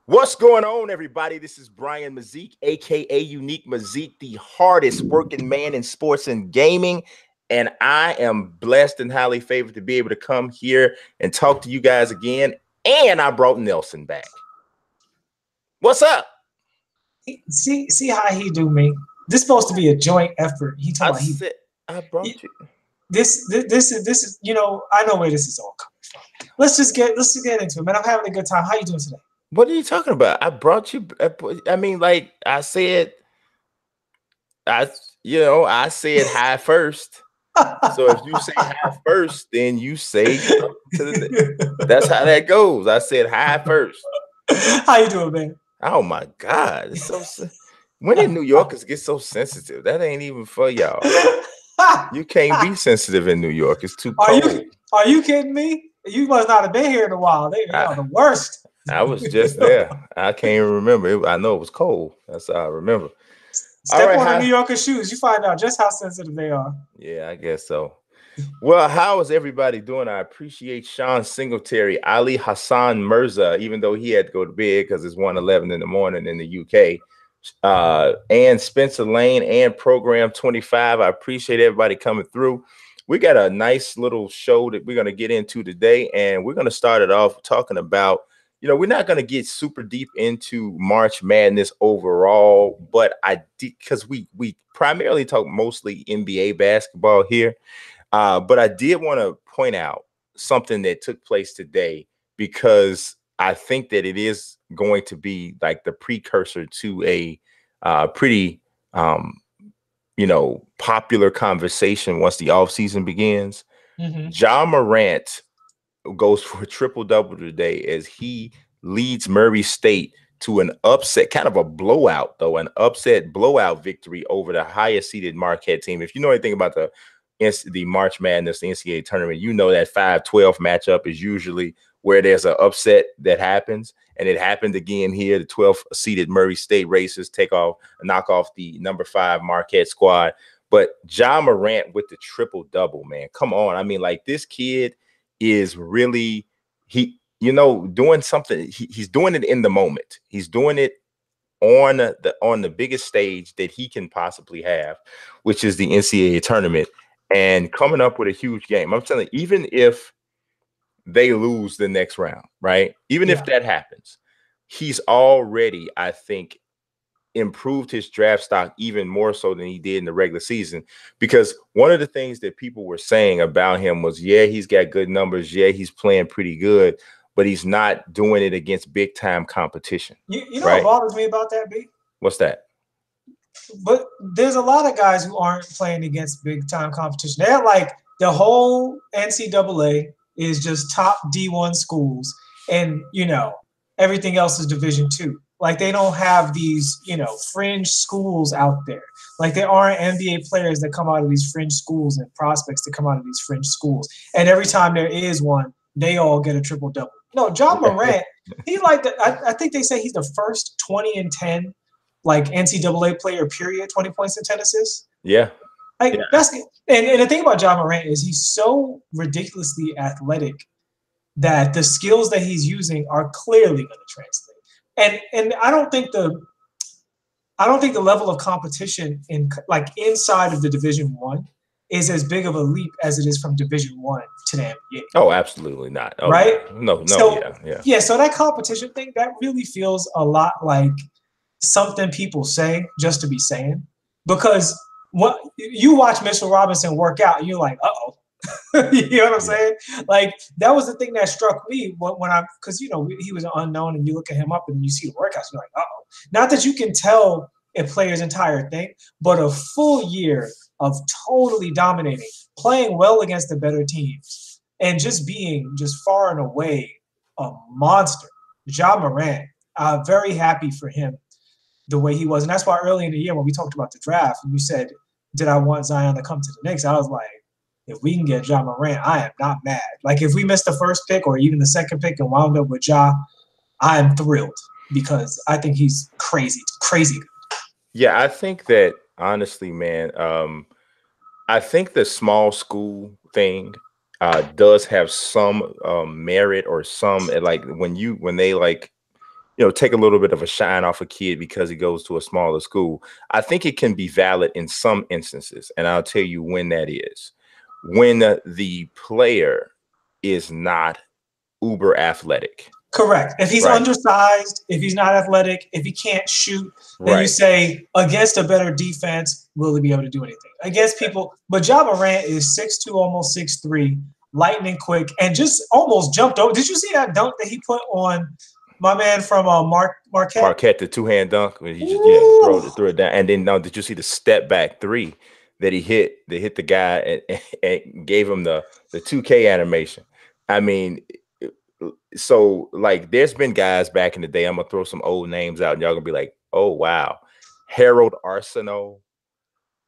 What's going on, everybody? This is Brian Mazique, aka UniqueMazique, the hardest working man in sports and gaming. And I am blessed and highly favored to be able to come here and talk to you guys again. And I brought Nelson back. What's up? See how he do me. This is supposed to be a joint effort. He I talking about said I brought you. this is I know where this is all coming from. Let's just get into it, man. I'm having a good time. How you doing today? What are you talking about? I brought you. I mean, like I said, I said hi first. So if you say hi first, then you say that's how that goes. I said hi first. How you doing, man? Oh my God. It's when did New Yorkers get so sensitive? That ain't even for y'all. You can't be sensitive in New York. It's too cold. Are you kidding me? You must not have been here in a while. They are the worst. I was just there. I can't even remember. I know it was cold. That's how I remember. Step on the New Yorker shoes. You find out just how sensitive they are. Yeah, I guess so. Well, how is everybody doing? I appreciate Sean Singletary, Ali Hassan Mirza, even though he had to go to bed because it's 1:11 in the morning in the UK. And Spencer Lane and Program 25. I appreciate everybody coming through. We got a nice little show that we're going to get into today, and we're going to start it off talking about, we're not going to get super deep into March Madness overall, but I did, because we primarily talk mostly NBA basketball here. But I did want to point out something that took place today, because I think that it is going to be like the precursor to a pretty, popular conversation once the offseason begins. Ja Morant goes for a triple-double today as he leads Murray State to an upset, kind of a blowout, though, an upset blowout victory over the highest seeded Marquette team. If you know anything about the March Madness, the NCAA tournament, you know that 5-12 matchup is usually where there's an upset that happens. And it happened again here. The 12th seeded Murray State Racers knock off the number 5 Marquette squad. But Ja Morant with the triple-double, man. Come on. I mean, like, this kid is really, doing something. He's doing it in the moment. He's doing it on the biggest stage that he can possibly have, which is the NCAA tournament, and coming up with a huge game. I'm telling you, even if they lose the next round, right? Even if that happens, he's already, I think, improved his draft stock even more so than he did in the regular season. Because one of the things that people were saying about him was, yeah, he's got good numbers. Yeah, he's playing pretty good, but he's not doing it against big time competition. You know what bothers me about that, B? What's that? But there's a lot of guys who aren't playing against big time competition. They're like, the whole NCAA is just top D1 schools, and everything else is Division II. Like, they don't have these, fringe schools out there. Like, there aren't NBA players that come out of these fringe schools and prospects that come out of these fringe schools. And every time there is one, they all get a triple-double. No, Ja Morant, he's like, I think they say he's the first 20-10, like, NCAA player, period, 20 points and 10 assists. Yeah. Like, that's, and the thing about Ja Morant is he's so ridiculously athletic that the skills that he's using are clearly going to translate. And I don't think the level of competition inside of the Division I is as big of a leap as it is from Division I to the NBA. Oh, absolutely not. Oh, right? No. Yeah. So that competition thing, that really feels a lot like something people say just to be saying, because what you watch Mitchell Robinson work out, and you're like, uh-oh. You know what I'm saying? Like, that was the thing that struck me because he was an unknown, and you look at him up and you see the workouts, you're like, uh-oh. Not that you can tell a player's entire thing, but a full year of totally dominating, playing well against the better teams, and just being far and away a monster. Ja Morant, I'm very happy for him the way he was. And that's why early in the year when we talked about the draft, and you said, did I want Zion to come to the Knicks? I was like, if we can get Ja Morant, I am not mad. Like, if we missed the first pick or even the second pick and wound up with Ja, I am thrilled, because I think he's crazy good. Yeah, I think that, honestly, man, I think the small school thing does have some merit, or some, like, when they like, take a little bit of a shine off a kid because he goes to a smaller school. I think it can be valid in some instances, and I'll tell you when that is. When the player is not uber athletic. Correct. If he's undersized, if he's not athletic, if he can't shoot, then you say against a better defense, will he be able to do anything? Against people, but Ja Morant is 6'2", almost 6'3", lightning quick, and just almost jumped over. Did you see that dunk that he put on my man from Marquette? Marquette, the two-hand dunk. He just threw it down. And then did you see the step back three that he hit? They hit the guy and gave him the 2K animation. I mean, so like there's been guys back in the day. I'm gonna throw some old names out and y'all gonna be like, oh wow. Harold Arsenault,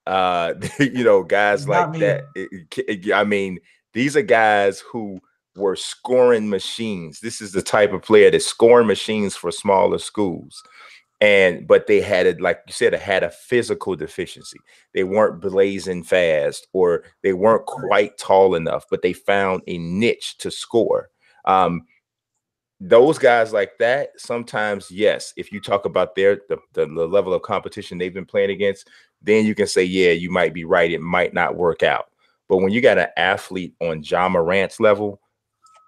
guys like that. I mean, these are guys who were scoring machines. This is the type of player that's scoring machines for smaller schools. But they had it, like you said, it had a physical deficiency. They weren't blazing fast, or they weren't quite tall enough, but they found a niche to score. Those guys like that, sometimes, yes, if you talk about the level of competition they've been playing against, then you can say, yeah, you might be right. It might not work out. But when you got an athlete on Ja Morant's level,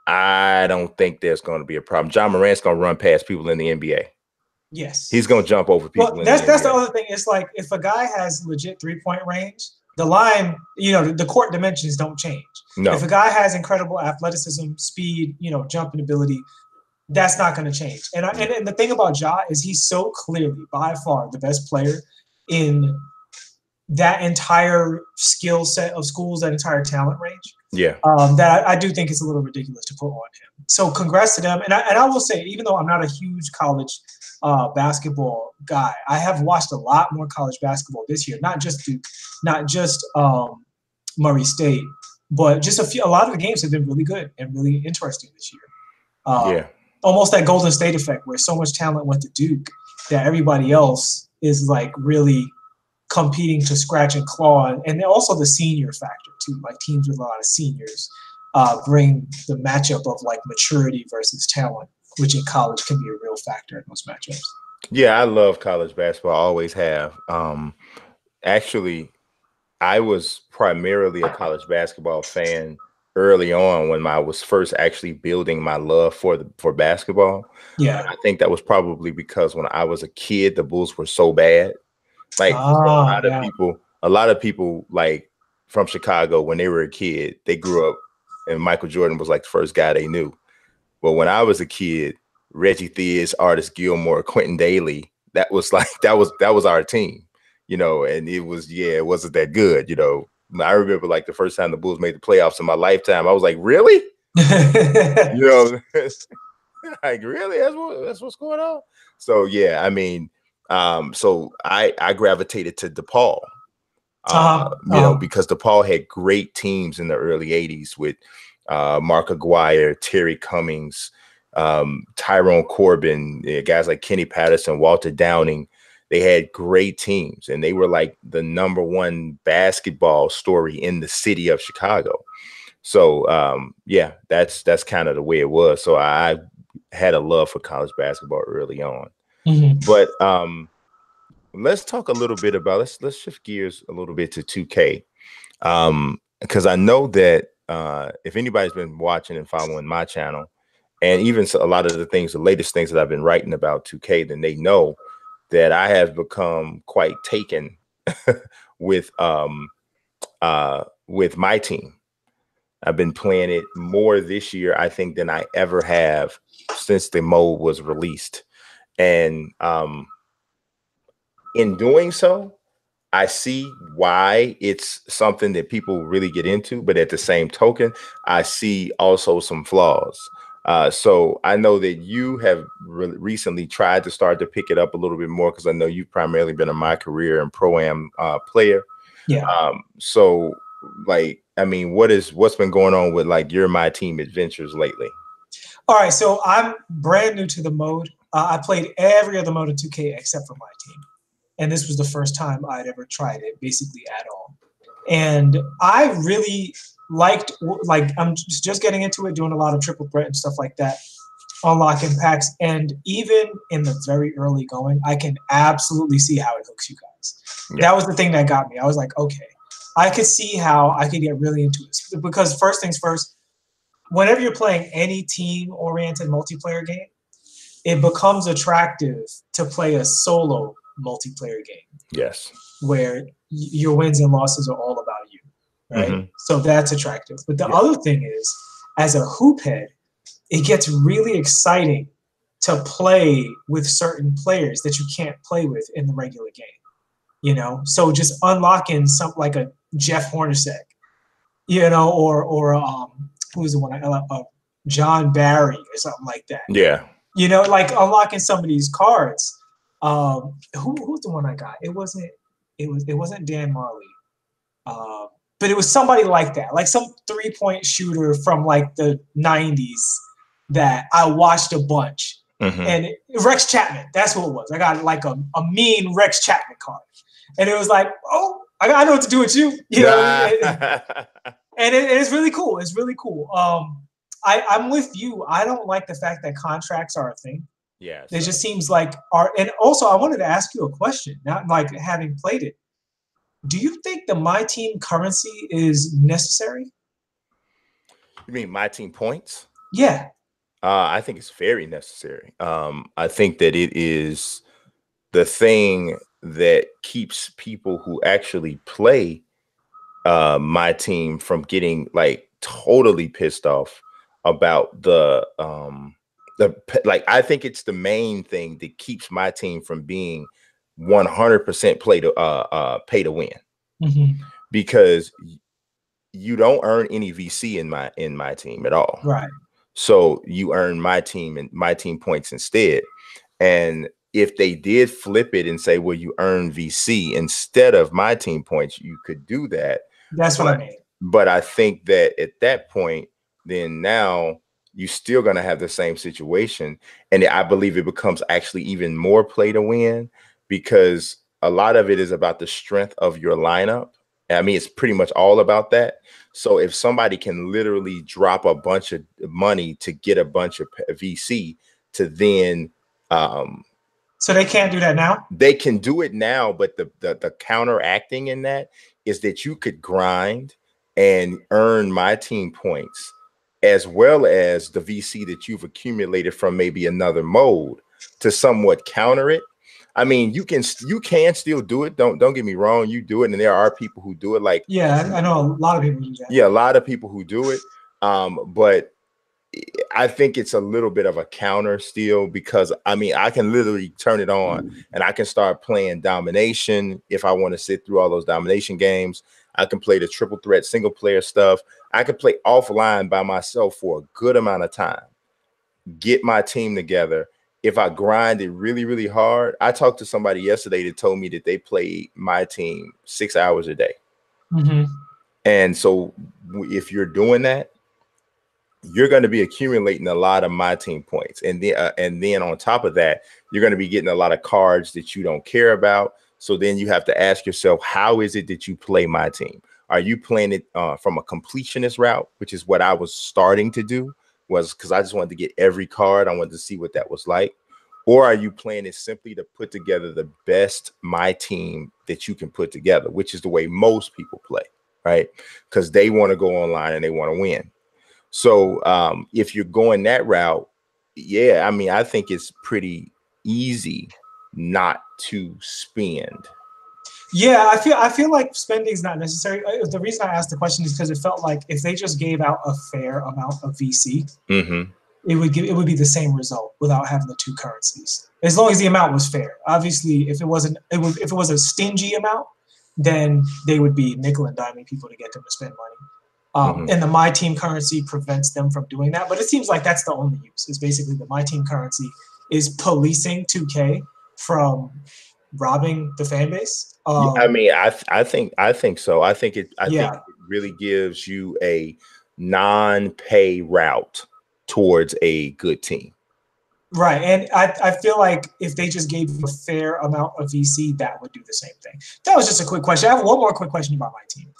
I don't think there's going to be a problem. Ja Morant's going to run past people in the NBA. Yes. He's going to jump over people. Well, that's the other thing. It's like if a guy has legit 3-point range, the line, the court dimensions don't change. No. If a guy has incredible athleticism, speed, jumping ability, that's not going to change. And the thing about Ja is he's so clearly by far the best player in that entire skill set of schools, that entire talent range. Yeah. That I do think it's a little ridiculous to put on him. So congrats to them. And I will say, even though I'm not a huge college basketball guy, I have watched a lot more college basketball this year. Not just Duke, not just Murray State, but just a lot of the games have been really good and really interesting this year. Almost that Golden State effect, where so much talent went to Duke that everybody else is like really competing to scratch and claw. And also the senior factor too, like teams with a lot of seniors bring the matchup of like maturity versus talent, which in college can be a real factor in those matchups. Yeah, I love college basketball. I always have. Actually, I was primarily a college basketball fan early on when I was first actually building my love for basketball. Yeah. And I think that was probably because when I was a kid, the Bulls were so bad. Like a lot of people like from Chicago, when they were a kid, they grew up and Michael Jordan was like the first guy they knew. But when I was a kid, Reggie Theus, Artis Gilmore, Quentin Daly, that was our team, and it wasn't that good, I remember like the first time the Bulls made the playoffs in my lifetime, I was like, really? Like, really? That's what's going on? So, yeah, I mean, so I gravitated to DePaul, because DePaul had great teams in the early 80s with Mark Aguirre, Terry Cummings, Tyrone Corbin, guys like Kenny Patterson, Walter Downing. They had great teams, and they were like the #1 basketball story in the city of Chicago. So, that's kind of the way it was. So I had a love for college basketball early on. Mm-hmm. But let's talk a little bit about let's shift gears a little bit to 2K, because I know that if anybody's been watching and following my channel, and even a lot of the latest things that I've been writing about 2K, then they know that I have become quite taken with my team. I've been playing it more this year, I think, than I ever have since the mode was released. And in doing so, I see why it's something that people really get into. But at the same token, I see also some flaws. So I know that you have recently tried to start to pick it up a little bit more, because I know you've primarily been a My Career and Pro-Am player. Yeah. So, like, I mean, what's been going on with like your My Team adventures lately? All right, so I'm brand new to the mode. I played every other mode in 2K except for My Team, and this was the first time I'd ever tried it, basically at all. And I really liked, like, I'm just getting into it, doing a lot of triple threat and stuff like that. unlocking packs, and even in the very early going, I can absolutely see how it hooks you guys. Yeah. That was the thing that got me. I was like, okay, I could see how I could get really into it. Because first things first, whenever you're playing any team-oriented multiplayer game, it becomes attractive to play a solo multiplayer game. Yes. Where your wins and losses are all about you, right? Mm-hmm. So that's attractive. But the other thing is, as a hoop head, it gets really exciting to play with certain players that you can't play with in the regular game. You know, so just unlocking something like a Jeff Hornacek, you know, or who's the one? John Barry or something like that. Yeah. You know, like unlocking some of these cards. Who's the one I got? It wasn't Dan Marley. But it was somebody like that, like some 3-point shooter from like the 90s that I watched a bunch. Mm-hmm. And Rex Chapman, that's what it was. I got like a mean Rex Chapman card. And it was like, oh, I know what to do with you. You know, and it's really cool. It's really cool. I'm with you. I don't like the fact that contracts are a thing. Yeah. It just seems like and also I wanted to ask you a question, not like having played it. Do you think the My Team currency is necessary? You mean My Team points? Yeah. I think it's very necessary. I think that it is the thing that keeps people who actually play My Team from getting like totally pissed off about I think it's the main thing that keeps My Team from being 100% pay to win. Mm-hmm. Because you don't earn any VC in my team at all. Right. So you earn My Team and My Team points instead. And if they did flip it and say, well, you earn VC instead of My Team points, you could do that. That's what I mean. But I think that at that point, then now you're still going to have the same situation. And I believe it becomes actually even more play to win, because a lot of it is about the strength of your lineup. I mean, it's pretty much all about that. So if somebody can literally drop a bunch of money to get a bunch of VC to then so they can't do that now? They can do it now, but the counteracting in that is that you could grind and earn My Team points as well as the VC that you've accumulated from maybe another mode to somewhat counter it. I mean, you can still do it. Don't get me wrong. You do it, and there are people who do it. Like, yeah, I know a lot of people do that. Yeah, a lot of people who do it. But I think it's a little bit of a counter still, because I mean, I can literally turn it on and I can start playing domination if I want to sit through all those domination games. I can play the triple threat single player stuff. I can play offline by myself for a good amount of time, get my team together. If I grind it really, really hard, I talked to somebody yesterday that told me that they play My Team 6 hours a day. Mm-hmm. And so if you're doing that, you're going to be accumulating a lot of My Team points. And then on top of that, you're going to be getting a lot of cards that you don't care about. So then you have to ask yourself, how is it that you play My Team? Are you playing it from a completionist route, which is what I was starting to do, was because I just wanted to get every card. I wanted to see what that was like. Or are you playing it simply to put together the best My Team that you can put together, which is the way most people play, right? Because they want to go online and they want to win. So if you're going that route, yeah, I mean, I think it's pretty easy not to spend. Yeah, I feel like spending is not necessary. The reason I asked the question is because it felt like if they just gave out a fair amount of VC, mm-hmm. it would be the same result without having the two currencies, as long as the amount was fair. Obviously, if it was a stingy amount, then they would be nickel and diming people to get them to spend money. Mm-hmm. And the My Team currency prevents them from doing that. But it seems like that's the only use. It's basically the My Team currency is policing 2K from robbing the fan base. I mean, I think so. I think it really gives you a non-pay route towards a good team. Right. And I feel like if they just gave you a fair amount of VC, that would do the same thing. That was just a quick question. I have one more quick question about My Team.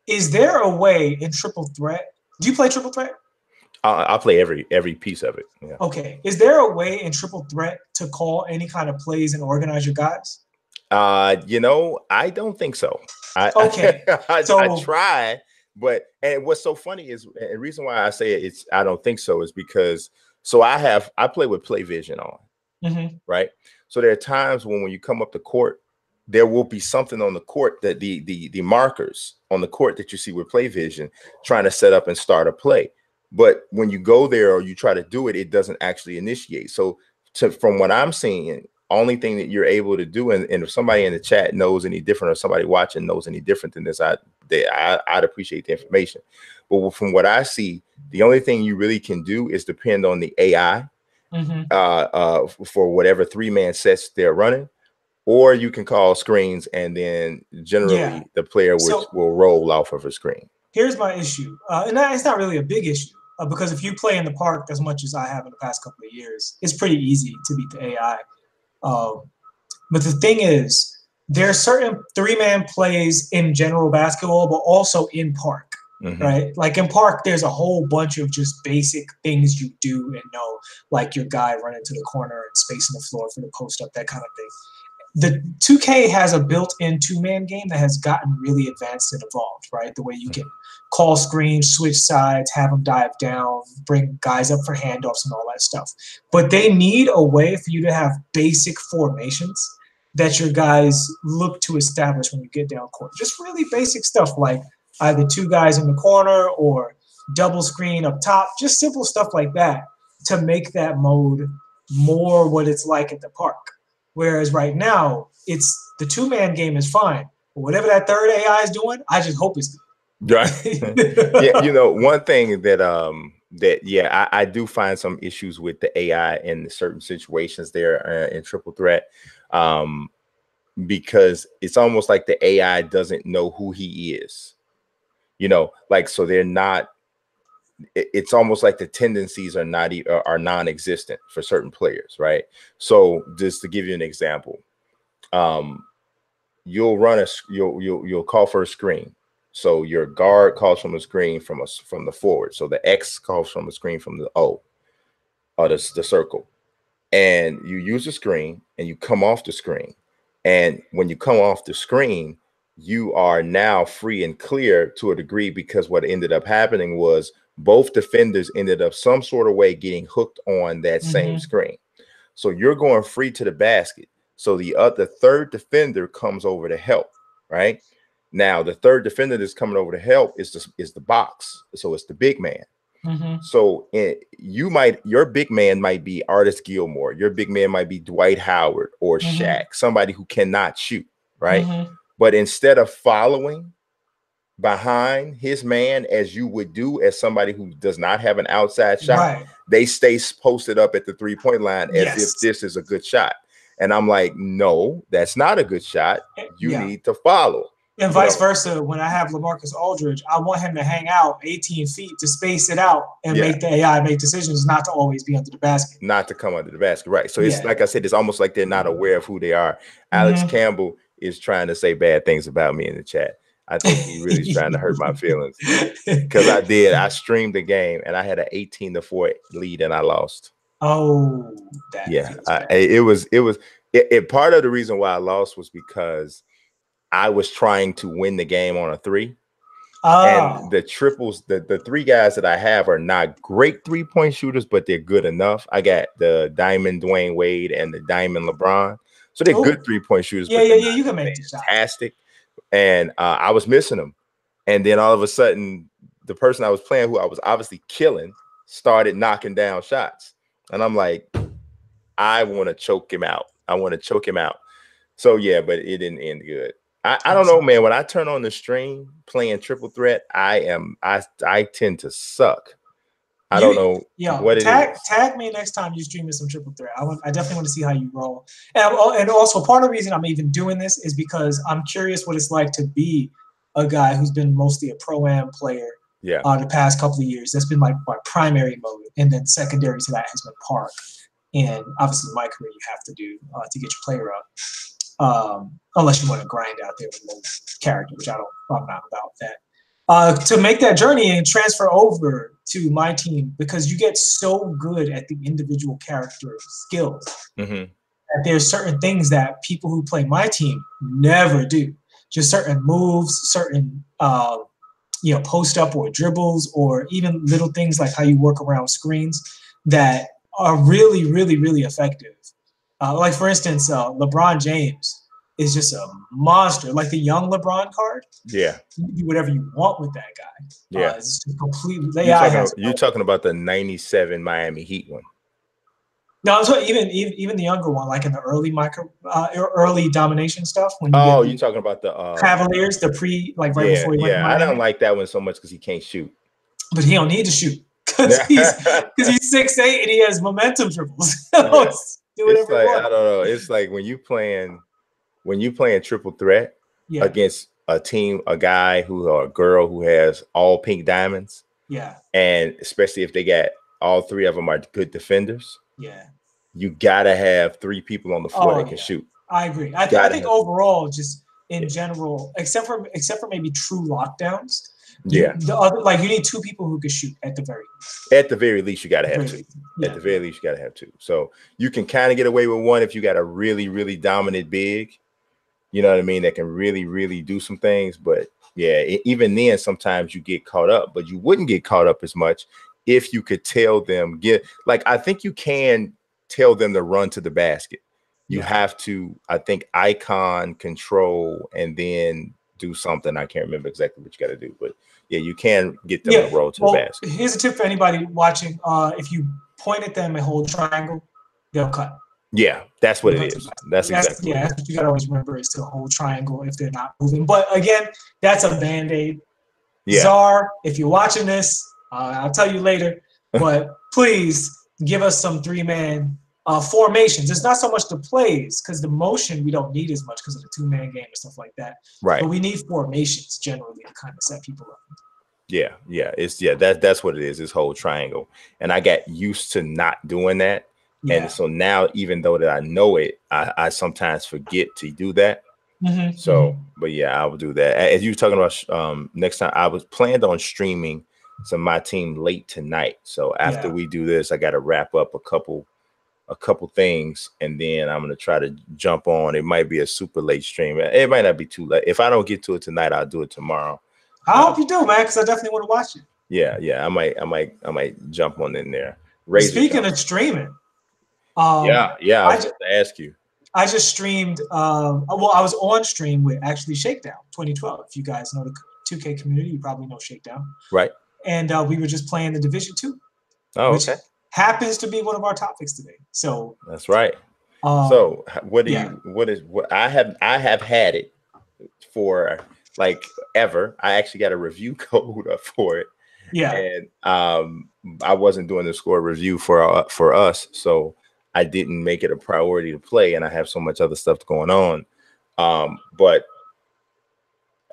Is there a way in Triple Threat? Do you play Triple Threat? I play every piece of it. Yeah. Okay. Is there a way in Triple Threat to call any kind of plays and organize your guys? I don't think so. Okay. I So try, but and what's so funny is, and the reason why I say it's I don't think so is because I play with Play Vision on, right? So there are times when you come up the court, there will be something on the court that the markers on the court that you see with Play Vision trying to set up and start a play. But when you go there or you try to do it, it doesn't actually initiate. So from what I'm seeing, only thing that you're able to do, and if somebody in the chat knows any different or somebody watching knows any different than this, I'd appreciate the information. But from what I see, the only thing you really can do is depend on the AI for whatever 3-man sets they're running, or you can call screens and then generally the player will roll off of a screen. Here's my issue, and it's not really a big issue because if you play in the park as much as I have in the past couple of years, it's pretty easy to beat the AI. But the thing is, there are certain 3-man plays in general basketball, but also in park, right? Like in park, there's a whole bunch of just basic things you do and know, like your guy running to the corner and spacing the floor for the post up, that kind of thing. The 2K has a built-in 2-man game that has gotten really advanced and evolved, right? The way you can call screens, switch sides, have them dive down, bring guys up for handoffs and all that stuff. But they need a way for you to have basic formations that your guys look to establish when you get down court. Just really basic stuff like either 2 guys in the corner or double screen up top, just simple stuff like that to make that mode more what it's like at the park. Whereas right now, it's the 2-man game is fine. But whatever that third AI is doing, I just hope it's good. Right. Yeah, one thing that I do find some issues with the AI in certain situations there in Triple Threat, because it's almost like the AI doesn't know who he is. Like, so they're not. It's almost like the tendencies are non-existent for certain players, right? So just to give you an example, you'll call for a screen. So your guard calls from a screen from the forward. So the X calls from a screen from the O, or the circle, and you use the screen and you come off the screen. And when you come off the screen, you are now free and clear to a degree, because what ended up happening was both defenders ended up some sort of way getting hooked on that same screen. So you're going free to the basket. So the third defender comes over to help, right? Now, the third defender that's coming over to help is the box. So it's the big man. So your big man might be Artis Gilmore. Your big man might be Dwight Howard or Shaq, somebody who cannot shoot, right? But instead of following behind his man as you would do as somebody who does not have an outside shot, they stay posted up at the 3-point line as if this is a good shot. And I'm like, no, that's not a good shot. You need to follow. And vice versa, when I have LaMarcus Aldridge, I want him to hang out 18 feet to space it out and make the AI make decisions, not to always be under the basket. Not to come under the basket, right? So it's like I said, it's almost like they're not aware of who they are. Alex Campbell is trying to say bad things about me in the chat. I think he really is trying to hurt my feelings, because I streamed the game and I had an 18-4 lead and I lost. Oh, part of the reason why I lost was because I was trying to win the game on a 3. And the triples, the 3 guys that I have are not great 3-point shooters, but they're good enough. I got the Diamond Dwayne Wade and the Diamond LeBron. So they're good 3-point shooters. You can make this fantastic. And I was missing them. And then all of a sudden, the person I was playing, who I was obviously killing, started knocking down shots. And I'm like, I want to choke him out. So yeah, but it didn't end good. I don't know, man. When I turn on the stream playing Triple Threat, I tend to suck. I don't know what it is. Tag me next time you stream some Triple Threat. I definitely want to see how you roll. And also, part of the reason I'm even doing this is because I'm curious what it's like to be a guy who's been mostly a pro-am player the past couple of years. That's been my primary mode. And then secondary to that has been park. And obviously my career you have to do to get your player up. Unless you want to grind out there with low character, which I'm not about that. to make that journey and transfer over to my team, because you get so good at the individual character skills. That there's certain things that people who play my team never do. Just certain moves, certain post up or dribbles, or even little things like how you work around screens that are really, really, really effective. Like for instance, LeBron James is just a monster. Like the young LeBron card. Yeah. You can do whatever you want with that guy. Yeah. It's just completely. You're talking about the '97 Miami Heat one. No, I'm talking even the younger one, like in the early domination stuff. When you're talking about the Cavaliers, the right before he went to Miami. I don't like that one so much because he can't shoot. But he don't need to shoot because he's 6'8" and he has momentum dribbles. Do whatever I don't know. It's like when you playing triple threat against a team, a guy or a girl who has all pink diamonds. Yeah. And especially if they got all three of them are good defenders. Yeah. You gotta have three people on the floor that can shoot. I agree. I think overall, just in general, except for maybe true lockdowns. You need two people who can shoot at the very least. At the very least, you gotta have two. At the very least, you gotta have two. So you can kind of get away with one if you got a really, really dominant big. You know what I mean? That can really, really do some things. But yeah, even then, sometimes you get caught up. But you wouldn't get caught up as much if you could tell them, I think you can tell them to run to the basket. You have to, I think, icon, control, and then do something. I can't remember exactly what you got to do. But yeah, you can get them to roll to the basket. Here's a tip for anybody watching. If you point at them and hold triangle, they'll cut. Yeah, that's what it is. That's exactly that's what you got to always remember, is to hold triangle if they're not moving. But again, that's a Band-Aid. Yeah. Czar, if you're watching this, I'll tell you later, but please give us some three-man formations. It's not so much the plays, because the motion we don't need as much because of the two-man game and stuff like that. Right. But we need formations generally to kind of set people up. Yeah. That's what it is. This whole triangle, and I got used to not doing that, and so now, even though that I know it, I sometimes forget to do that. But yeah, I will do that. As you were talking about next time, I was planned on streaming some of my team late tonight. So after we do this, I got to wrap up a couple things, and then I'm gonna try to jump on. It might be a super late stream. It might not be too late. If I don't get to it tonight, I'll do it tomorrow. I hope you do, man, because I definitely want to watch it. Yeah. I might jump on in there. Speaking of streaming, I was just to ask you. I just streamed. I was on stream with actually Shakedown 2012. If you guys know the 2K community, you probably know Shakedown, right? And we were just playing the Division 2. Oh, which happens to be one of our topics today. So that's right. So what I have had it for like ever. I actually got a review code for it. Yeah. And I wasn't doing the score review for us, so I didn't make it a priority to play, and I have so much other stuff going on. But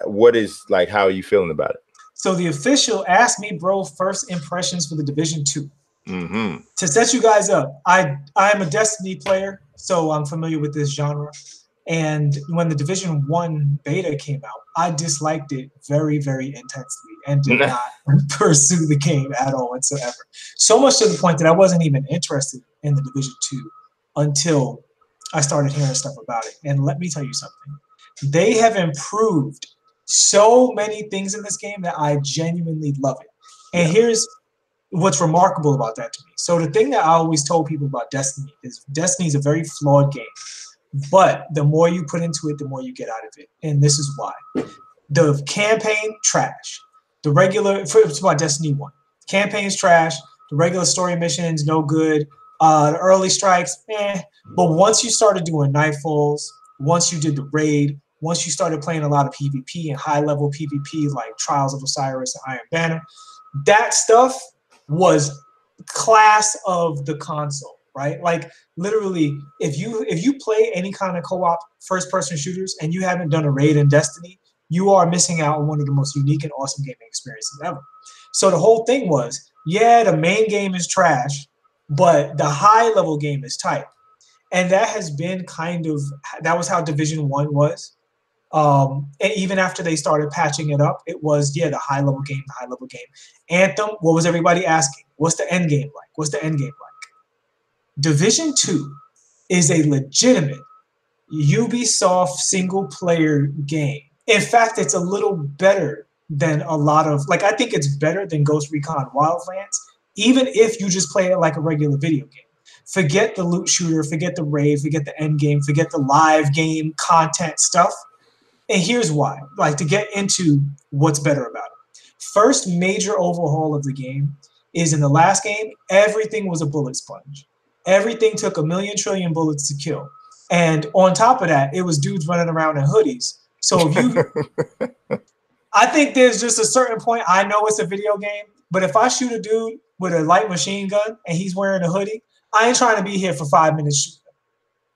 what is how are you feeling about it? So the official asked me, bro, first impressions for the Division 2. To set you guys up, I'm a Destiny player, so I'm familiar with this genre. And when the Division 1 beta came out, I disliked it very, very intensely and did not pursue the game at all whatsoever. So much to the point that I wasn't even interested in the Division 2 until I started hearing stuff about it. And let me tell you something. They have improved so many things in this game that I genuinely love it. And here's what's remarkable about that to me. So the thing that I always told people about Destiny is Destiny is a very flawed game. But the more you put into it, the more you get out of it. And this is why. The campaign, trash. The regular, it's about Destiny 1. Campaign's trash. The regular story missions, no good. The early strikes, But once you started doing Nightfalls, once you did the raid, once you started playing a lot of PvP and high-level PvP like Trials of Osiris and Iron Banner, that stuff was class of the console. Right? Like literally, if you play any kind of co-op first-person shooters and you haven't done a raid in Destiny, you are missing out on one of the most unique and awesome gaming experiences ever. So the whole thing was, the main game is trash, but the high-level game is tight. And that has been that was how Division 1 was. And even after they started patching it up, it was, the high level game, Anthem, what was everybody asking? What's the end game like? Division 2 is a legitimate Ubisoft single player game. In fact, it's a little better than a lot of, I think it's better than Ghost Recon Wildlands, even if you just play it like a regular video game. Forget the loot shooter, forget the raid, forget the end game, forget the live game content stuff. And here's why, to get into what's better about it. First major overhaul of the game is in the last game, everything was a bullet sponge. Everything took 1,000,000 trillion bullets to kill. And on top of that, it was dudes running around in hoodies. So if you, I think there's just a certain point, I know it's a video game, but if I shoot a dude with a light machine gun and he's wearing a hoodie, I ain't trying to be here for 5 minutes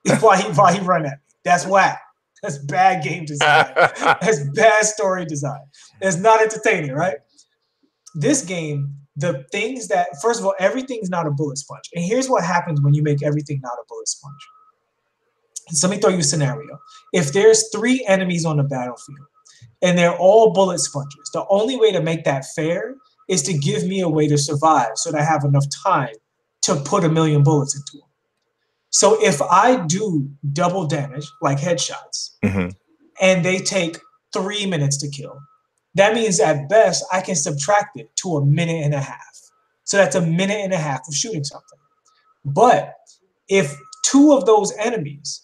shooting while he run at me. That's whack. That's bad game design. That's bad story design. It's not entertaining, right? This game, the things that, first of all, everything's not a bullet sponge. And here's what happens when you make everything not a bullet sponge. So let me throw you a scenario. If there's 3 enemies on the battlefield and they're all bullet sponges, the only way to make that fair is to give me a way to survive so that I have enough time to put 1,000,000 bullets into them. So if I do double damage, like headshots, and they take 3 minutes to kill, that means at best I can subtract it to 1.5 minutes. So that's 1.5 minutes of shooting something. But if 2 of those enemies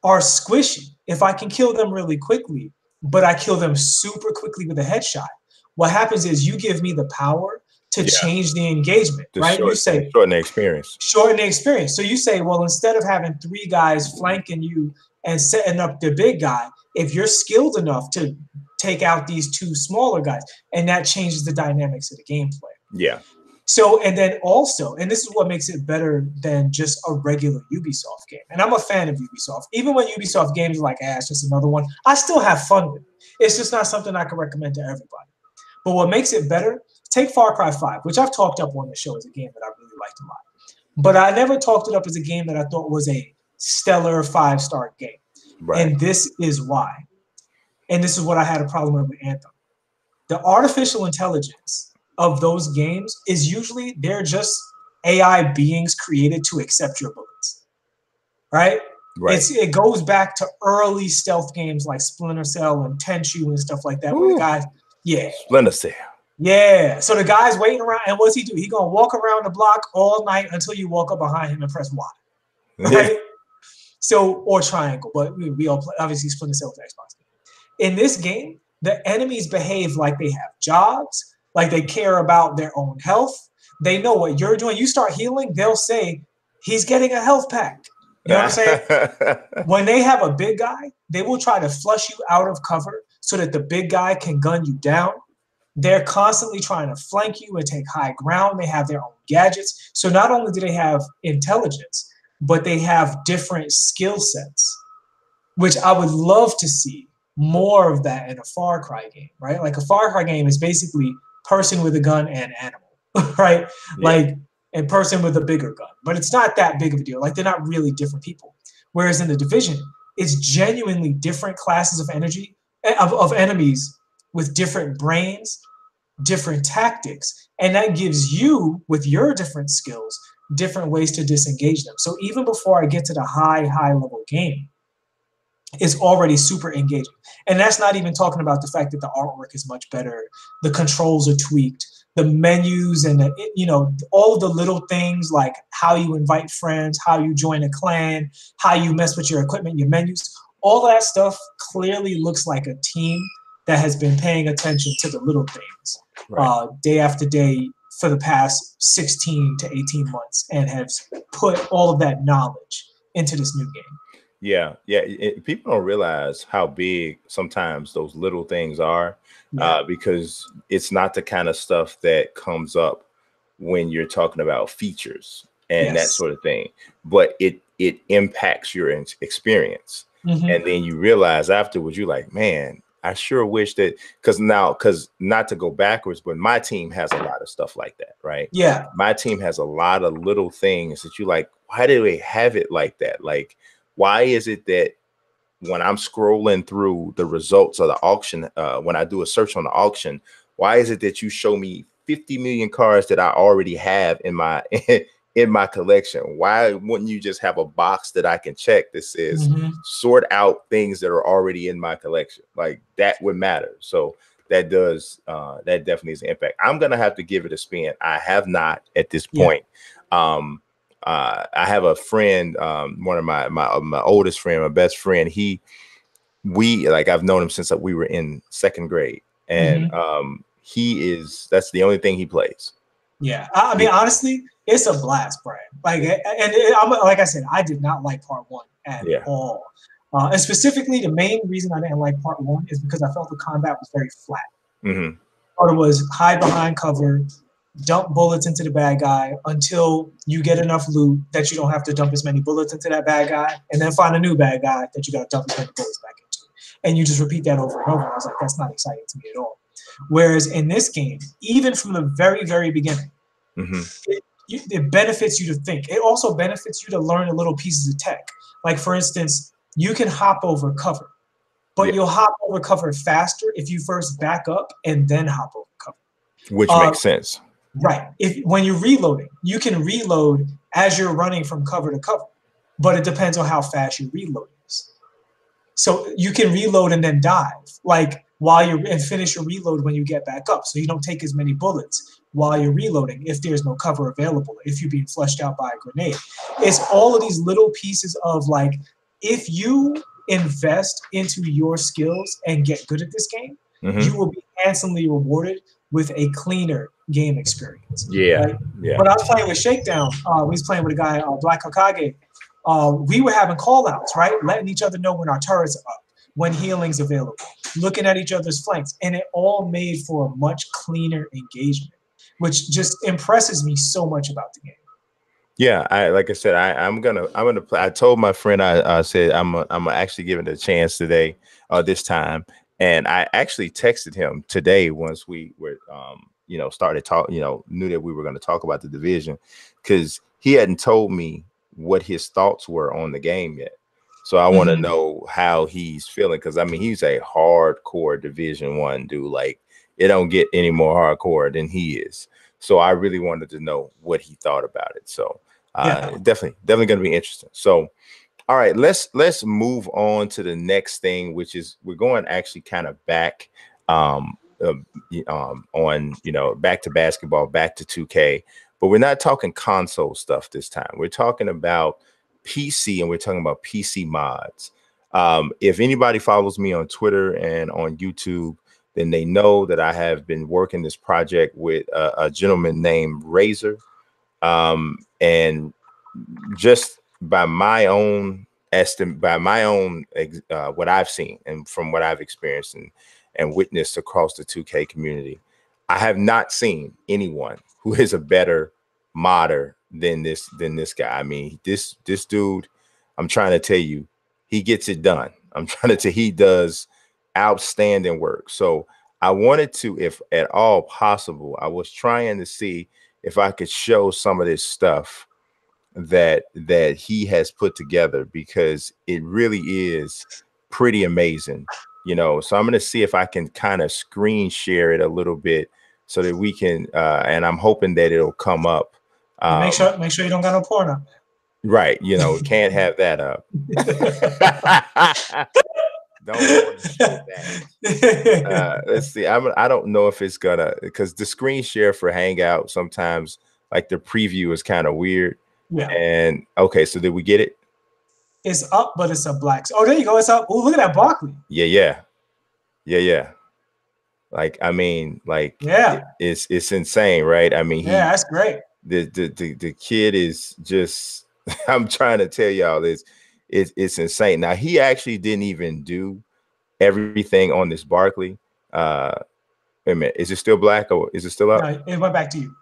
are squishy, if I can kill them really quickly, but I kill them super quickly with a headshot, what happens is you give me the power to change the engagement, right? You say shorten the experience. Shorten the experience. So you say, well, instead of having 3 guys flanking you and setting up the big guy, if you're skilled enough to take out these 2 smaller guys, and that changes the dynamics of the gameplay. Yeah. So, and then also, and this is what makes it better than just a regular Ubisoft game. And I'm a fan of Ubisoft. Even when Ubisoft games are like, it's just another one, I still have fun with it. It's just not something I can recommend to everybody. But what makes it better, take Far Cry 5, which I've talked up on the show as a game that I really liked a lot. But I never talked it up as a game that I thought was a stellar 5-star game. Right. And this is why. And this is what I had a problem with Anthem. The artificial intelligence of those games is usually they're just AI beings created to accept your bullets. Right? It goes back to early stealth games like Splinter Cell and Tenchu and stuff like that. Where the guys, Splinter Cell. Yeah. So the guy's waiting around, and what's he do? He gonna walk around the block all night until you walk up behind him and press Y. Right? So, or triangle, but we all play, obviously Splinter Cell with Xbox. In this game, the enemies behave like they have jobs, like they care about their own health. They know what you're doing. You start healing, they'll say, he's getting a health pack. You know what I'm saying? When they have a big guy, they will try to flush you out of cover so that the big guy can gun you down. They're constantly trying to flank you and take high ground. They have their own gadgets. So not only do they have intelligence, but they have different skill sets, which I would love to see more of that in a Far Cry game, right? Like a Far Cry game is basically person with a gun and animal, right? Like a person with a bigger gun, but it's not that big of a deal. Like they're not really different people. Whereas in the Division, it's genuinely different classes of energy, of enemies with different brains, different tactics. And that gives you, with your different skills, different ways to disengage them. So even before I get to the high level game, it's already super engaging. And that's not even talking about the fact that the artwork is much better, the controls are tweaked, the menus and all of the little things like how you invite friends, how you join a clan, how you mess with your equipment, your menus, all that stuff clearly looks like a team that has been paying attention to the little things day after day for the past 16 to 18 months and has put all of that knowledge into this new game. Yeah. People don't realize how big sometimes those little things are because it's not the kind of stuff that comes up when you're talking about features and that sort of thing, but it impacts your experience. And then you realize afterwards, you're like, man, I sure wish that, because not to go backwards, but my team has a lot of stuff like that, right? Yeah. My team has a lot of little things that you like, why do they have it like that? Like, why is it that when I'm scrolling through the results of the auction, when I do a search on the auction, why is it that you show me 50 million cards that I already have in my in my collection? Why wouldn't you just have a box that I can check that says sort out things that are already in my collection? Like that would matter. So that does that definitely is an impact. I'm gonna have to give it a spin. I have not at this point. I have a friend, one of my oldest friend, my best friend. We like I've known him since we were in second grade, and that's the only thing he plays. Yeah, I mean, honestly, it's a blast, Brian. Like, like I said, I did not like part one at all. And specifically, the main reason I didn't like part one is because I felt the combat was very flat. Or it was hide behind cover, dump bullets into the bad guy until you get enough loot that you don't have to dump as many bullets into that bad guy, and then find a new bad guy that you got to dump as many bullets back into. And you just repeat that over and over. I was like, that's not exciting to me at all. Whereas in this game, even from the very, very beginning, it benefits you to think. It also benefits you to learn the little pieces of tech. Like, for instance, you can hop over cover, but you'll hop over cover faster if you first back up and then hop over cover. Which makes sense. Right. When you're reloading, you can reload as you're running from cover to cover, but it depends on how fast your reload is. So you can reload and then dive, like and finish your reload when you get back up, so you don't take as many bullets while you're reloading if there's no cover available, if you're being flushed out by a grenade. It's all of these little pieces of, like, if you invest into your skills and get good at this game, you will be handsomely rewarded with a cleaner game experience. Right? When I was playing with Shakedown, we was playing with a guy, Black Hokage, we were having call-outs, right? Letting each other know when our turrets are up, when healing's available, looking at each other's flanks. And it all made for a much cleaner engagement, which just impresses me so much about the game. Yeah, like I said, I'm gonna play. I told my friend, I said I'm actually giving it a chance today, this time, and I actually texted him today once we were started talking, knew that we were going to talk about the division, because he hadn't told me what his thoughts were on the game yet. So I want to know how he's feeling, because I mean, he's a hardcore Division I dude. Like, it don't get any more hardcore than he is. So I really wanted to know what he thought about it. So definitely going to be interesting. So, all right, let's move on to the next thing, which is we're going actually kind of back on, back to basketball, back to 2K, but we're not talking console stuff this time. We're talking about PC, and we're talking about PC mods. If anybody follows me on Twitter and on YouTube, then they know that I have been working this project with a gentleman named Razor. And just by my own estimate, what I've seen and from what I've experienced and witnessed across the 2K community, I have not seen anyone who is a better modder than this guy. I mean, this dude, I'm trying to tell you, he gets it done. He does outstanding work. So I wanted to, if at all possible, I was trying to see if I could show some of this stuff that he has put together, because it really is pretty amazing, So I'm going to see if I can kind of screen share it a little bit so that we can, and I'm hoping that it'll come up. Make sure you don't got no porn up. Right. Can't have that up. Don't want to show that. Let's see. I don't know if it's gonna, because the screen share for Hangout sometimes, like, the preview is kind of weird. Yeah. And okay, so did we get it? It's up, but it's a black. Oh, there you go. It's up. Oh, look at that Barkley. Yeah. Like, I mean, like, it's insane, right? I mean, that's great. The kid is just, I'm trying to tell y'all this. It's insane. Now, he actually didn't even do everything on this Barkley. Wait a minute. Is it still black, or is it still up? No, it went back to you.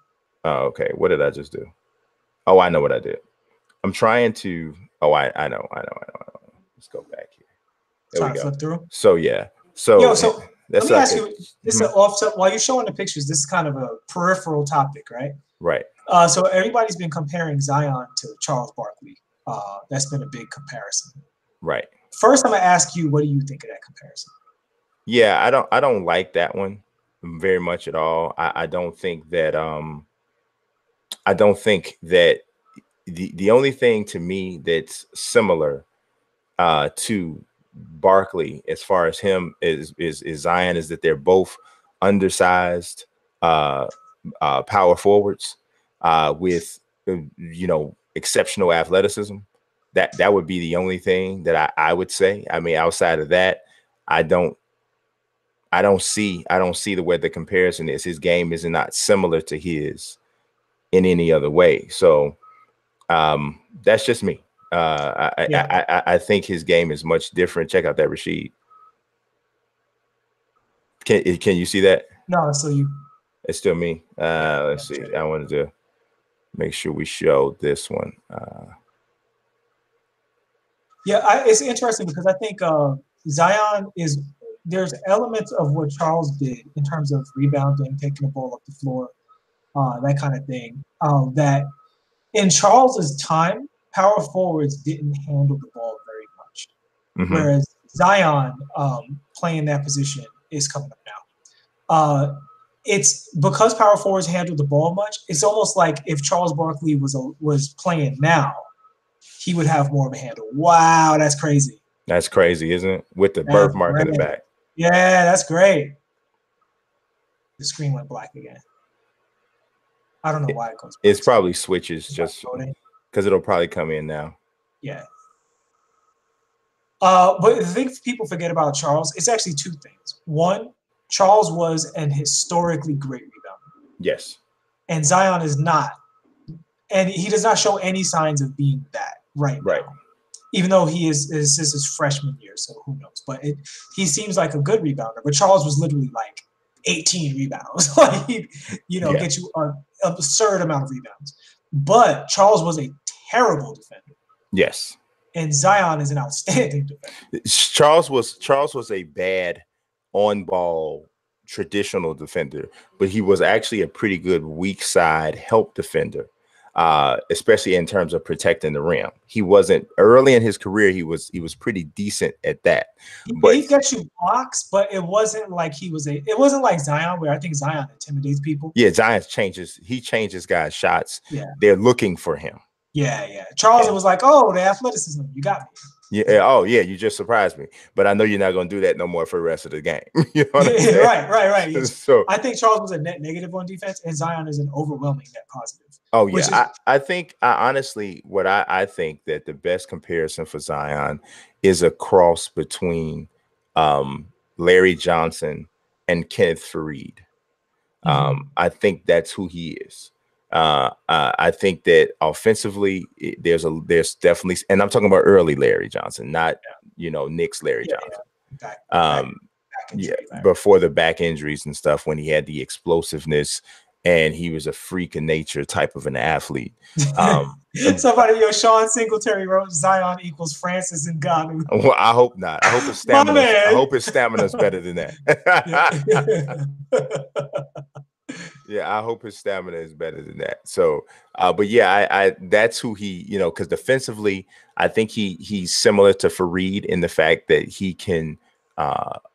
Oh, okay. What did I just do? Oh, I know what I did. I'm trying to. Oh, I know. Let's go back here. There we go. Flip through. So yeah. So let me ask you. This is an offset. While you're showing the pictures, this is kind of a peripheral topic, right? Right. So everybody's been comparing Zion to Charles Barkley. That's been a big comparison. Right. first, I'm gonna ask you, what do you think of that comparison? Yeah, I don't like that one very much at all. I don't think that the only thing to me that's similar to Barkley as far as him is Zion is that they're both undersized power forwards with exceptional athleticism. That would be the only thing that I would say. I mean, outside of that, I don't see the way the comparison is. His game is not similar to his in any other way. So that's just me. I think his game is much different. Check out that Rashid. Can you see that? No, it's still you. It's still me. Let's see. I wanted to make sure we show this one. It's interesting because I think Zion there's elements of what Charles did in terms of rebounding, taking the ball up the floor, that kind of thing. That in Charles's time, power forwards didn't handle the ball very much, whereas Zion playing that position is coming up now. It's because power forwards handle the ball much. It's almost like if Charles Barkley was playing now, he would have more of a handle. Wow, that's crazy. That's crazy, isn't it? With the birthmark in the back. Yeah, that's great. The screen went black again. I don't know why it goes black. It's probably switches just because it'll probably come in now. Yeah. But the thing people forget about Charles, it's actually two things. One, Charles was an historically great rebounder. Yes. And Zion is not. And he does not show any signs of being that right now. Even though this is his freshman year, so who knows? But he seems like a good rebounder. But Charles was literally like 18 rebounds. Like he'd, get you an absurd amount of rebounds. But Charles was a terrible defender. Yes. And Zion is an outstanding defender. Charles was a bad on-ball traditional defender, but he was actually a pretty good weak side help defender. Especially in terms of protecting the rim. He wasn't early in his career. He was pretty decent at that. But he got you blocks, but it wasn't like it wasn't like Zion, where I think Zion intimidates people. Yeah, Zion changes guys' shots. Yeah. They're looking for him. Yeah. Charles was like, oh, the athleticism, you got me. Yeah. Oh, yeah. You just surprised me, but I know you're not going to do that no more for the rest of the game. You know what I'm saying? Right. So I think Charles was a net negative on defense, and Zion is an overwhelming net positive. Oh yeah, I think honestly, what I think that the best comparison for Zion is a cross between Larry Johnson and Kenneth Faried. I think that's who he is. I think that offensively, there's definitely, and I'm talking about early Larry Johnson, not Knicks Larry Johnson. Before the back injuries and stuff, when he had the explosiveness. And he was a freak of nature type of an athlete. Sean Singletary wrote Zion equals Francis Ngannou. Well, I hope not. I hope his stamina. I hope his stamina is better than that. Yeah, I hope his stamina is better than that. So, but yeah, I that's who he, because defensively, I think he's similar to Faried in the fact that he can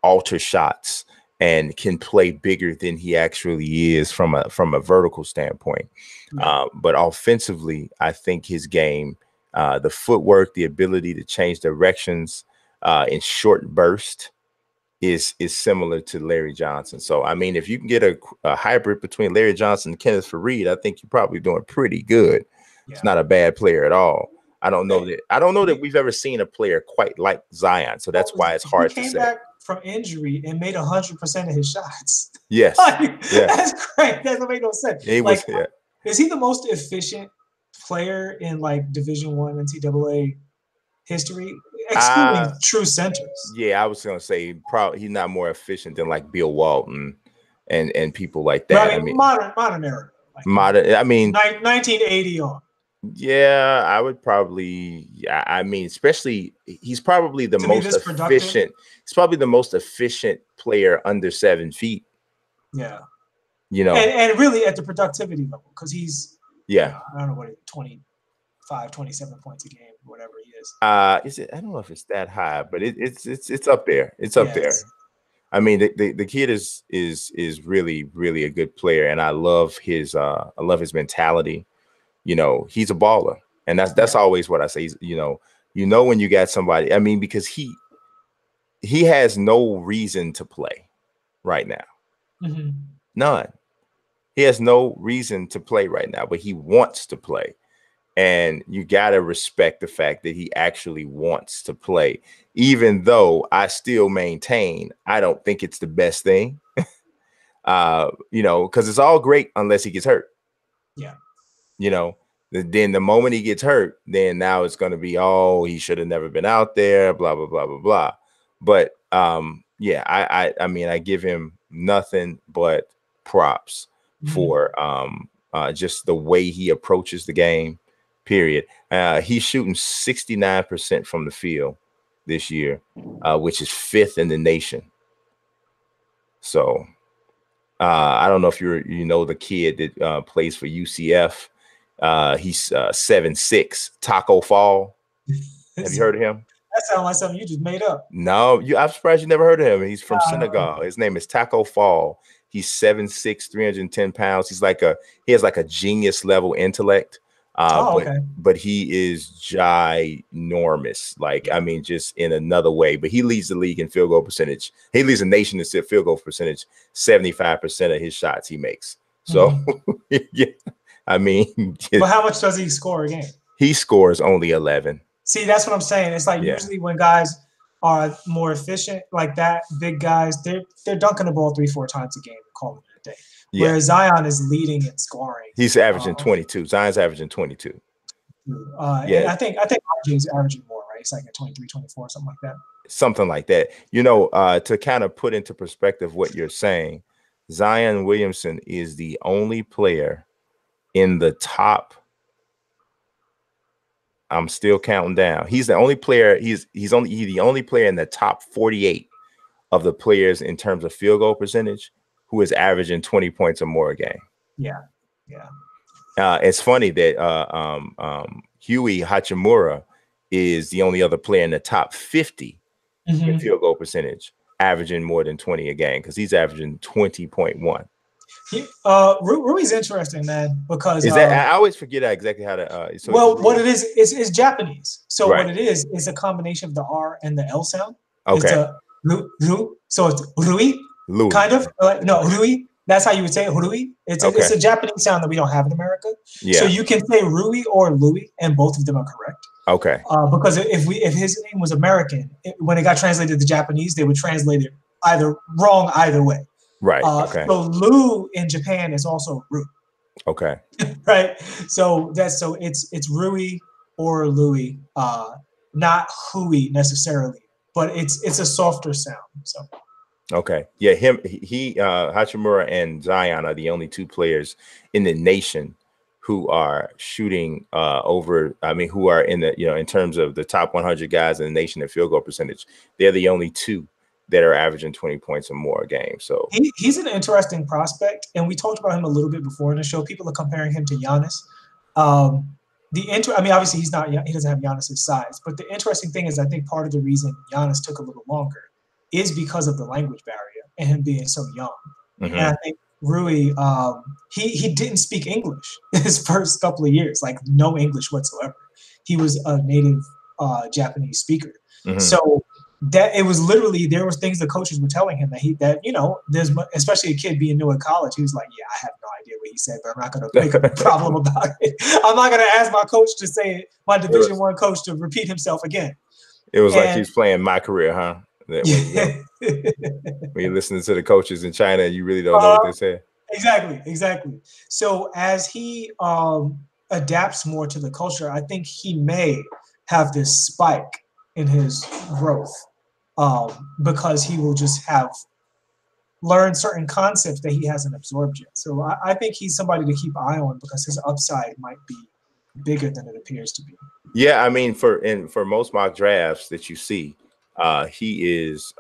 alter shots and can play bigger than he actually is from a vertical standpoint. But offensively, I think his game, the footwork, the ability to change directions in short burst is similar to Larry Johnson. So, I mean, if you can get a hybrid between Larry Johnson and Kenneth Faried, I think you're probably doing pretty good. Yeah. It's not a bad player at all. I don't know that we've ever seen a player quite like Zion. So that's why it's hard to say. From injury and made 100% of his shots. Yes. That's great. That doesn't make no sense. Is he the most efficient player in like Division I NCAA history, excluding true centers? Yeah, I was gonna say probably he's not more efficient than like Bill Walton and people like that. But I mean modern era. Modern. I mean 1980 on. Yeah, I would probably. Yeah, I mean, especially he's probably the most efficient. He's probably the most efficient player under 7 feet. Yeah, and really at the productivity level, because he's I don't know what 20, 27 points a game, whatever he is. Is it? I don't know if it's that high, but it's up there. It's up there. I mean, the kid is really a good player, and I love his mentality. You know, he's a baller, and that's always what I say. He's, you know when you got somebody. I mean, because he has no reason to play right now. Mm-hmm. None. He has no reason to play right now, but he wants to play. And you got to respect the fact that he actually wants to play, even though I still maintain I don't think it's the best thing, you know, because it's all great unless he gets hurt. Yeah. You know, then the moment he gets hurt, then now it's going to be, oh, he should have never been out there, blah, blah, blah, blah, blah. But yeah, I mean, I give him nothing but props for just the way he approaches the game. Period. He's shooting 69% from the field this year, which is 5th in the nation. So I don't know if you know the kid that plays for UCF. He's 7'6", Taco Fall. Have you heard of him? That sounds like something you just made up. No, I'm surprised you never heard of him. He's from Senegal. His name is Taco Fall. He's 7'6", 310 pounds. He has like a genius level intellect. But he is ginormous. Like, I mean, just in another way. But he leads the league in field goal percentage. He leads the nation in field goal percentage. 75% of his shots he makes. So, yeah, I mean, but how much does he score a game? He scores only 11. See, that's what I'm saying. It's like usually when guys are more efficient like that, big guys, they're dunking the ball 3-4 times a game and calling it a day. Yeah. Whereas Zion is leading in scoring. He's averaging 22. Zion's averaging 22. And I think RJ's averaging more, right? It's like a 23, 24, something like that. Something like that. You know, to kind of put into perspective what you're saying, Zion Williamson is the only player in the top. I'm still counting down. He's the only player. He's the only player in the top 48 of the players in terms of field goal percentage who is averaging 20 points or more a game. Yeah. It's funny that Huey Hachimura is the only other player in the top 50 in field goal percentage, averaging more than 20 a game, because he's averaging 20.1. Rui's interesting, man, because I always forget exactly how to. What it is Japanese. So what it is a combination of the R and the L sound. Okay. It's a ru, so it's Rui. Kind of Rui. That's how you would say it, Rui. It's a Japanese sound that we don't have in America. Yeah. So you can say Rui or Louis, and both of them are correct. Okay. Because if his name was American, when it got translated to Japanese, they would translate it wrong either way. Right. Okay. So Lu in Japan is also Ru. Okay. Right. So it's Rui or Louis, not Hui necessarily, but it's a softer sound. So. Okay. Yeah, Hachimura and Zion are the only two players in the nation who are shooting who are in the, in terms of the top 100 guys in the nation in field goal percentage. They're the only two that are averaging 20 points or more a game. So he's an interesting prospect, and we talked about him a little bit before in the show. People are comparing him to Giannis. Obviously he doesn't have Giannis's size, but the interesting thing is I think part of the reason Giannis took a little longer is because of the language barrier and him being so young. And I think Rui, he didn't speak English his first couple of years, like no English whatsoever. He was a native Japanese speaker. So that it was literally, there was things the coaches were telling him that there's, especially a kid being new at college, he was like, yeah, I have no idea what he said, but I'm not going to make a problem about it. I'm not going to ask my coach to say it, my Division I coach to repeat himself again. It was like he's playing My Career, huh? When you're listening to the coaches in China, you really don't know what they say. Exactly. So as he adapts more to the culture, I think he may have this spike in his growth because he will just have learned certain concepts that he hasn't absorbed yet. So I think he's somebody to keep an eye on because his upside might be bigger than it appears to be. Yeah, I mean, for most mock drafts that you see, he is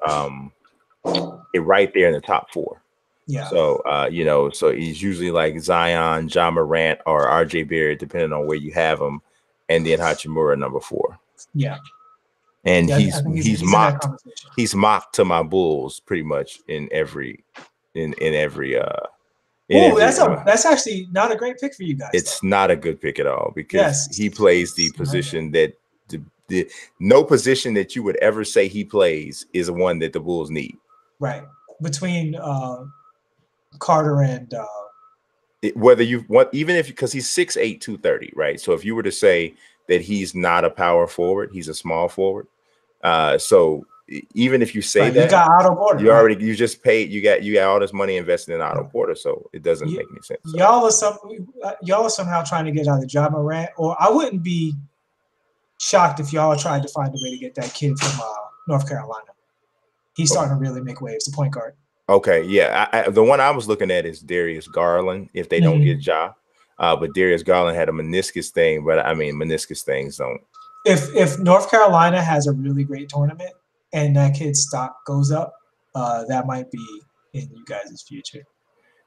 right there in the top 4. Yeah. So so he's usually like Zion, Ja Morant, or RJ Barrett, depending on where you have him. and then Hachimura number 4. Yeah. And yeah, he's mocked to my Bulls pretty much in every that's actually not a great pick for you guys. It's not a good pick at all because he plays the position that no position that you would ever say he plays is one that the Bulls need. Right. Between Carter and whether you want, even if, because he's 6'8", 230, right? So if you were to say that he's not a power forward, he's a small forward. So even if you say that, you got Otto Porter, you just paid, you got all this money invested in Otto Porter, so it doesn't make any sense. So. Y'all are somehow trying to get out of Ja Morant, or I wouldn't be shocked if y'all tried to find a way to get that kid from North Carolina. He's starting to really make waves, the point guard. Okay, yeah. The one I was looking at is Darius Garland, if they don't get Ja. But Darius Garland had a meniscus thing, but I mean, meniscus things don't. If North Carolina has a really great tournament and that kid's stock goes up, that might be in you guys' future.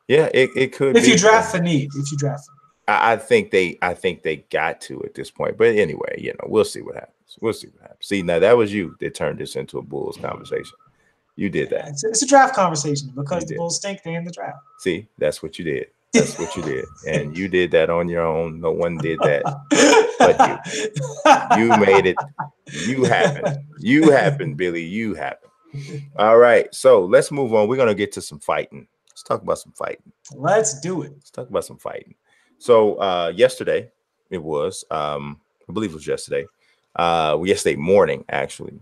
Yeah, it could if you draft for need. If you draft for need. I think they got to at this point. But anyway, we'll see what happens. See, now that was you that turned this into a Bulls conversation. You did that. It's a draft conversation because the Bulls stink. They in the draft. See, that's what you did. That's what you did. And you did that on your own. No one did that but you. You made it. You happened. You happened, Billy. You happened. All right. So let's move on. We're going to get to some fighting. Let's talk about some fighting. Let's do it. Let's talk about some fighting. So yesterday, it was, I believe it was yesterday morning, actually,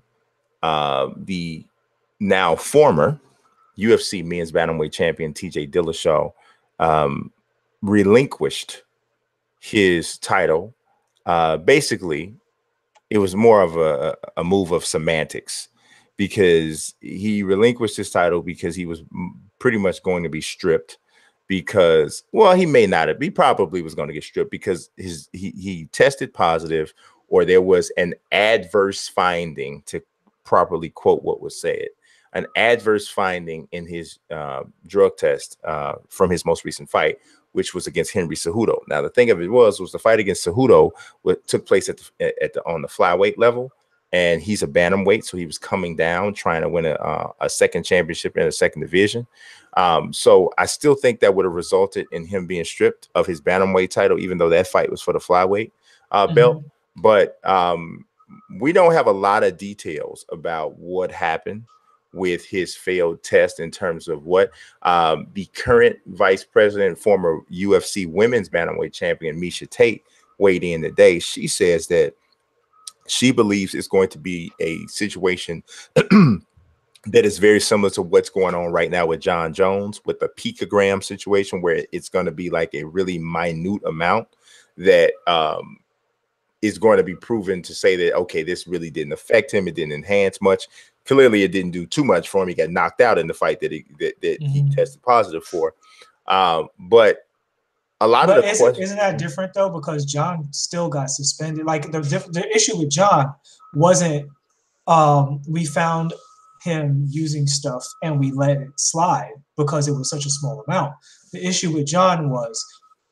the now former UFC men's bantamweight champion TJ Dillashaw relinquished his title. Basically, it was more of a move of semantics because he relinquished his title because he was pretty much going to be stripped because, well, he may not have. He probably was going to get stripped because he tested positive, or there was an adverse finding, to properly quote what was said. An adverse finding in his drug test from his most recent fight, which was against Henry Cejudo. Now, the thing of it was the fight against Cejudo took place on the flyweight level, and he's a bantamweight, so he was coming down trying to win a second championship in a second division. So I still think that would have resulted in him being stripped of his bantamweight title, even though that fight was for the flyweight belt. But we don't have a lot of details about what happened with his failed test in terms of what the current vice president, former UFC women's bantamweight champion Misha Tate weighed in today. She says that she believes it's going to be a situation that is very similar to what's going on right now with John Jones, with the picogram situation, where it's going to be like a really minute amount that is going to be proven to say that, okay, this really didn't affect him. It didn't enhance much. Clearly, it didn't do too much for him. He got knocked out in the fight that he tested positive for. But a lot of the questions, isn't that different though? Because John still got suspended. Like the issue with John wasn't we found him using stuff and we let it slide because it was such a small amount. The issue with John was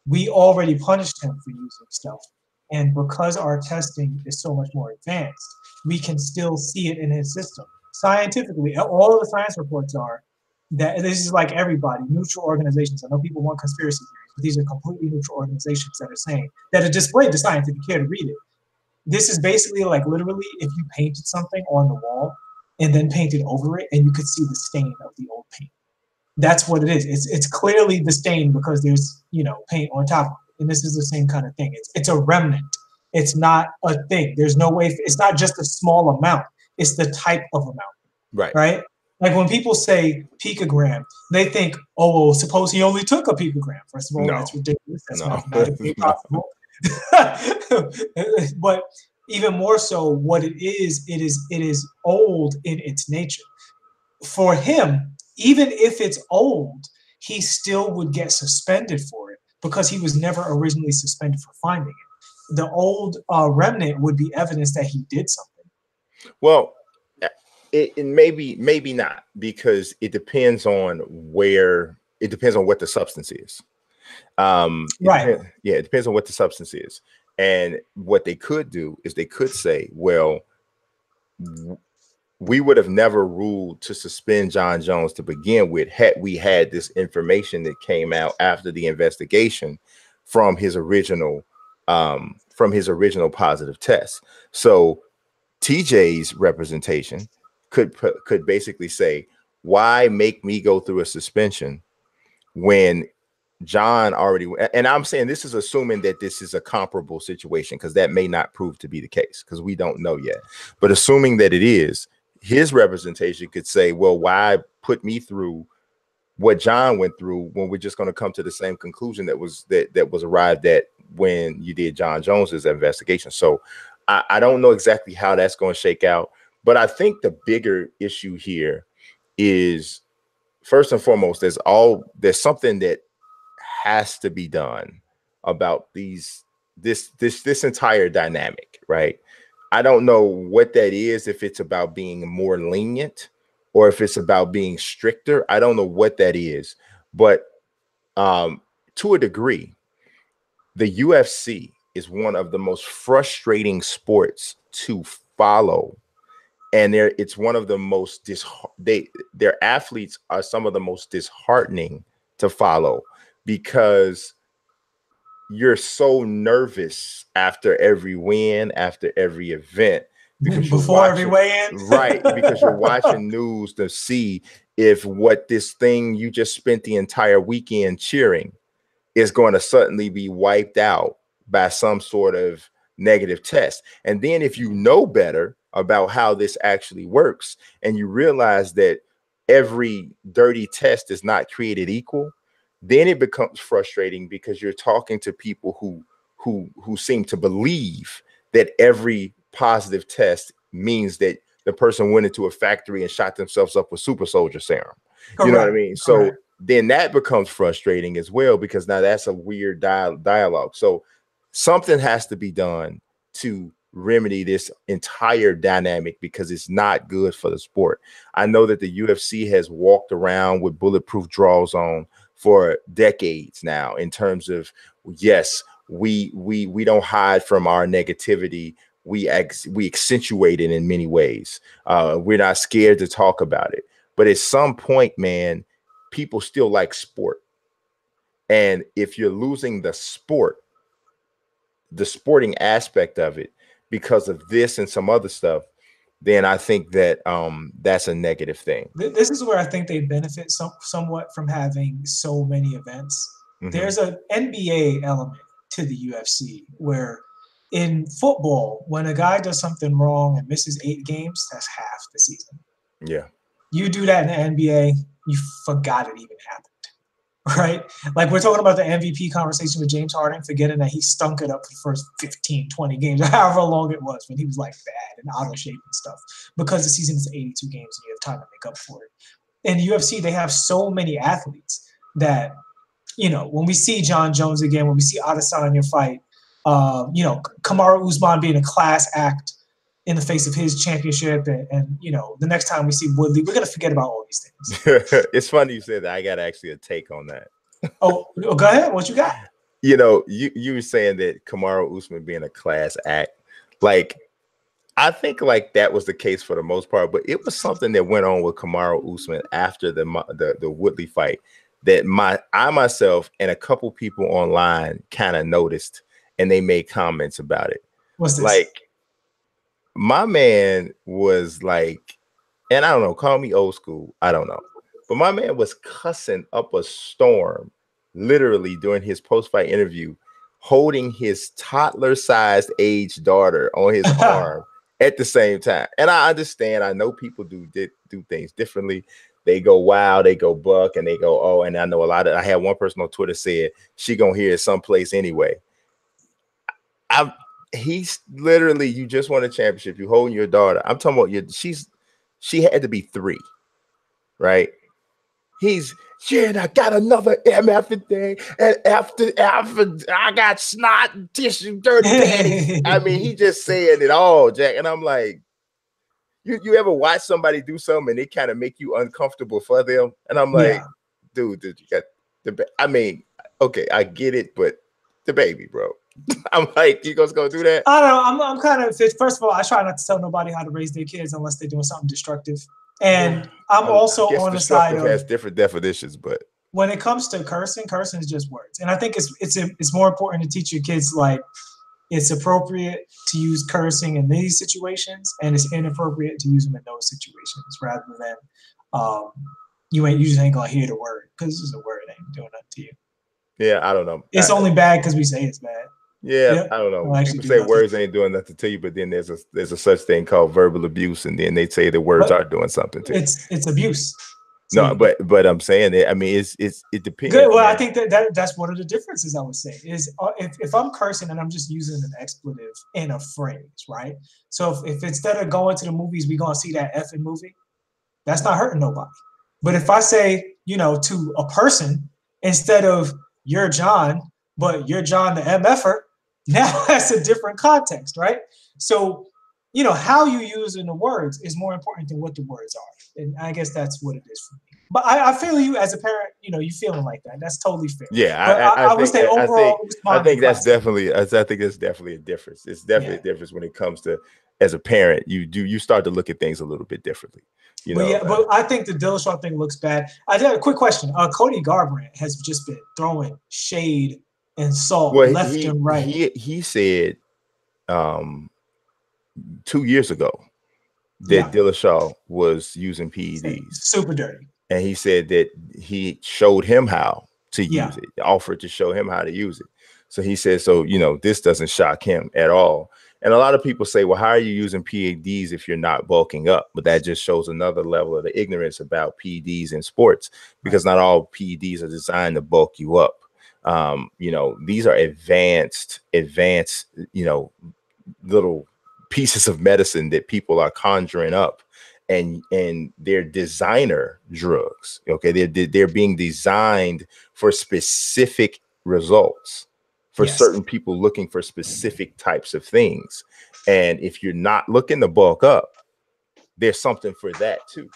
we already punished him for using stuff, and because our testing is so much more advanced, we can still see it in his system. Scientifically, all of the science reports are that this is like everybody, neutral organizations. I know people want conspiracy theories, but these are completely neutral organizations that are saying, that are displayed the science if you care to read it. This is basically like literally if you painted something on the wall and then painted over it and you could see the stain of the old paint. That's what it is. It's clearly the stain because there's, paint on top of it. And this is the same kind of thing. It's a remnant. It's not a thing. There's no way. It's not just a small amount. It's the type of amount. Right? Like when people say picogram, they think, oh, well, suppose he only took a picogram. First of all, that's ridiculous. That's mathematically impossible. But even more so, what it is old in its nature. For him, even if it's old, he still would get suspended for it because he was never originally suspended for finding it. The old remnant would be evidence that he did something. Well, it maybe not, because it depends on what the substance is. It depends on what the substance is. And what they could do is they could say, well, we would have never ruled to suspend John Jones to begin with had we had this information that came out after the investigation from his original positive test. So TJ's representation could basically say, why make me go through a suspension when John already, and I'm saying this is assuming that this is a comparable situation, because that may not prove to be the case because we don't know yet. But assuming that it is, his representation could say, well, why put me through what John went through when we're just going to come to the same conclusion that was arrived at when you did John Jones's investigation. So I don't know exactly how that's going to shake out, but I think the bigger issue here is, first and foremost, there's something that has to be done about this entire dynamic, right? I don't know what that is, if it's about being more lenient or if it's about being stricter. I don't know what that is, but to a degree, the UFC is one of the most frustrating sports to follow. And it's one of the most their athletes are some of the most disheartening to follow, because you're so nervous after every win, after every event, because before every weigh-in, right? Because you're watching news to see if what this thing you just spent the entire weekend cheering is going to suddenly be wiped out by some sort of negative test. And then if you know better about how this actually works, and you realize that every dirty test is not created equal, then it becomes frustrating, because you're talking to people who seem to believe that every positive test means that the person went into a factory and shot themselves up with super soldier serum. Correct. You know what I mean? So then that becomes frustrating as well, because now that's a weird dialogue. So something has to be done to remedy this entire dynamic, because it's not good for the sport. I know that the UFC has walked around with bulletproof draws on for decades now, in terms of, yes, we don't hide from our negativity. We accentuate it in many ways. We're not scared to talk about it. But at some point, man, people still like sport. And if you're losing the sporting aspect of it because of this and some other stuff, then I think that that's a negative thing. This is where I think they benefit somewhat from having so many events. Mm-hmm. There's an NBA element to the UFC, where in football, when a guy does something wrong and misses 8 games, that's half the season. Yeah. You do that in the NBA, you forgot it even happened. Right? Like, we're talking about the MVP conversation with James Harden, forgetting that he stunk it up for the first 15, 20 games, however long it was, when he was like bad and out of shape and stuff, because the season is 82 games and you have time to make up for it. In the UFC, they have so many athletes that, you know, when we see John Jones again, when we see Adesanya fight, you know, Kamaru Usman being a class act in the face of his championship, and you know, the next time we see Woodley, we're gonna forget about all these things. It's funny you said that. I got actually a take on that. Oh, go ahead. What you got? You know, you were saying that Kamaru Usman being a class act, like, I think like that was the case for the most part, but it was something that went on with Kamaru Usman after the Woodley fight that I myself and a couple people online kind of noticed, and they made comments about it. What's this? Like, my man was like, and I don't know, call me old school, I don't know, but my man was cussing up a storm literally during his post-fight interview, holding his toddler-sized age daughter on his arm at the same time. And I understand, I know people do things differently. They go wild, they go buck, and they go, oh, and I know I had one person on Twitter said she gonna hear it someplace anyway. He's literally, you just won a championship, you holding your daughter. I'm talking about she had to be 3, right? And I got another MF thing, and after I got snot and tissue, dirty panties. I mean, he just saying it all, Jack. And I'm like, you ever watch somebody do something and they kind of make you uncomfortable for them? And I'm like, dude, you got I mean, okay, I get it, but the baby, bro. I'm like, you guys gonna do that? I don't know. I'm kind of, first of all, I try not to tell nobody how to raise their kids unless they're doing something destructive. And I'm also on the side of, has different definitions, but when it comes to cursing is just words. And I think it's more important to teach your kids, like, it's appropriate to use cursing in these situations, and it's inappropriate to use them in those situations, rather than you just ain't gonna hear the word because it's a word, it ain't doing nothing to you. Yeah, I don't know. It's only bad because we say it's bad. Yeah, I don't know. People say words ain't doing nothing to you, but then there's a such thing called verbal abuse, and then they say the words are doing something to you. It's abuse. No, but I'm saying that, I mean, it depends. Good. Well, man. I think that's one of the differences, I would say, is if I'm cursing and I'm just using an expletive in a phrase, right? So if instead of going to the movies, we gonna see that effing movie, that's not hurting nobody. But if I say, to a person, instead of you're John, but you're John the MFer, now that's a different context, right? So, how you use in the words is more important than what the words are. And I guess that's what it is for me. But I feel you as a parent, you feeling like that. That's totally fair. Yeah, but I would say overall, I think that's definitely a difference. It's definitely a difference when it comes to, as a parent, you start to look at things a little bit differently. But I think the Dillashaw thing looks bad. I did a quick question. Cody Garbrandt has just been throwing shade and salt left and right. He said 2 years ago that Dillashaw was using PEDs. Super dirty. And he said that he showed him how to use it, offered to show him how to use it. So he said, this doesn't shock him at all. And a lot of people say, well, how are you using PEDs if you're not bulking up? But that just shows another level of the ignorance about PEDs in sports, because not all PEDs are designed to bulk you up. These are advanced, little pieces of medicine that people are conjuring up, and they're designer drugs. Okay, they're being designed for specific results, for certain people looking for specific types of things. And if you're not looking to bulk up, there's something for that too.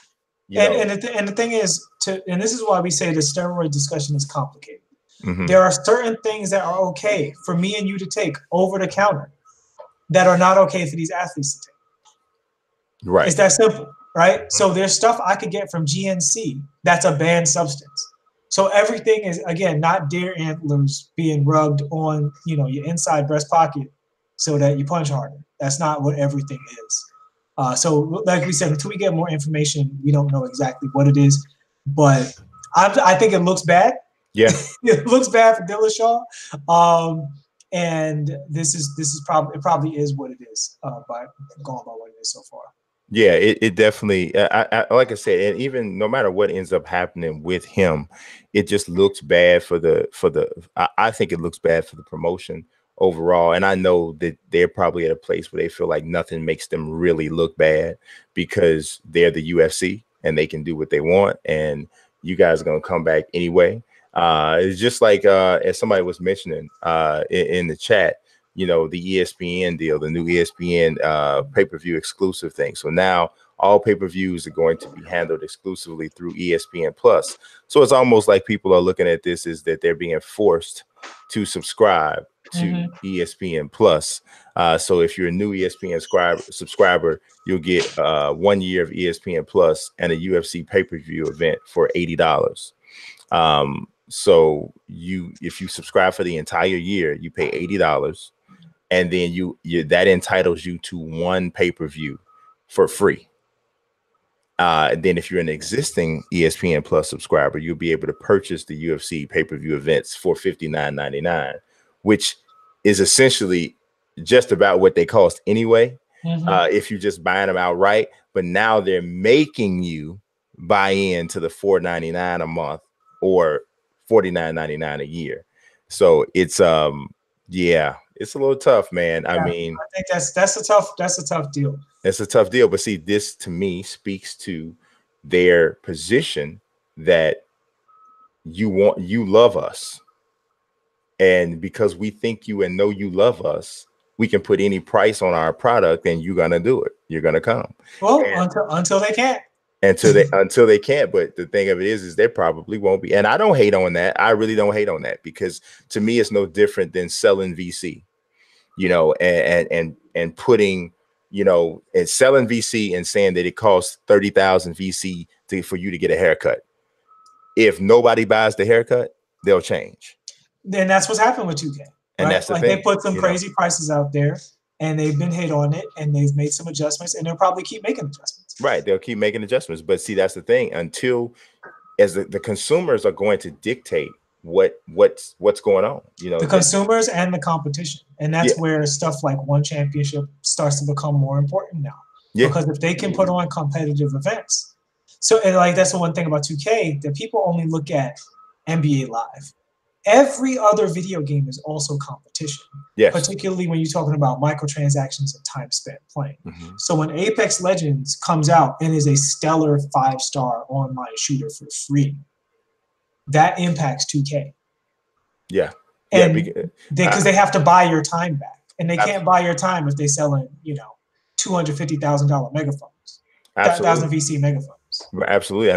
And the thing is, and this is why we say the steroid discussion is complicated. Mm-hmm. There are certain things that are okay for me and you to take over the counter that are not okay for these athletes to take. Right. It's that simple, right? Mm-hmm. So there's stuff I could get from GNC that's a banned substance. So everything is, again, not deer antlers being rubbed on, your inside breast pocket so that you punch harder. That's not what everything is. So like we said, until we get more information, we don't know exactly what it is. But I think it looks bad. Yeah, it looks bad for Dillashaw. And this is probably is what it is by going by what it is so far. Yeah, it definitely, I like I said, and even no matter what ends up happening with him, it just looks bad I think it looks bad for the promotion overall. And I know that they're probably at a place where they feel like nothing makes them really look bad, because they're the UFC and they can do what they want, and you guys are going to come back anyway. It's just like, as somebody was mentioning in the chat, the ESPN deal, the new ESPN pay-per-view exclusive thing. So now all pay-per-views are going to be handled exclusively through ESPN Plus. So it's almost like people are looking at this as that they're being forced to subscribe to ESPN Plus. So if you're a new ESPN subscriber, you'll get 1 year of ESPN Plus and a UFC pay-per-view event for $80. So if you subscribe for the entire year, you pay $80, and then you that entitles you to one pay-per-view for free. Then if you're an existing ESPN Plus subscriber, you'll be able to purchase the UFC pay-per-view events for $59.99, which is essentially just about what they cost anyway. If you're just buying them outright. But now they're making you buy into the $4.99 a month or $49.99 a year. So it's it's a little tough, man. I mean, I think that's a tough deal. It's a tough deal. But see, this to me speaks to their position that you love us. And because we think you and know you love us, we can put any price on our product and you're gonna do it. You're gonna come. Well, until they can't. Until they can't. But the thing of it is they probably won't be. And I don't hate on that. I really don't hate on that, because to me it's no different than selling VC. you know, and putting, you know, and selling VC and saying that it costs 30,000 VC for you to get a haircut. If nobody buys the haircut, they'll change. Then that's what's happened with 2K. And right? that's the like thing. They put some crazy prices out there, and they've been hit on it, and they've made some adjustments, and they'll probably keep making adjustments. Right, they'll keep making adjustments. But see, that's the thing. Until as the consumers are going to dictate what's going on, you know, the consumers and the competition, and that's where stuff like One Championship starts to become more important now. Because if they can put on competitive events, and like that's the one thing about 2K, that people only look at NBA Live. Every other video game is also competition. Particularly when you're talking about microtransactions and time spent playing. So when Apex Legends comes out and is a stellar 5-star online shooter for free, that impacts 2K. And because they have to buy your time back, and they can't buy your time if they selling, you know, $250,000 megaphones, 1,000 VC megaphones. Absolutely. I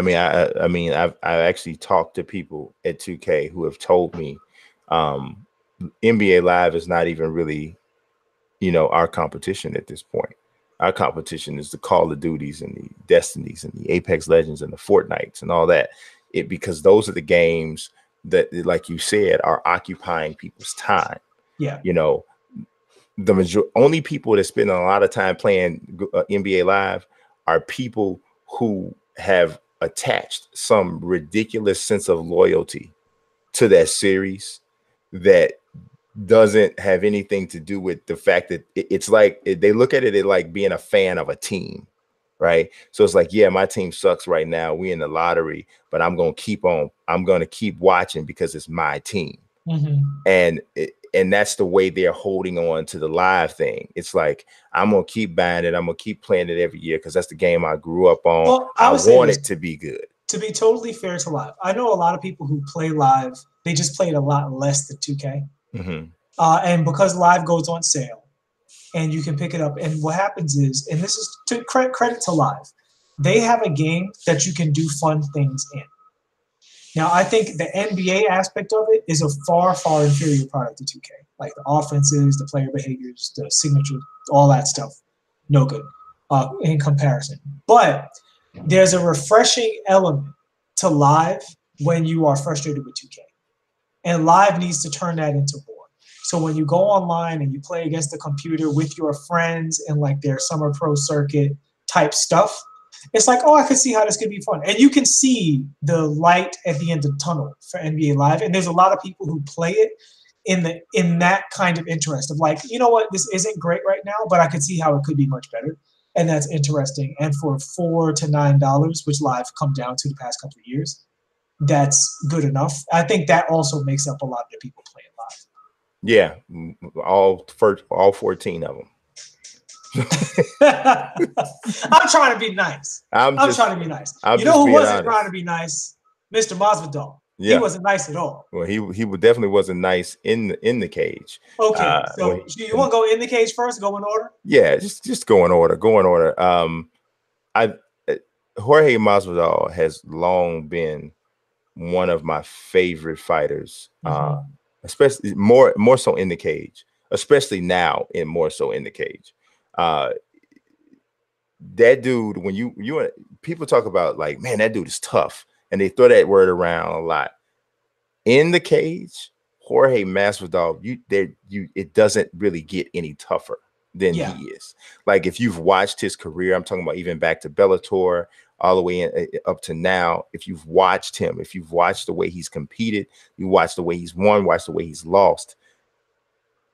mean, I've actually talked to people at 2K who have told me NBA Live is not even really, you know, our competition at this point. Our competition is the Call of Duties and the Destinies and the Apex Legends and the Fortnites and all that. Because those are the games that, like you said, are occupying people's time. You know, the only people that spend a lot of time playing NBA Live are people who have attached some ridiculous sense of loyalty to that series that doesn't have anything to do with the fact that it's like they look at it like being a fan of a team, right? So it's like, yeah, my team sucks right now, we in the lottery, but I'm going to keep watching because it's my team. And that's the way they're holding on to the live thing. It's like, I'm going to keep buying it. I'm going to keep playing it every year because that's the game I grew up on. Well, I want it to be good. To be totally fair to live, I know a lot of people who play live, they just play it a lot less than 2K. And because live goes on sale and you can pick it up. And what happens is, and this is to credit to live, they have a game that you can do fun things in. Now, I think the NBA aspect of it is a far, far inferior product to 2K. Like the offenses, the player behaviors, the signature, all that stuff. No good in comparison. But there's a refreshing element to live when you are frustrated with 2K. And live needs to turn that into more. So when you go online and you play against the computer with your friends and like their summer pro circuit type stuff, it's like, oh, I could see how this could be fun. And you can see the light at the end of the tunnel for NBA Live. And there's a lot of people who play it in that kind of interest of like, you know what, this isn't great right now, but I could see how it could be much better. And that's interesting. And for $4 to $9, which Live come down to the past couple of years, that's good enough. I think that also makes up a lot of the people playing live. Yeah, all 14 of them. I'm trying to be nice. I'm trying to be nice. You know who wasn't trying to be nice? Mr. Masvidal. He wasn't nice at all. Well, he definitely wasn't nice in the cage. Okay, so you want to go in the cage first? Go in order. Yeah, just go in order. Go in order. Jorge Masvidal has long been one of my favorite fighters, especially more so in the cage, especially now and more so in the cage. That dude, when you people talk about like, man, that dude is tough, and they throw that word around a lot. In the cage, Jorge Masvidal, it doesn't really get any tougher than he is. Like if you've watched his career, I'm talking about even back to Bellator, all the way up to now. If you've watched him, if you've watched the way he's competed, you watch the way he's won, watch the way he's lost.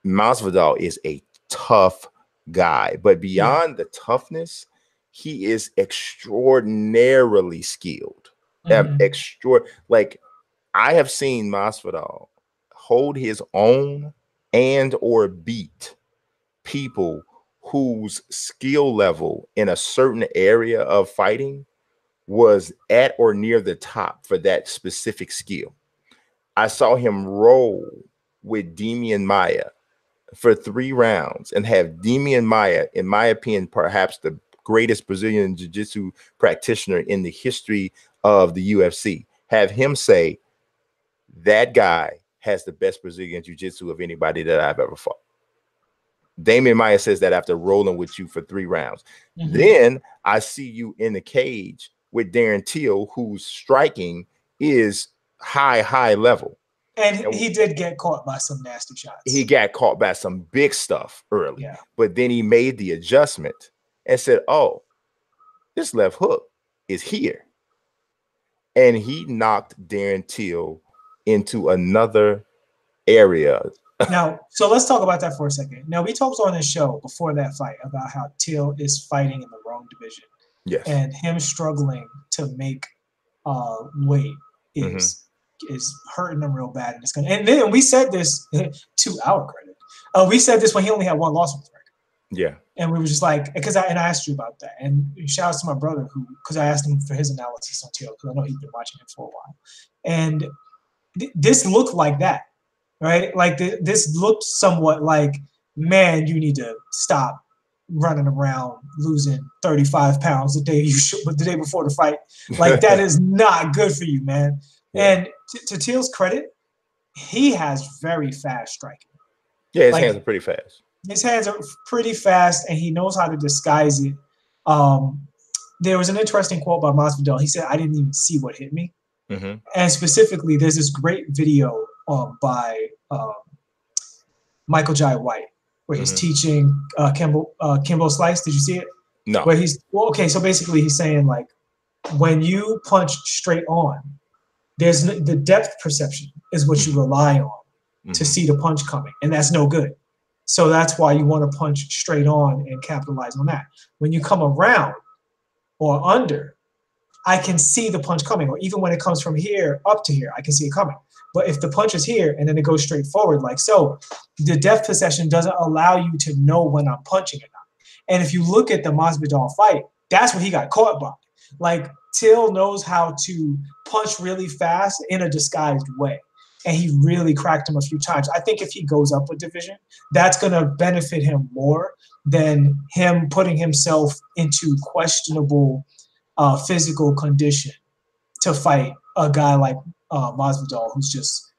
Masvidal is a tough guy, but beyond the toughness, he is extraordinarily skilled. Like I have seen Masvidal hold his own and or beat people whose skill level in a certain area of fighting was at or near the top for that specific skill. I saw him roll with Demian Maia for 3 rounds and have Demian Maia, in my opinion, perhaps the greatest Brazilian jiu-jitsu practitioner in the history of the UFC, have him say that guy has the best Brazilian jiu-jitsu of anybody that I've ever fought. Damian Maya says that after rolling with you for 3 rounds. Then I see you in the cage with Darren Till, whose striking is high level. And he did get caught by some nasty shots. He got caught by some big stuff early. Yeah. But then he made the adjustment and said, oh, this left hook is here. And he knocked Darren Till into another area. Now, so let's talk about that for a second. Now, we talked on this show before that fight about how Till is fighting in the wrong division. Yes. And him struggling to make weight is hurting him real bad. And it's gonna. And then we said this to our credit. We said this when he only had 1 loss on his record. Yeah. And we were just like, because I asked you about that. And shout out to my brother because I asked him for his analysis on Till because I know he's been watching him for a while. And this looked like that, right? Like this looked somewhat like, man, you need to stop running around losing 35 pounds the day before the fight. Like that is not good for you, man. Yeah. And to Till's credit, he has very fast striking. Yeah, his hands are pretty fast. His hands are pretty fast, and he knows how to disguise it. There was an interesting quote by Masvidal. He said, "I didn't even see what hit me." And specifically, there's this great video by Michael Jai White where he's teaching Kimbo Slice. Did you see it? No. Where okay. So basically, he's saying like, when you punch straight on, there's the depth perception is what you rely on to see the punch coming, and that's no good. So that's why you want to punch straight on and capitalize on that. When you come around or under, I can see the punch coming, or even when it comes from here up to here, I can see it coming. But if the punch is here and then it goes straight forward like so, the depth perception doesn't allow you to know when I'm punching or not. And if you look at the Masvidal fight, that's what he got caught by. Like Till knows how to punch really fast in a disguised way. And he really cracked him a few times. I think if he goes up a division, that's going to benefit him more than him putting himself into questionable physical condition to fight a guy like Masvidal, who's just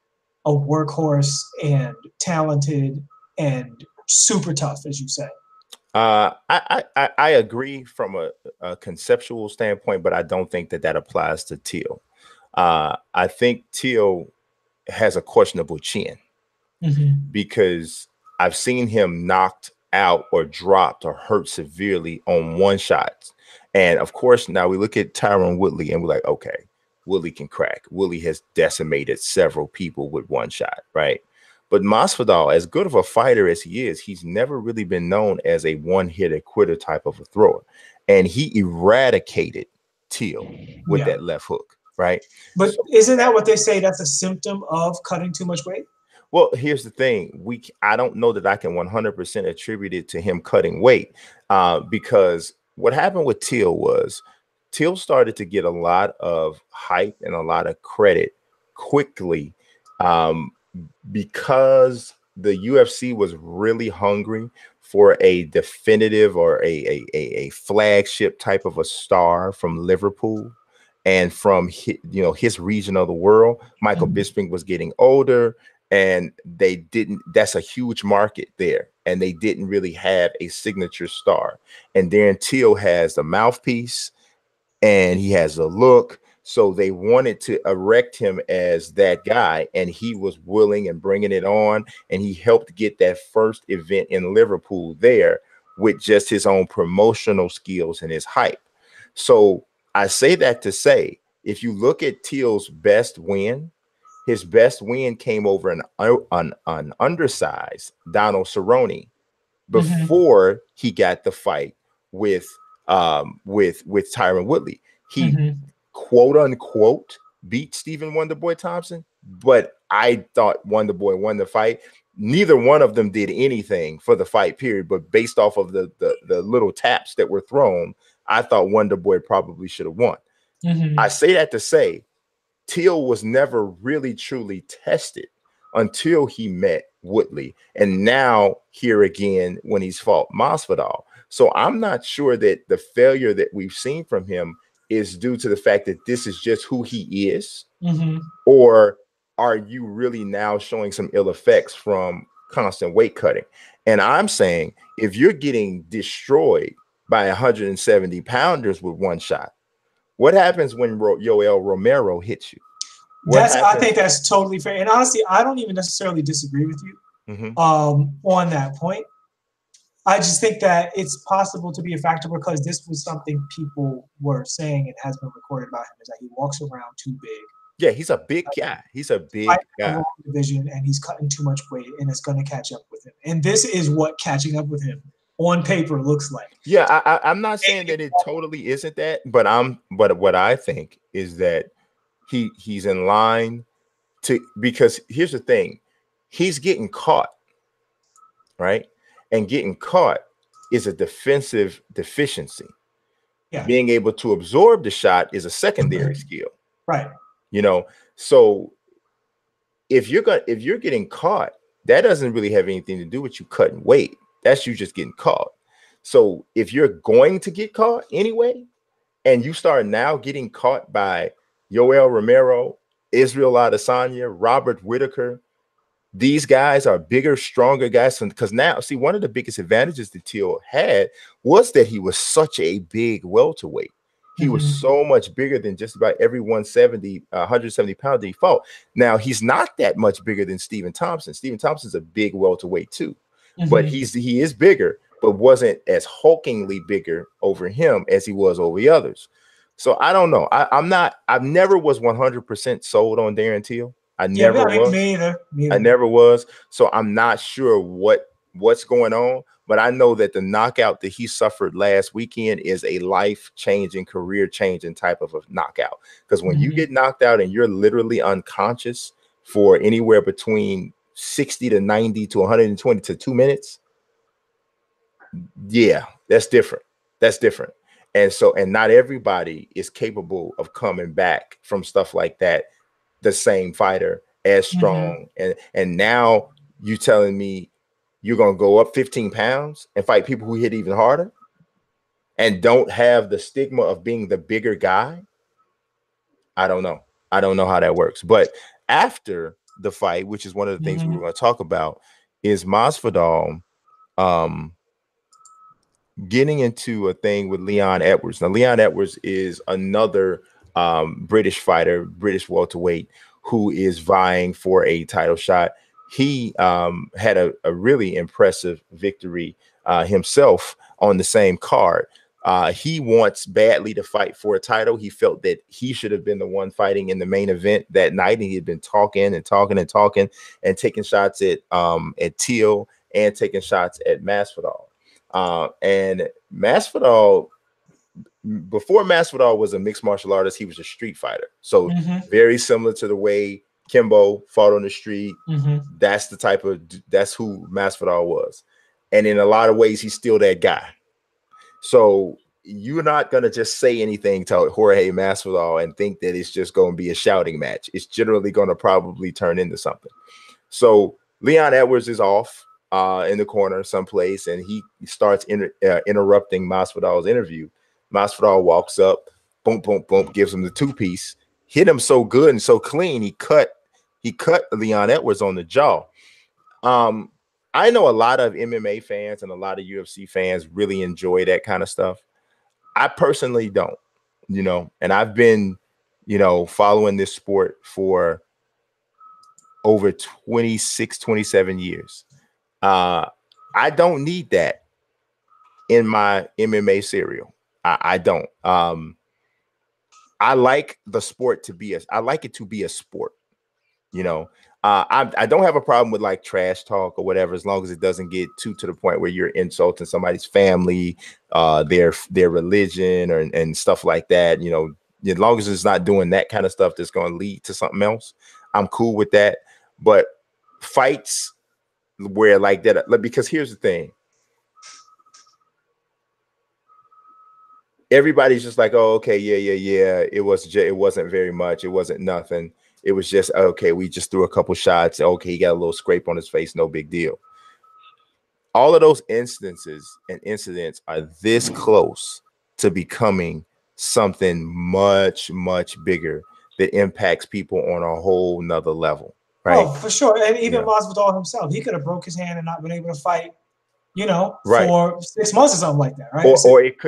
a workhorse and talented and super tough, as you said. I agree from a conceptual standpoint, but I don't think that applies to Till. I think Till has a questionable chin because I've seen him knocked out or dropped or hurt severely on one shot. And of course, now we look at Tyron Woodley and we're like, okay, Woodley can crack. Woodley has decimated several people with one shot, right? But Masvidal, as good of a fighter as he is, he's never really been known as a one-hit quitter type of a thrower. And he eradicated Till with that left hook. Right. But isn't that what they say? That's a symptom of cutting too much weight? Well, here's the thing. I don't know that I can 100% attribute it to him cutting weight because what happened with Till was Till started to get a lot of hype and a lot of credit quickly because the UFC was really hungry for a definitive or a flagship type of a star from Liverpool. And from his region of the world, Michael Bisping was getting older, and that's a huge market there, and they didn't really have a signature star. And Darren Till has the mouthpiece, and he has a look, so they wanted to erect him as that guy, and he was willing and bringing it on, and he helped get that first event in Liverpool there with just his own promotional skills and his hype. So I say that to say, if you look at Till's best win, his best win came over an undersized Donald Cerrone before he got the fight with Tyron Woodley. He quote unquote beat Stephen Wonderboy Thompson, but I thought Wonderboy won the fight. Neither one of them did anything for the fight period, but based off of the little taps that were thrown, I thought Wonderboy probably should have won. I say that to say Till was never really truly tested until he met Woodley. And now here again when he's fought Masvidal. So I'm not sure that the failure that we've seen from him is due to the fact that this is just who he is, or are you really now showing some ill effects from constant weight cutting? And I'm saying if you're getting destroyed by 170 pounders with one shot, what happens when Yoel Romero hits you? What I happens? think that's totally fair. And honestly, I don't even necessarily disagree with you on that point. I just think that it's possible to be a factor because this was something people were saying and has been recorded about him, is that he walks around too big. Yeah, he's a big guy. He's a big guy. Wrong division, and he's cutting too much weight, and it's going to catch up with him. And this is what catching up with him on paper looks like. Yeah, I'm not saying that it totally isn't that, but what I think is that he's in line to, because here's the thing, he's getting caught, right? And getting caught is a defensive deficiency. Yeah. Being able to absorb the shot is a secondary skill. Right. You know, so if you're getting caught, that doesn't really have anything to do with you cutting weight. That's you just getting caught. So if you're going to get caught anyway, and you start now getting caught by Yoel Romero, Israel Adesanya, Robert Whitaker, these guys are bigger, stronger guys. Because now, see, one of the biggest advantages that Teal had was that he was such a big welterweight. He was so much bigger than just about every 170 pound that he fought. Now, he's not that much bigger than Stephen Thompson. Stephen Thompson's a big welterweight too, but he is bigger, but wasn't as hulkingly bigger over him as he was over the others. So I don't know. I've never was 100% sold on Darren Till. I never was. Me either. I never was. So I'm not sure what's going on, but I know that the knockout that he suffered last weekend is a life-changing, career-changing type of a knockout. Because when you get knocked out and you're literally unconscious for anywhere between 60 to 90 to 120 to 2 minutes, yeah, that's different. That's different. And so, and not everybody is capable of coming back from stuff like that, the same fighter as strong. And now you telling me you're going to go up 15 pounds and fight people who hit even harder and don't have the stigma of being the bigger guy? I don't know. I don't know how that works. But after the fight, which is one of the things we were going to talk about, is Masvidal getting into a thing with Leon Edwards. Now, Leon Edwards is another British fighter, British welterweight, who is vying for a title shot. He had a really impressive victory himself on the same card. He wants badly to fight for a title. He felt that he should have been the one fighting in the main event that night. And he had been talking and taking shots at Teal and taking shots at Masvidal. And Masvidal, before Masvidal was a mixed martial artist, he was a street fighter. So very similar to the way Kimbo fought on the street. That's who Masvidal was. And in a lot of ways, he's still that guy. So you're not going to just say anything to Jorge Masvidal and think that it's just going to be a shouting match. It's generally going to probably turn into something. So Leon Edwards is off in the corner someplace, and he starts interrupting Masvidal's interview. Masvidal walks up, boom, boom, boom, gives him the two-piece, hit him so good and so clean, he cut Leon Edwards on the jaw. I know a lot of MMA fans and a lot of UFC fans really enjoy that kind of stuff. I personally don't, and I've been, following this sport for over 26, 27 years. I don't need that in my MMA cereal. I don't. I like the sport to be I like it to be a sport, I don't have a problem with like trash talk or whatever, as long as it doesn't get to the point where you're insulting somebody's family, their religion and stuff like that. As long as it's not doing that kind of stuff that's going to lead to something else, I'm cool with that. But fights where like that, because here's the thing. Everybody's just like, oh, okay, yeah. It wasn't very much. It wasn't nothing. It was just, okay, we just threw a couple shots. Okay, he got a little scrape on his face. No big deal. All of those instances and incidents are this close to becoming something much, much bigger that impacts people on a whole nother level, right? Oh, for sure. And even Masvidal himself, he could have broke his hand and not been able to fight you know, right. for 6 months or something like that, right? Or it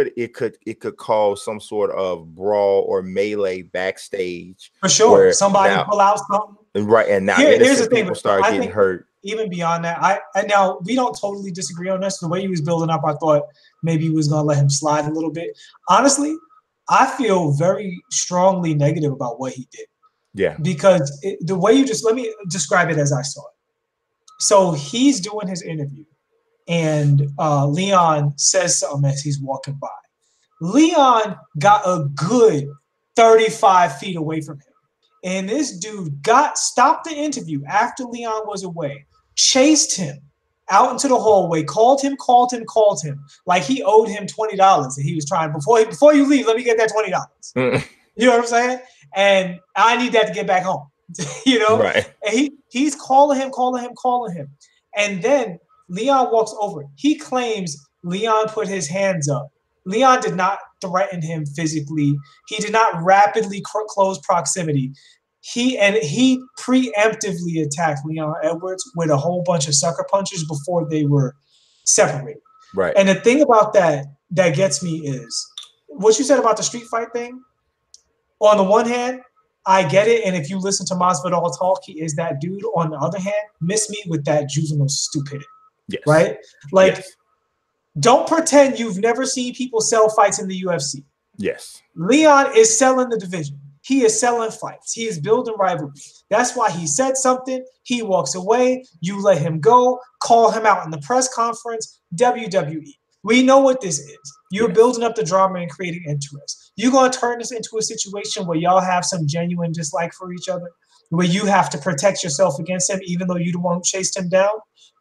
could cause some sort of brawl or melee backstage. For sure. Somebody pull out something. Right, and now Here's the thing, people start getting hurt. Even beyond that, and now we don't totally disagree on this. The way he was building up, I thought maybe he was gonna let him slide a little bit. Honestly, I feel very strongly negative about what he did. Yeah. Because the way you let me describe it as I saw it. So he's doing his interview, and Leon says something as he's walking by. Leon got a good 35 feet away from him. And this dude stopped the interview after Leon was away, chased him out into the hallway, called him, like he owed him $20 and he was trying, before you leave, let me get that $20. You know what I'm saying? And I need that to get back home. You know? Right. And he's calling him. And then Leon walks over. He claims Leon put his hands up. Leon did not threaten him physically. He did not rapidly close proximity. He preemptively attacked Leon Edwards with a whole bunch of sucker punches before they were separated. Right. And the thing about that gets me is what you said about the street fight thing. On the one hand, I get it. And if you listen to Masvidal talk, he is that dude. On the other hand, miss me with that juvenile stupidity. Yes. Right? Like, yes. Don't pretend you've never seen people sell fights in the UFC. Yes. Leon is selling the division. He is selling fights. He is building rivalry. That's why he said something. He walks away. You let him go. Call him out in the press conference. WWE. We know what this is. You're building up the drama and creating interest. You're going to turn this into a situation where y'all have some genuine dislike for each other, where you have to protect yourself against him, even though you the one who chased him down.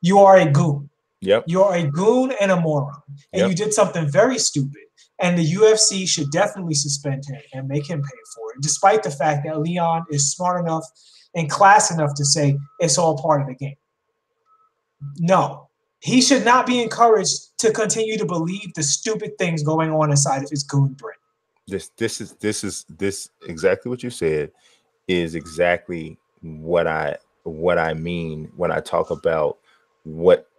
You are a goon. Yep. You're a goon and a moron. And you did something very stupid. And the UFC should definitely suspend him and make him pay for it, despite the fact that Leon is smart enough and class enough to say it's all part of the game. No, he should not be encouraged to continue to believe the stupid things going on inside of his goon brain. This exactly what you said is exactly what I mean when I talk about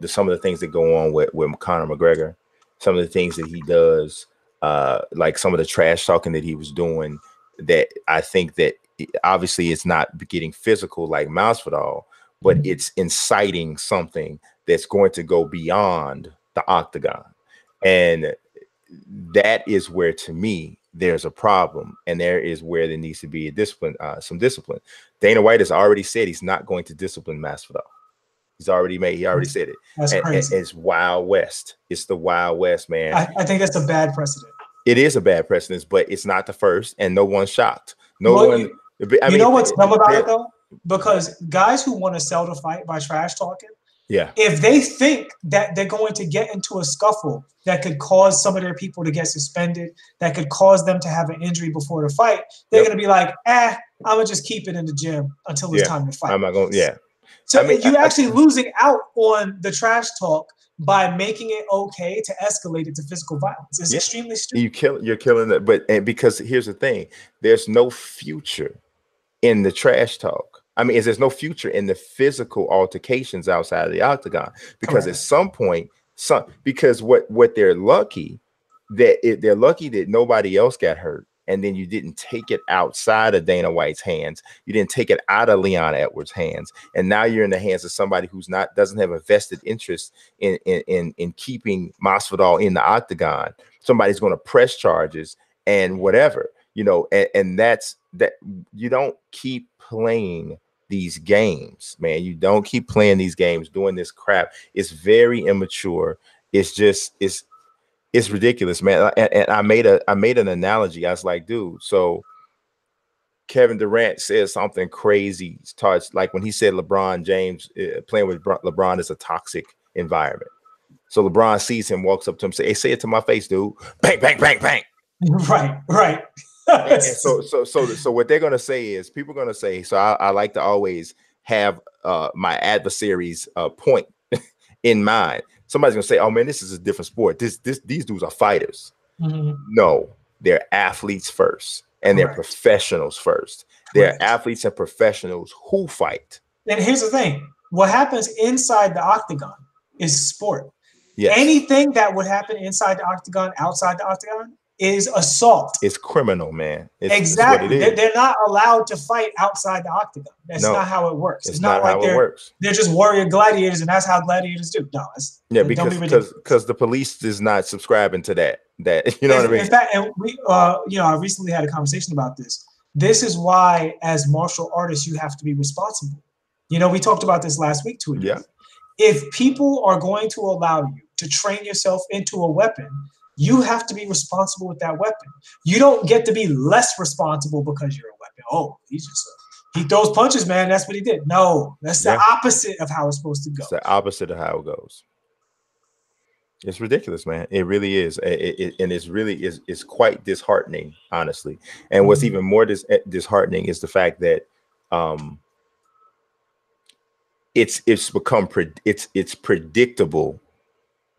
some of the things that go on with Conor McGregor, some of the things that he does, like some of the trash talking that he was doing, that I think that obviously it's not getting physical like Masvidal, but it's inciting something that's going to go beyond the octagon. And that is where, to me, there's a problem, and there is where there needs to be some discipline. Dana White has already said he's not going to discipline Masvidal. He already said it. That's crazy. It's Wild West. It's the Wild West, man. I think that's a bad precedent. It is a bad precedent, but it's not the first, and no one's shocked. You know what's dumb about it, though? Because guys who want to sell the fight by trash talking, if they think that they're going to get into a scuffle that could cause some of their people to get suspended, that could cause them to have an injury before the fight, they're going to be like, I'm going to just keep it in the gym until it's time to fight. I'm not going to, So you're actually losing out on the trash talk by making it okay to escalate it to physical violence. It's extremely stupid. You're killing it. Because here's the thing, there's no future in the trash talk. There's no future in the physical altercations outside of the octagon, because at some point, because what they're lucky that nobody else got hurt. And then you didn't take it outside of Dana White's hands. You didn't take it out of Leon Edwards' hands. And now you're in the hands of somebody who's doesn't have a vested interest in keeping Masvidal in the octagon. Somebody's going to press charges and whatever, and that's that. You don't keep playing these games, man. You don't keep playing these games, doing this crap. It's very immature. It's ridiculous, man. And I made an analogy. I was like, dude, so Kevin Durant says something crazy, starts like when he said LeBron James playing with LeBron is a toxic environment. So LeBron sees him, walks up to him, say it to my face, dude. Bang, bang, bang, bang. Right. And so what they're gonna say is, people are gonna say, so I like to always have my adversary's point in mind. Somebody's gonna say, "Oh man, this is a different sport. These dudes are fighters." No, they're athletes first, and they're professionals first. They're athletes and professionals who fight. And here's the thing: what happens inside the octagon is sport. Yes. Anything that would happen inside the octagon, outside the octagon, is assault. It's criminal, man. Exactly. It's what it is. They're not allowed to fight outside the octagon. That's not how it works. It's not like how it works. They're just warrior gladiators, and that's how gladiators do. No, because the police is not subscribing to that. You know what I mean? In fact, and we, I recently had a conversation about this. This is why, as martial artists, you have to be responsible. We talked about this last week too. Yeah. If people are going to allow you to train yourself into a weapon, you have to be responsible with that weapon. You don't get to be less responsible because you're a weapon. Oh, he throws punches, man. That's what he did. No, that's the opposite of how it's supposed to go. It's the opposite of how it goes. It's ridiculous, man. It really is. And it's really is quite disheartening, honestly. And what's even more disheartening is the fact that it's become it's predictable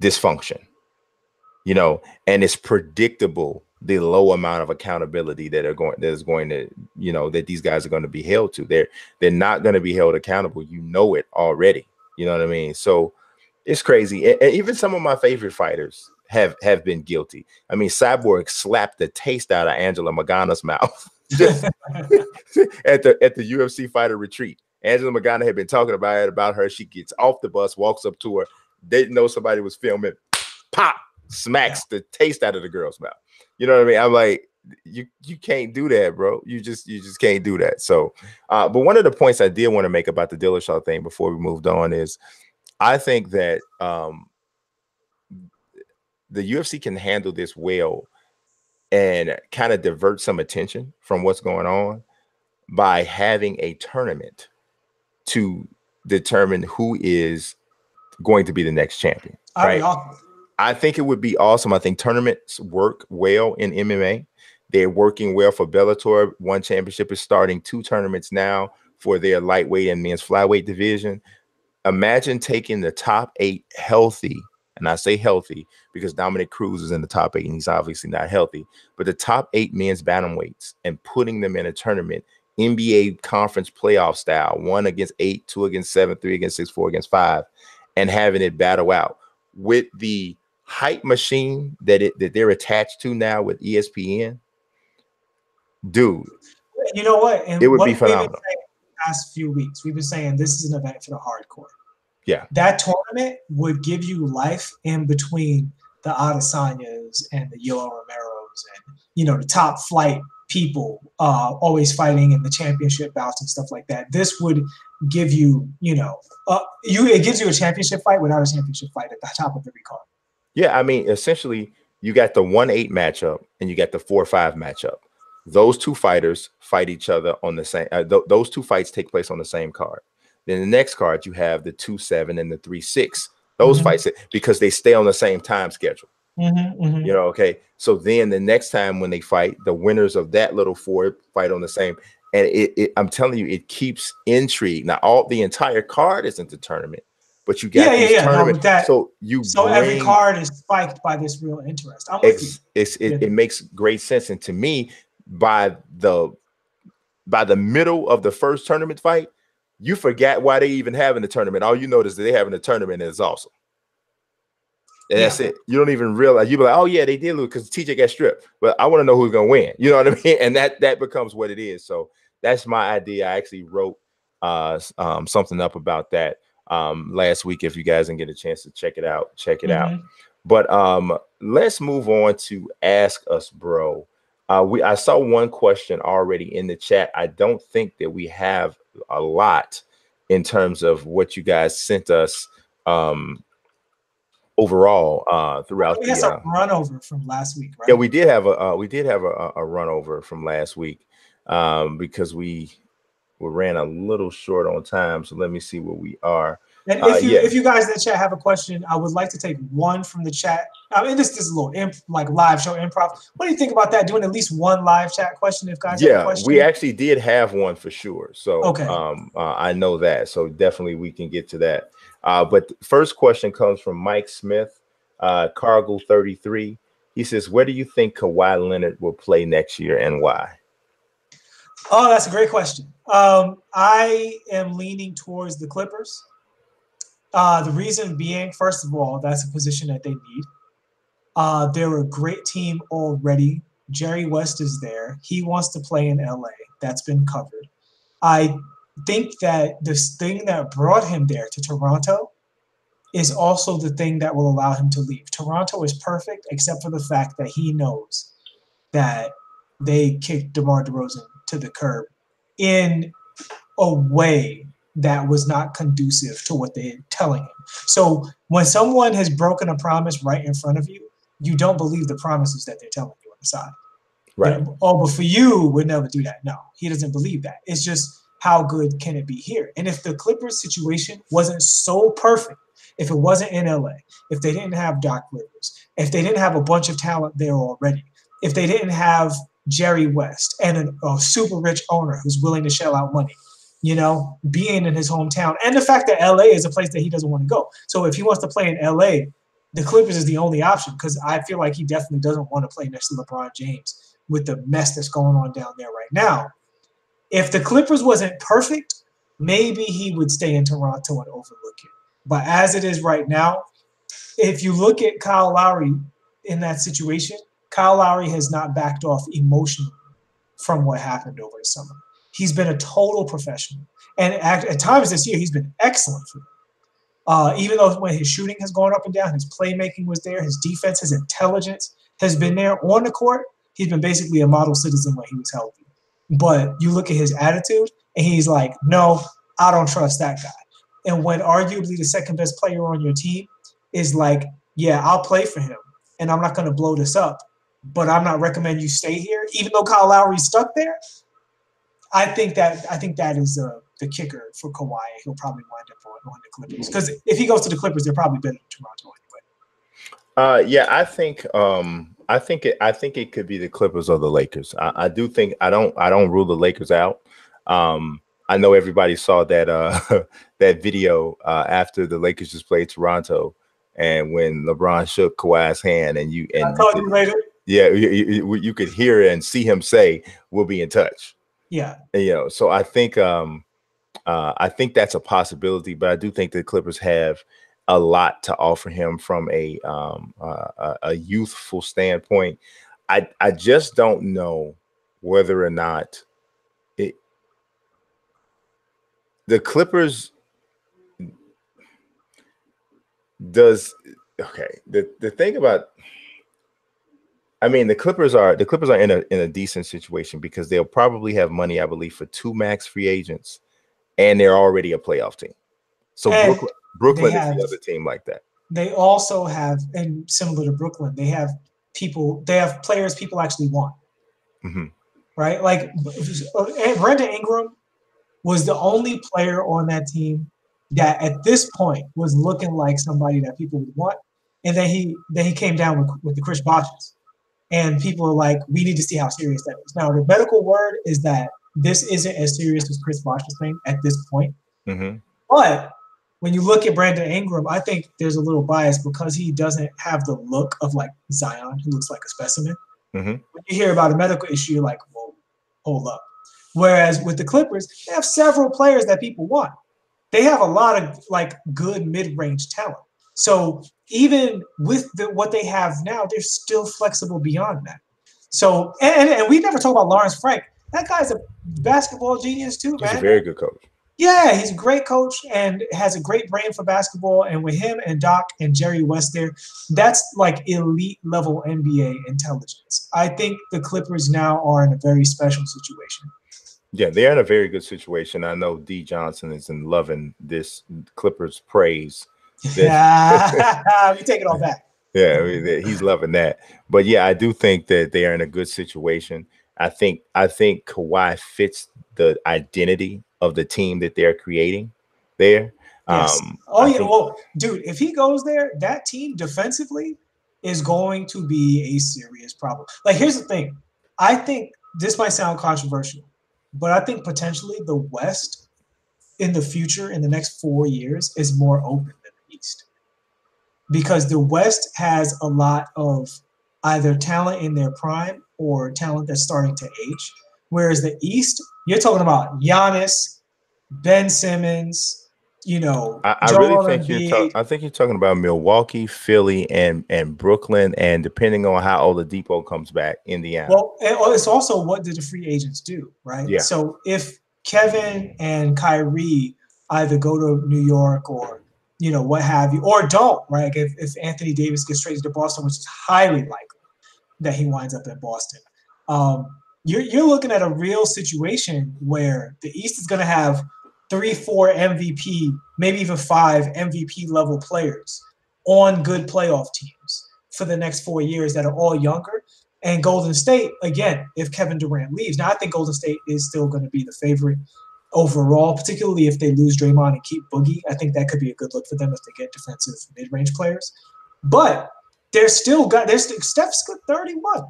dysfunction, and it's predictable the low amount of accountability that these guys are going to be held to. They're not going to be held accountable. It already. You know what I mean? So it's crazy. And even some of my favorite fighters have been guilty. I mean, Cyborg slapped the taste out of Angela Magana's mouth at the UFC fighter retreat. Angela Magana had been talking about her. She gets off the bus, walks up to her, didn't know somebody was filming, pop, smacks the taste out of the girl's mouth. You know what I mean? I'm like, you can't do that, bro. You just can't do that. So, but one of the points I did want to make about the Dillashaw thing before we moved on is, I think that the UFC can handle this well and kind of divert some attention from what's going on by having a tournament to determine who is going to be the next champion. Right? I think it would be awesome. I think tournaments work well in MMA. They're working well for Bellator. One championship is starting 2 tournaments now for their lightweight and men's flyweight division. Imagine taking the top 8 healthy, and I say healthy because Dominic Cruz is in the top 8 and he's obviously not healthy, but the top 8 men's bantamweights and putting them in a tournament, NBA conference playoff style, 1 against 8, 2 against 7, 3 against 6, 4 against 5, and having it battle out with the hype machine that they're attached to now with ESPN. Dude, you know what? And it would be phenomenal. Past few weeks, we've been saying this is an event for the hardcore. Yeah, that tournament would give you life in between the Adesanyas and the Yoel Romeros and the top flight people always fighting in the championship bouts and stuff like that. This would give you, it gives you a championship fight without a championship fight at the top of every card. Yeah, I mean, essentially, you got the 1-8 matchup and you got the 4-5 matchup. Those 2 fighters fight each other on the same. Those 2 fights take place on the same card. Then the next card, you have the 2-7 and the 3-6. Those fights, because they stay on the same time schedule. Okay. So then the next time when they fight, the winners of that little 4 fight on the same. And I'm telling you, it keeps intrigue. Now, the entire card isn't the tournament, but you got these tournaments. So every card is spiked by this real interest. I'm with you. It makes great sense. And to me, by the middle of the first tournament fight, you forget why they even having the tournament. All you notice that they having a tournament and it's awesome. And that's it. You don't even realize. You be like, oh yeah, they did lose because TJ got stripped. But I want to know who's gonna win. You know what I mean? And that becomes what it is. So that's my idea. I actually wrote something up about that last week. If you guys didn't get a chance to check it out. But let's move on to Ask Us, Bro. I saw one question already in the chat. I don't think that we have a lot in terms of what you guys sent us overall throughout we had some run over from last week, right? Yeah, we did have a run over from last week because we ran a little short on time. So let me see where we are. And if you guys in the chat have a question, I would like to take one from the chat. I mean, this is a little live show improv. What do you think about that? Doing at least one live chat question if guys have a question? We actually did have one for sure. So okay. I know that. So definitely we can get to that. But the first question comes from Mike Smith, Cargill 33. He says, where do you think Kawhi Leonard will play next year and why? Oh, that's a great question. I am leaning towards the Clippers. The reason being, first of all, that's a position that they need. They're a great team already. Jerry West is there. He wants to play in LA. That's been covered. I think that this thing that brought him there to Toronto is also the thing that will allow him to leave. Toronto is perfect, except for the fact that he knows that they kicked DeMar DeRozan to the curb in a way that was not conducive to what they're telling him. So when someone has broken a promise right in front of you, you don't believe the promises that they're telling you on the side. Right. Oh, but for you, we'd never do that. No, he doesn't believe that. It's just how good can it be here? And if the Clippers situation wasn't so perfect, if it wasn't in LA, if they didn't have Doc Rivers, if they didn't have a bunch of talent there already, if they didn't have Jerry West and a super rich owner who's willing to shell out money, being in his hometown, and the fact that LA is a place that he doesn't want to go. So if he wants to play in LA, the Clippers is the only option, because I feel like he definitely doesn't want to play next to LeBron James with the mess that's going on down there right now. If the Clippers wasn't perfect, maybe he would stay in Toronto and overlook it. But as it is right now, if you look at Kyle Lowry in that situation, Kyle Lowry has not backed off emotionally from what happened over the summer. He's been a total professional. And at times this year, he's been excellent for them. Even though when his shooting has gone up and down, his playmaking was there, his defense, his intelligence has been there on the court. He's been basically a model citizen when he was healthy. But you look at his attitude, and he's like, no, I don't trust that guy. And when arguably the second best player on your team is like, yeah, I'll play for him, and I'm not going to blow this up, but I'm not recommending you stay here, even though Kyle Lowry's stuck there. I think that is the kicker for Kawhi. He'll probably wind up on the Clippers, because if he goes to the Clippers, they're probably better than Toronto anyway. Yeah, I think it could be the Clippers or the Lakers. I do think I don't rule the Lakers out. I know everybody saw that that video after the Lakers just played Toronto, and when LeBron shook Kawhi's hand, and I told you later. Yeah, you could hear and see him say, "We'll be in touch." Yeah, and, so I think that's a possibility, but I do think the Clippers have a lot to offer him from a youthful standpoint. I just don't know whether or not the Clippers the thing about, I mean, the Clippers are in a decent situation because they'll probably have money, I believe, for 2 max free agents, and they're already a playoff team. So Brooklyn is the other team like that. They also have, and similar to Brooklyn, they have players people actually want. Mm-hmm. Right? Like Brandon Ingram was the only player on that team that at this point was looking like somebody that people would want. And then he came down with the Chris Bosh's. And people are like, we need to see how serious that is. Now, the medical word is that this isn't as serious as Chris Bosh's thing at this point. Mm-hmm. But when you look at Brandon Ingram, I think there's a little bias because he doesn't have the look of like Zion, who looks like a specimen. Mm-hmm. When you hear about a medical issue, you're like, whoa, hold up. Whereas with the Clippers, they have several players that people want. They have a lot of like good mid-range talent. So even with what they have now, they're still flexible beyond that. So and we never talk about Lawrence Frank. That guy's a basketball genius too, man. He's a very good coach. Yeah, he's a great coach and has a great brain for basketball. And with him and Doc and Jerry West there, that's like elite level NBA intelligence. I think the Clippers now are in a very special situation. Yeah, they're in a very good situation. I know D. Johnson is loving this Clippers praise. Yeah, you take it all back. Yeah, I mean, he's loving that. But yeah, I do think that they are in a good situation. I think Kawhi fits the identity of the team that they're creating there. Yes. Well, dude, if he goes there, that team defensively is going to be a serious problem. Like, here's the thing. I think this might sound controversial, but I think potentially the West in the future, in the next 4 years, is more open than the East. Because the West has a lot of either talent in their prime or talent that's starting to age. Whereas the East, you're talking about Giannis, Ben Simmons, you know, I really Joel think Embiid. I think you're talking about Milwaukee, Philly, and Brooklyn, and depending on how Oladipo comes back, Indiana. Well, it's also what did the free agents do, right? Yeah. So if Kevin and Kyrie either go to New York or what have you, or don't, right? Like if Anthony Davis gets traded to Boston, which is highly likely that he winds up in Boston, you're looking at a real situation where the East is going to have 3, 4 MVP, maybe even 5 MVP level players on good playoff teams for the next 4 years that are all younger. And Golden State, again, if Kevin Durant leaves, now I think Golden State is still going to be the favorite overall, particularly if they lose Draymond and keep Boogie. I think that could be a good look for them if they get defensive mid-range players. But there's Steph's good 31.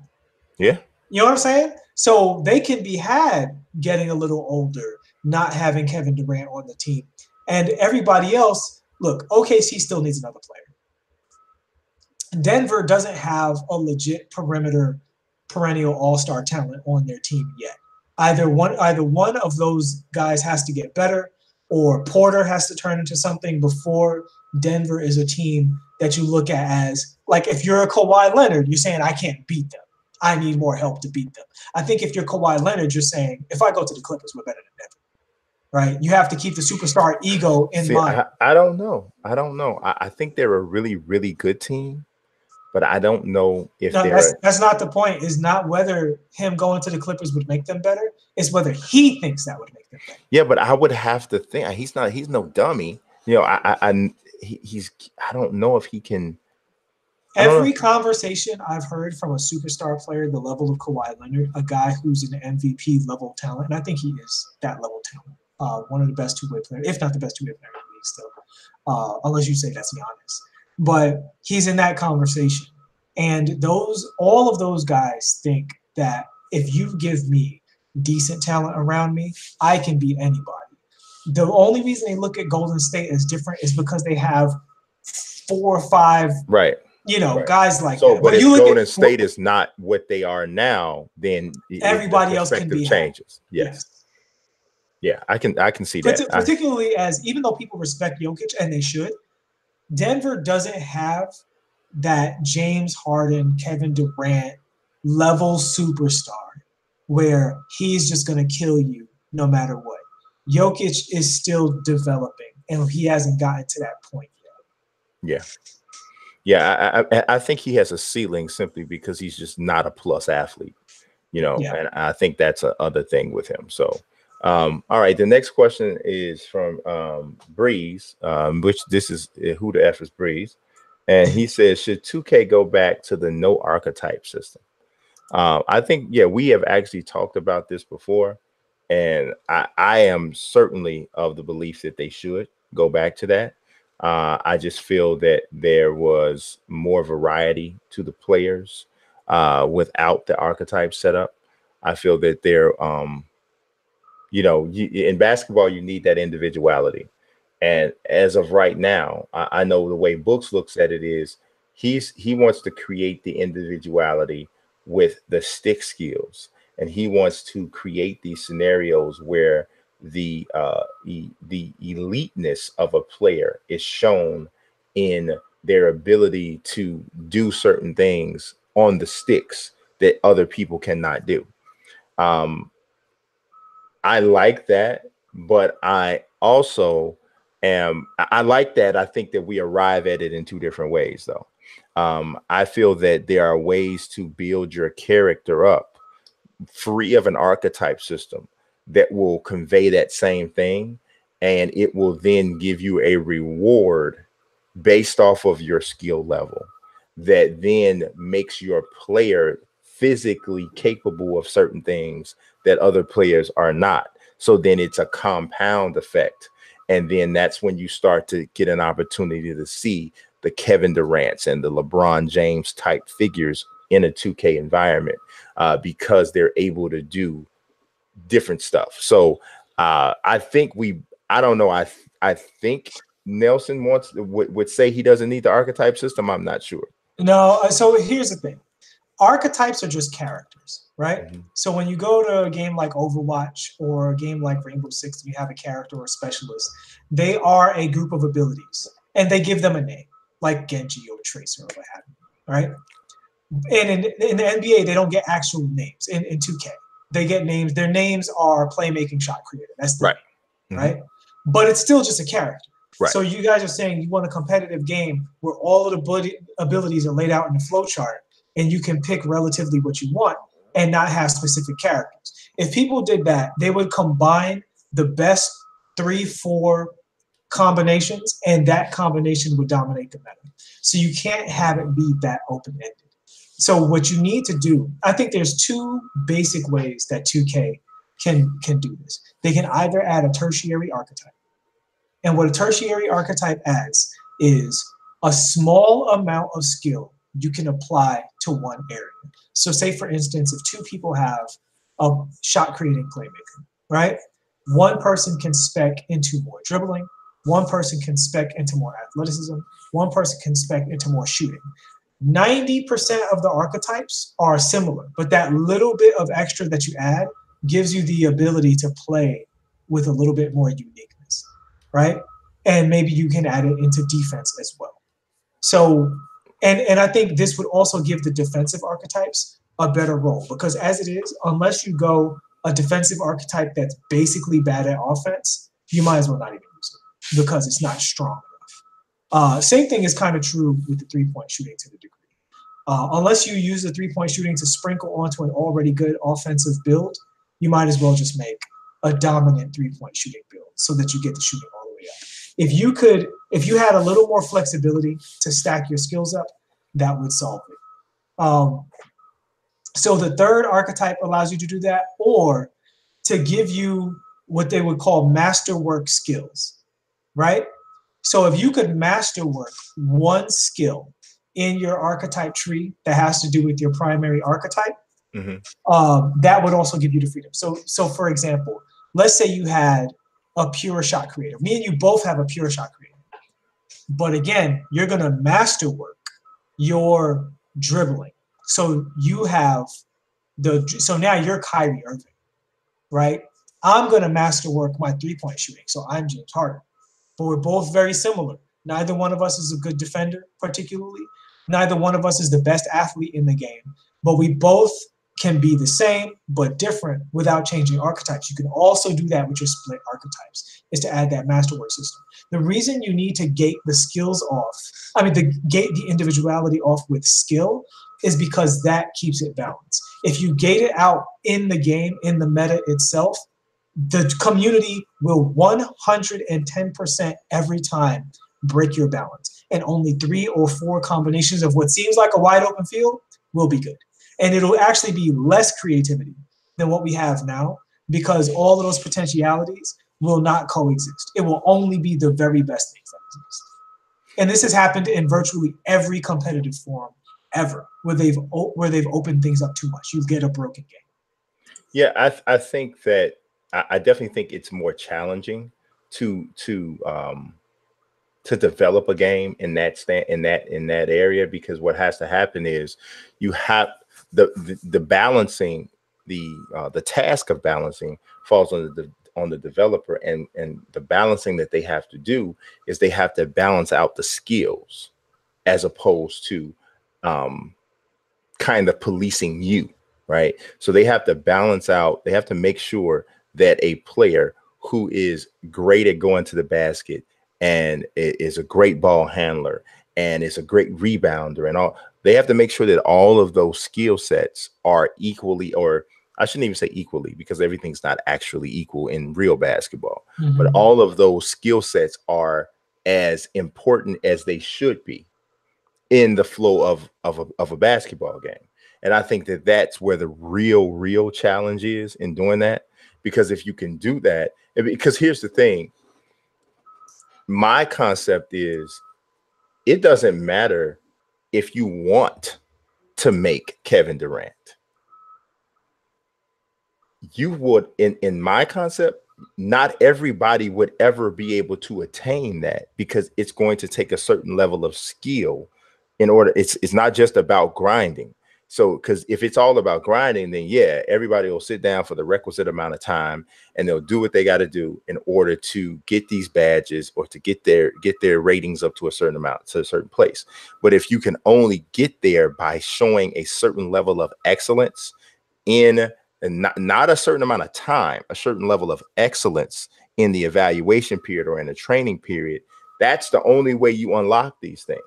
Yeah. You know what I'm saying? So they can be had getting a little older, not having Kevin Durant on the team. And everybody else, look, OKC still needs another player. Denver doesn't have a legit perennial all-star talent on their team yet. Either one of those guys has to get better, or Porter has to turn into something before Denver is a team that you look at as, like, if you're a Kawhi Leonard, you're saying, I can't beat them. I need more help to beat them. I think if you're Kawhi Leonard, you're saying, if I go to the Clippers, we're better than Denver. Right? You have to keep the superstar ego in mind. I don't know. I think they're a really, really good team, but I don't know if that's not the point. Is not whether him going to the Clippers would make them better. It's whether he thinks that would make them better. Yeah, but I would have to think he's no dummy. I don't know if he can. Every conversation I've heard from a superstar player, the level of Kawhi Leonard, a guy who's an MVP level talent, and I think he is that level talent. One of the best two-way players, if not the best two-way player in the league still, unless you say that's Giannis. But he's in that conversation. And all of those guys think that if you give me decent talent around me, I can beat anybody. The only reason they look at Golden State as different is because they have 4 or 5 guys like that. But if Golden State is not what they are now, then everybody else can be changes. Yes. Yeah, I can see that. Particularly as, even though people respect Jokic, and they should, Denver doesn't have that James Harden, Kevin Durant level superstar where he's just going to kill you no matter what. Jokic is still developing, and he hasn't gotten to that point yet. Yeah, I think he has a ceiling simply because he's just not a plus athlete, and I think that's a other thing with him. So, all right, the next question is from Breeze, which this is who the F is Breeze, and he says, should 2K go back to the no archetype system? I think, we have actually talked about this before, and I am certainly of the belief that they should go back to that. I just feel that there was more variety to the players without the archetype setup. I feel that there, in basketball, you need that individuality. And as of right now, I know the way Books looks at it is he wants to create the individuality with the stick skills. And he wants to create these scenarios where the eliteness of a player is shown in their ability to do certain things on the sticks that other people cannot do. I like that, but I also I like that. I think that we arrive at it in 2 different ways, though. I feel that there are ways to build your character up free of an archetype system that will convey that same thing, and it will then give you a reward based off of your skill level that then makes your player physically capable of certain things that other players are not. So then it's a compound effect. And then that's when you start to get an opportunity to see the Kevin Durants and the LeBron James type figures in a 2K environment because they're able to do different stuff. So I think I don't know. I think Nelson would say he doesn't need the archetype system. I'm not sure. No. So here's the thing. archetypes are just characters, right? So when you go to a game like Overwatch or a game like Rainbow Six, and you have a character or a specialist, they are a group of abilities, and they give them a name, like Genji or Tracer or what have you, right? And in the NBA, they don't get actual names. In 2K, they get names. Their names are playmaking, shot creator. That's the name, right? But it's still just a character. Right. So you guys are saying you want a competitive game where all of the abilities are laid out in the flow chart, and you can pick relatively what you want and not have specific characters. If people did that, they would combine the best 3-4 combinations, and that combination would dominate the meta. So you can't have it be that open-ended. So what you need to do, I think there's two basic ways that 2K can do this. They can either add a tertiary archetype. And what a tertiary archetype adds is a small amount of skill you can apply to one area. So say, for instance, if two people have a shot creating playmaker, right? One person can spec into more dribbling. One person can spec into more athleticism. One person can spec into more shooting. 90% of the archetypes are similar, but that little bit of extra that you add gives you the ability to play with a little bit more uniqueness, right? And maybe you can add it into defense as well. So, and I think this would also give the defensive archetypes a better role, because as it is, unless you go a defensive archetype that's basically bad at offense, you might as well not even use it because it's not strong enough. Same thing is kind of true with the three-point shooting to the degree. Unless you use the three-point shooting to sprinkle onto an already good offensive build, you might as well just make a dominant three-point shooting build so that you get the shooting all the way up. If you had a little more flexibility to stack your skills up, that would solve it. So the third archetype allows you to do that, or to give you what they would call masterwork skills, right? So if you could masterwork one skill in your archetype tree that has to do with your primary archetype, that would also give you the freedom. So for example, let's say you had a pure shot creator. Me and you both have a pure shot creator. But again, you're going to masterwork your dribbling. So you have so now you're Kyrie Irving, right? I'm going to masterwork my three-point shooting. So I'm James Harden. But we're both very similar. Neither one of us is a good defender, particularly. Neither one of us is the best athlete in the game. But we both can be the same but different without changing archetypes. You can also do that with your split archetypes, is to add that masterwork system. The reason you need to gate the skills off, gate the individuality off with skill, is because that keeps it balanced. If you gate it out in the game, in the meta itself, the community will 110% every time break your balance. And only 3 or 4 combinations of what seems like a wide open field will be good. And it'll actually be less creativity than what we have now, because all of those potentialities will not coexist. It will only be the very best things that exist. And this has happened in virtually every competitive forum ever, where they've opened things up too much. You get a broken game. Yeah, I think that I definitely think it's more challenging to develop a game in that area, because what has to happen is you have the balancing, the task of balancing falls on the developer, and the balancing that they have to do is they have to balance out the skills as opposed to kind of policing you, right? So they have to balance out, they have to make sure that a player who is great at going to the basket and is a great ball handler and is a great rebounder and all, they have to make sure that all of those skill sets are equally, or I shouldn't even say equally, because everything's not actually equal in real basketball, but all of those skill sets are as important as they should be in the flow of a basketball game. And I think that that's where the real challenge is in doing that, because if you can do that, because here's the thing, my concept is it doesn't matter if you want to make Kevin Durant. You would, in my concept, not everybody would ever be able to attain that, because it's going to take a certain level of skill in order. It's not just about grinding. So, because if it's all about grinding, then yeah, everybody will sit down for the requisite amount of time and they'll do what they got to do in order to get these badges or to get their ratings up to a certain amount, to a certain place. But if you can only get there by showing a certain level of excellence in and not a certain amount of time, a certain level of excellence in the evaluation period or in the training period, that's the only way you unlock these things.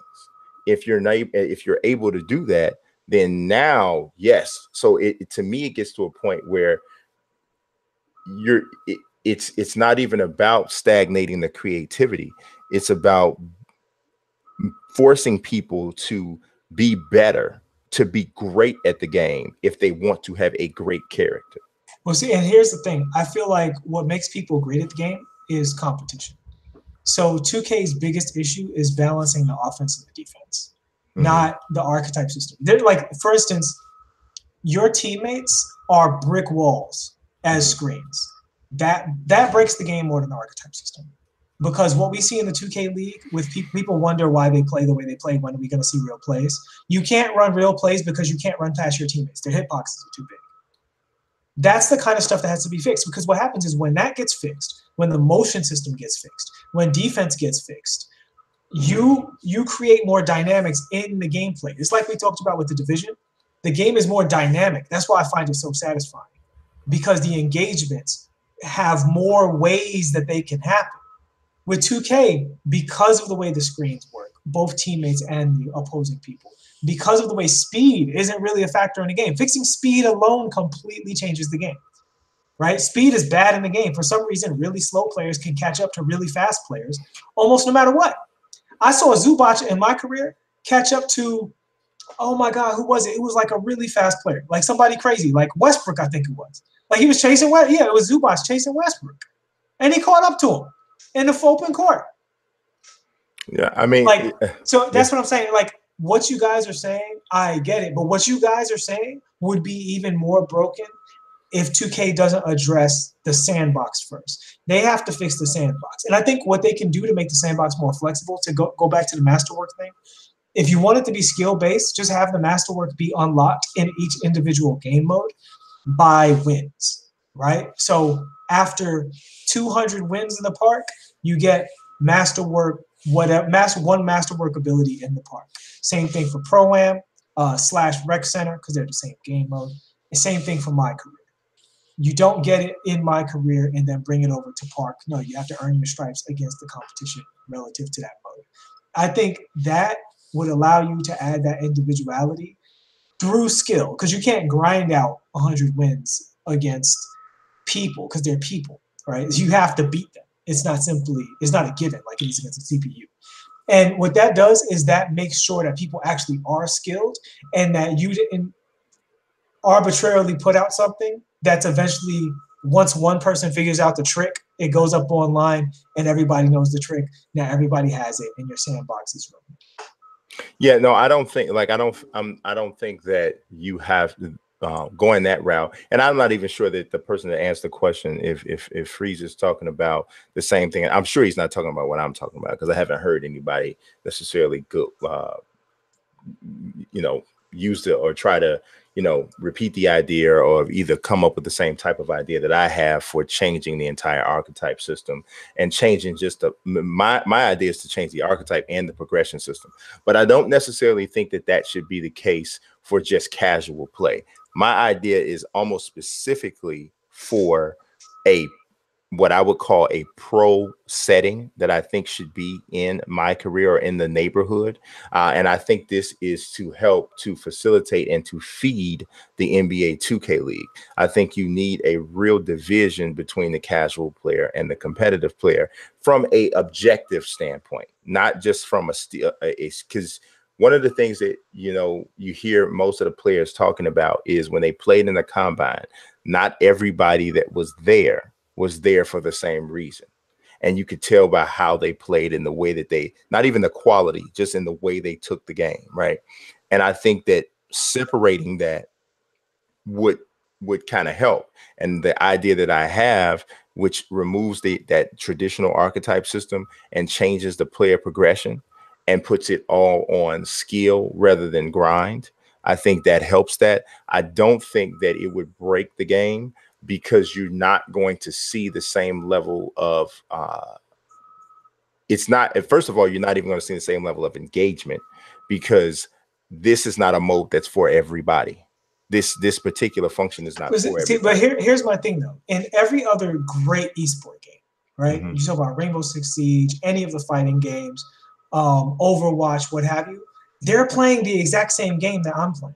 If you're able to do that, then now, yes. So to me, it gets to a point where it's not even about stagnating the creativity. It's about forcing people to be better, to be great at the game if they want to have a great character. Well, see, and here's the thing. I feel like what makes people great at the game is competition. So 2K's biggest issue is balancing the offense and the defense, not the archetype system. They're like, for instance, your teammates are brick walls as screens. That breaks the game more than the archetype system. Because what we see in the 2K League, with people wonder why they play the way they play, when are we going to see real plays? You can't run real plays because you can't run past your teammates. Their hitboxes are too big. That's the kind of stuff that has to be fixed, because what happens is when that gets fixed, when the motion system gets fixed, when defense gets fixed, you create more dynamics in the gameplay. It's like we talked about with the Division. The game is more dynamic. That's why I find it so satisfying, because the engagements have more ways that they can happen. With 2K, because of the way the screens work, both teammates and the opposing people, because of the way speed isn't really a factor in the game. Fixing speed alone completely changes the game, right? Speed is bad in the game. For some reason, really slow players can catch up to really fast players almost no matter what. I saw Zubac in my career catch up to, oh my God, who was it? It was like a really fast player, like somebody crazy, like Westbrook, I think it was. Like he was chasing, yeah, it was Zubac chasing Westbrook. And he caught up to him in the open court. Yeah, I mean, like, so that's what I'm saying. Like, what you guys are saying, I get it. But what you guys are saying would be even more broken if 2K doesn't address the sandbox first. They have to fix the sandbox. And I think what they can do to make the sandbox more flexible, to go back to the masterwork thing, if you want it to be skill-based, just have the masterwork be unlocked in each individual game mode by wins, right? So after 200 wins in the park, you get masterwork, whatever, one masterwork ability in the park. Same thing for Pro-Am / Rec Center, because they're the same game mode. The same thing for My Career. You don't get it in My Career and then bring it over to Park. No, you have to earn your stripes against the competition relative to that mode. I think that would allow you to add that individuality through skill, because you can't grind out 100 wins against people, because they're people, right? You have to beat them. It's not a given like it is against a CPU. And what that does is that makes sure that people actually are skilled, and that you didn't arbitrarily put out something that's eventually, once one person figures out the trick, it goes up online and everybody knows the trick. Now everybody has it, and your sandbox is running. Yeah, no, I don't think that you have going that route. And I'm not even sure that the person that asked the question, if Freeze is talking about the same thing. I'm sure he's not talking about what I'm talking about, because I haven't heard anybody necessarily go, use it or try to, repeat the idea, or either come up with the same type of idea that I have for changing the entire archetype system and changing just my idea is to change the archetype and the progression system. But I don't necessarily think that should be the case for just casual play. My idea is almost specifically for what I would call a pro setting that I think should be in My Career or in the neighborhood. And I think this is to help to facilitate and to feed the NBA 2K League. I think you need a real division between the casual player and the competitive player from a objective standpoint, not just from because one of the things that, you hear most of the players talking about is when they played in the combine, not everybody that was there for the same reason. And you could tell by how they played in the way that not even the quality, just in the way they took the game, right? And I think that separating that would kind of help. And the idea that I have, which removes that traditional archetype system and changes the player progression and puts it all on skill rather than grind, I think that helps that. I don't think that it would break the game because you're not going to see the same level of it's not, first of all, you're not even going to see the same level of engagement because this is not a mode that's for everybody. This particular function is not for everybody. But here's my thing though. In every other great esport game, right? You talk about Rainbow Six Siege, any of the fighting games, Overwatch, what have you, they're playing the exact same game that I'm playing.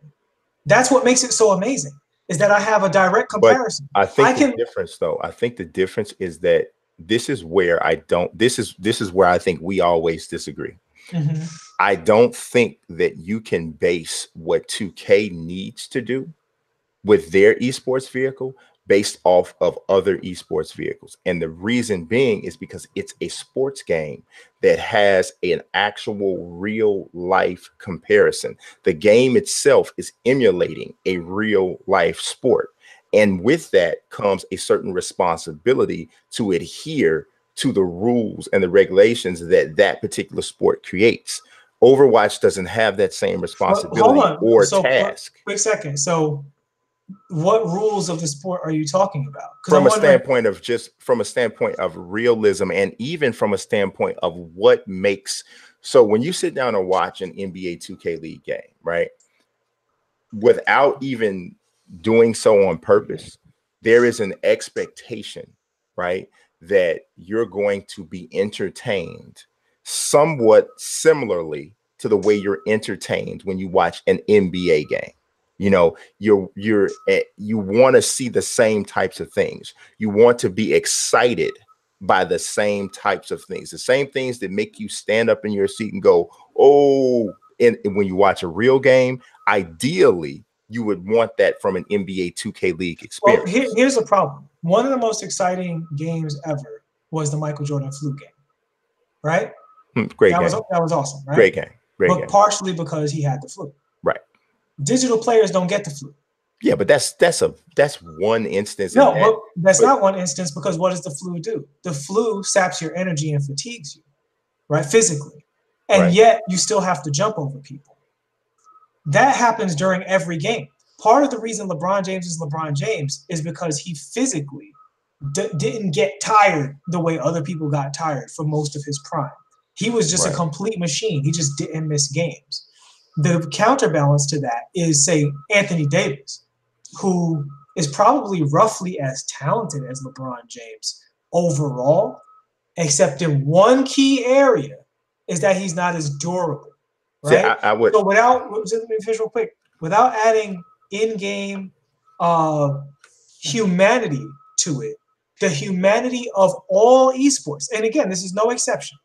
That's what makes it so amazing, is that I have a direct comparison. But I think the difference though, I think the difference is that this is where I don't, this is where I think we always disagree. I don't think that you can base what 2K needs to do with their esports vehicle based off of other esports vehicles. And the reason being is because it's a sports game that has an actual real life comparison. The game itself is emulating a real life sport. And with that comes a certain responsibility to adhere to the rules and the regulations that that particular sport creates. Overwatch doesn't have that same responsibility or task. Quick second. So what rules of the sport are you talking about? From a standpoint of realism, and even from a standpoint of what makes, so when you sit down and watch an NBA 2K League game, right, without even doing so on purpose, there is an expectation, right, that you're going to be entertained somewhat similarly to the way you're entertained when you watch an NBA game. You know, you want to see the same types of things. You want to be excited by the same types of things, the same things that make you stand up in your seat and go, oh, and when you watch a real game, ideally, you would want that from an NBA 2K League experience. Well, here's the problem. One of the most exciting games ever was the Michael Jordan flu game, right? Great game. That was awesome, right? Great game. But partially because he had the flu. Right. Digital players don't get the flu. Yeah, but that's one instance. No, but that's not one instance, because what does the flu do? The flu saps your energy and fatigues you, right? Physically. And yet you still have to jump over people. That happens during every game. Part of the reason LeBron James is LeBron James is because he physically didn't get tired the way other people got tired for most of his prime. He was just a complete machine. He just didn't miss games. The counterbalance to that is, say, Anthony Davis, who is probably roughly as talented as LeBron James overall, except in one key area is that he's not as durable. Right. I would. So let me finish real quick. Without adding in-game humanity to it, the humanity of all esports, and again, this is no exception,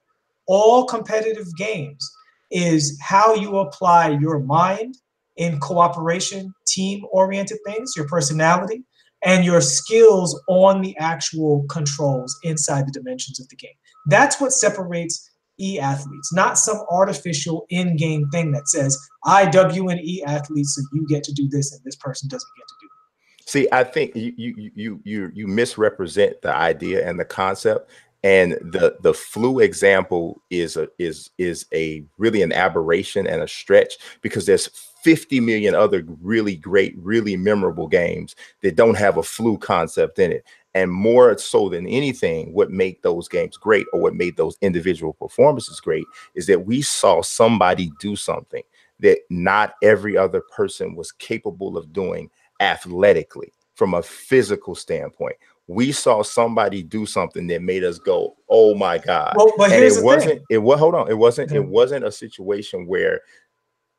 all competitive games, is how you apply your mind in cooperation, team-oriented things, your personality, and your skills on the actual controls inside the dimensions of the game. That's what separates e-athletes, not some artificial in-game thing that says, I W an e-athlete, so you get to do this and this person doesn't get to do it. See, I think you misrepresent the idea and the concept. And the flu example is a really an aberration and a stretch, because there's 50 million other really great, really memorable games that don't have a flu concept in it. And more so than anything, what made those games great, or what made those individual performances great, is that we saw somebody do something that not every other person was capable of doing athletically from a physical standpoint. We saw somebody do something that made us go, "Oh my God!" Well, but and here's it wasn't. It was. Hold on. It wasn't. It wasn't a situation where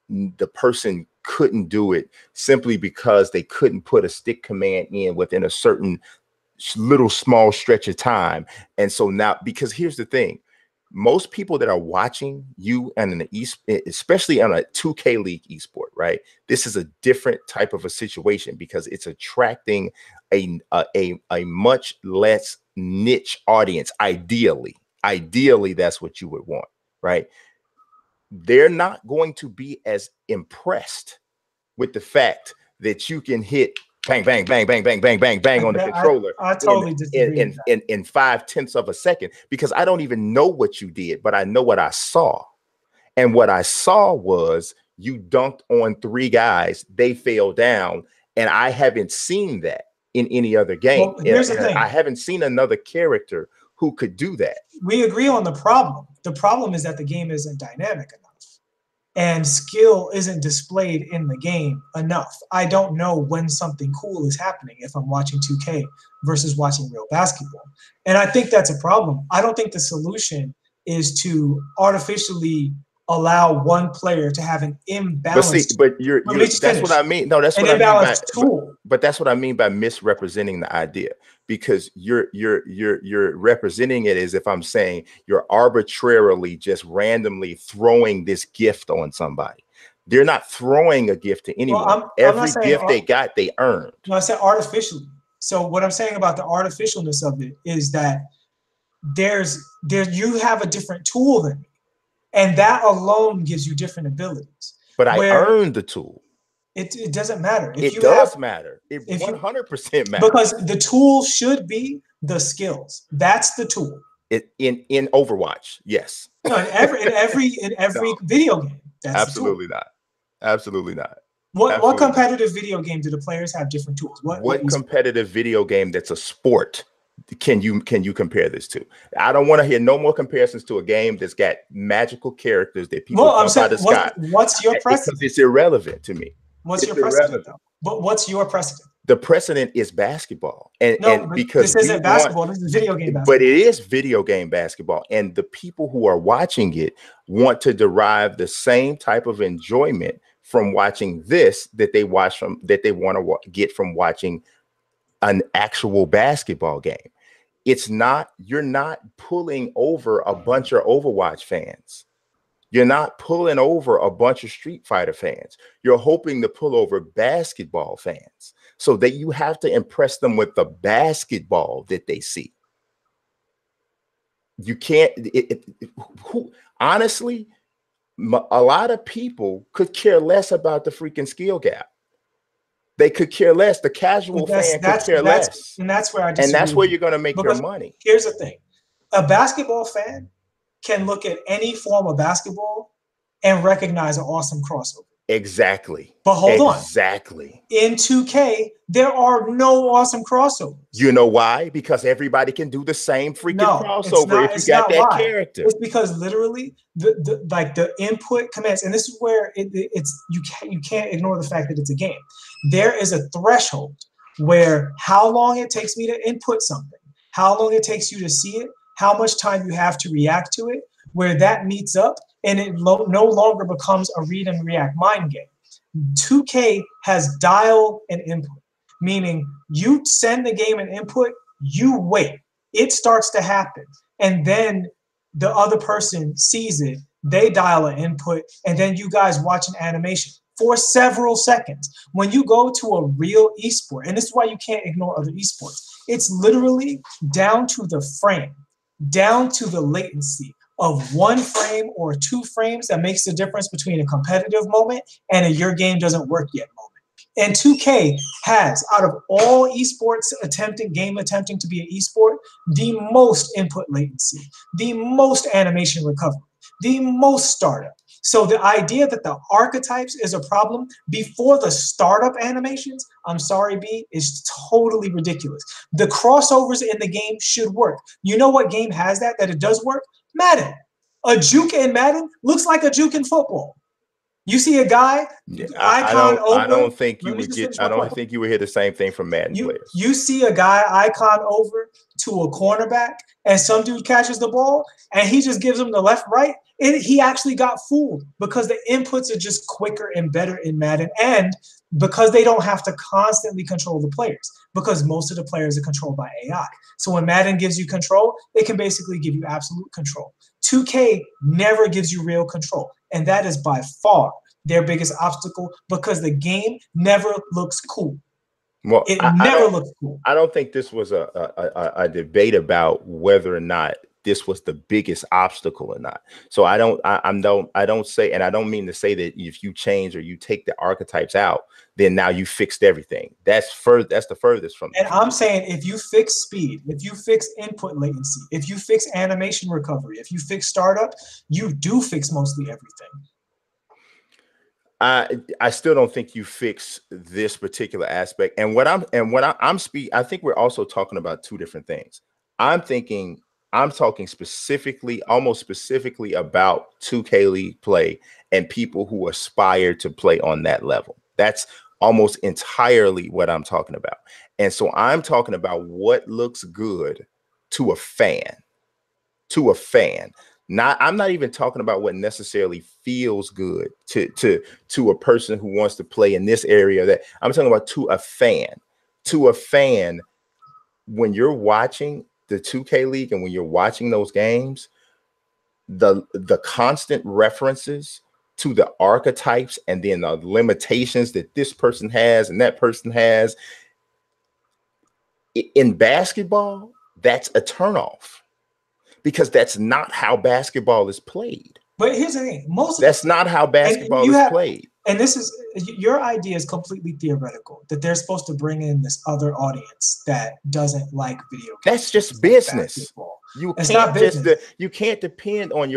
the person couldn't do it simply because they couldn't put a stick command in within a certain little small stretch of time. And so now, because here's the thing, most people that are watching you and especially on a 2K League esport, right? This is a different type of a situation because it's attracting a much less niche audience. Ideally, that's what you would want, right? They're not going to be as impressed with the fact that you can hit bang, bang, bang, bang, bang, bang, bang, bang on the controller. I totally disagree in 0.5 of a second, because I don't even know what you did, but I know what I saw. And what I saw was you dunked on 3 guys, they fell down, and I haven't seen that in any other game. Well, here's the thing. I haven't seen another character who could do that. We agree on the problem. The problem is that the game isn't dynamic enough. And skill isn't displayed in the game enough. I don't know when something cool is happening if I'm watching 2K versus watching real basketball. And I think that's a problem. I don't think the solution is to artificially allow one player to have an imbalance. But that's what I mean. No, that's what I mean by tool. But that's what I mean by misrepresenting the idea, because you're representing it as if I'm saying you're arbitrarily just randomly throwing this gift on somebody. They're not throwing a gift to anyone. Well, every gift they got, they earned. No, I said artificially. So what I'm saying about the artificialness of it is that you have a different tool than me. And that alone gives you different abilities. But I earned the tool. It doesn't matter. It does matter. It 100% matters. Because the tool should be the skills. That's the tool. In Overwatch, yes. No, in every no. Video game. That's absolutely not. Absolutely not. What competitive video game do the players have different tools? What competitive video game that's a sport can you compare this to? I don't want to hear no more comparisons to a game that's got magical characters that people jump out of the sky. What's your precedent? Because it's irrelevant to me. What's your precedent, though? But what's your precedent? The precedent is basketball, and because this isn't basketball, this is video game basketball. But it is video game basketball, and the people who are watching it want to derive the same type of enjoyment from watching this that they want to get from watching an actual basketball game. You're not pulling over a bunch of Overwatch fans. You're not pulling over a bunch of Street Fighter fans. You're hoping to pull over basketball fans, so that you have to impress them with the basketball that they see. You can't, honestly, a lot of people could care less about the freaking skill gap. They could care less. The casual fan could care less. And that's where I disagree. And that's where you're going to make your money. Here's the thing. A basketball fan can look at any form of basketball and recognize an awesome crossover. Exactly. But hold on. Exactly. In 2K, there are no awesome crossovers. You know why? Because everybody can do the same freaking crossover if you got that character. It's because literally the input commands, and this is where you can't ignore the fact that it's a game. There is a threshold where how long it takes me to input something, how long it takes you to see it, how much time you have to react to it, where that meets up, and it no longer becomes a read and react mind game. 2K has dial and input, meaning you send the game an input, you wait. It starts to happen, and then the other person sees it, they dial an input, and then you guys watch an animation for several seconds. When you go to a real esport, and this is why you can't ignore other esports, it's literally down to the frame, down to the latency of 1 frame or 2 frames that makes the difference between a competitive moment and a your game doesn't work yet moment. And 2K has, out of all esports attempting to be an esport, the most input latency, the most animation recovery, the most startup. So the idea that the archetypes is a problem before the startup animations, I'm sorry, B, is totally ridiculous. The crossovers in the game should work. You know what game has that it does work? Madden. A juke in Madden looks like a juke in football. You see a guy, icon over. I don't think you would hear the same thing from Madden players. You see a guy icon over to a cornerback, and some dude catches the ball, and he just gives him the left, right. And he actually got fooled because the inputs are just quicker and better in Madden, and because they don't have to constantly control the players, because most of the players are controlled by AI. So when Madden gives you control, it can basically give you absolute control. 2K never gives you real control, and that is by far their biggest obstacle, because the game never looks cool. Well, it never looks cool. I don't think this was a debate about whether or not this was the biggest obstacle or not. So I don't say, and I don't mean to say that if you change or you take the archetypes out, then now you fixed everything. That's the furthest from it. And I'm saying, if you fix speed, if you fix input latency, if you fix animation recovery, if you fix startup, you do fix mostly everything. I still don't think you fix this particular aspect. And I think we're also talking about two different things. I'm talking specifically, almost specifically about 2K League play and people who aspire to play on that level. That's almost entirely what I'm talking about. And so I'm talking about what looks good to a fan. I'm not even talking about what necessarily feels good to a person who wants to play in this area. That I'm talking about to a fan. To a fan, when you're watching the 2K League and when you're watching those games, the constant references to the archetypes and then the limitations that this person has and that person has in basketball, that's a turnoff. Because that's not how basketball is played. But here's the thing: that's not how basketball is played. And this is your idea is completely theoretical. That they're supposed to bring in this other audience that doesn't like video games. That's just business. You can't depend on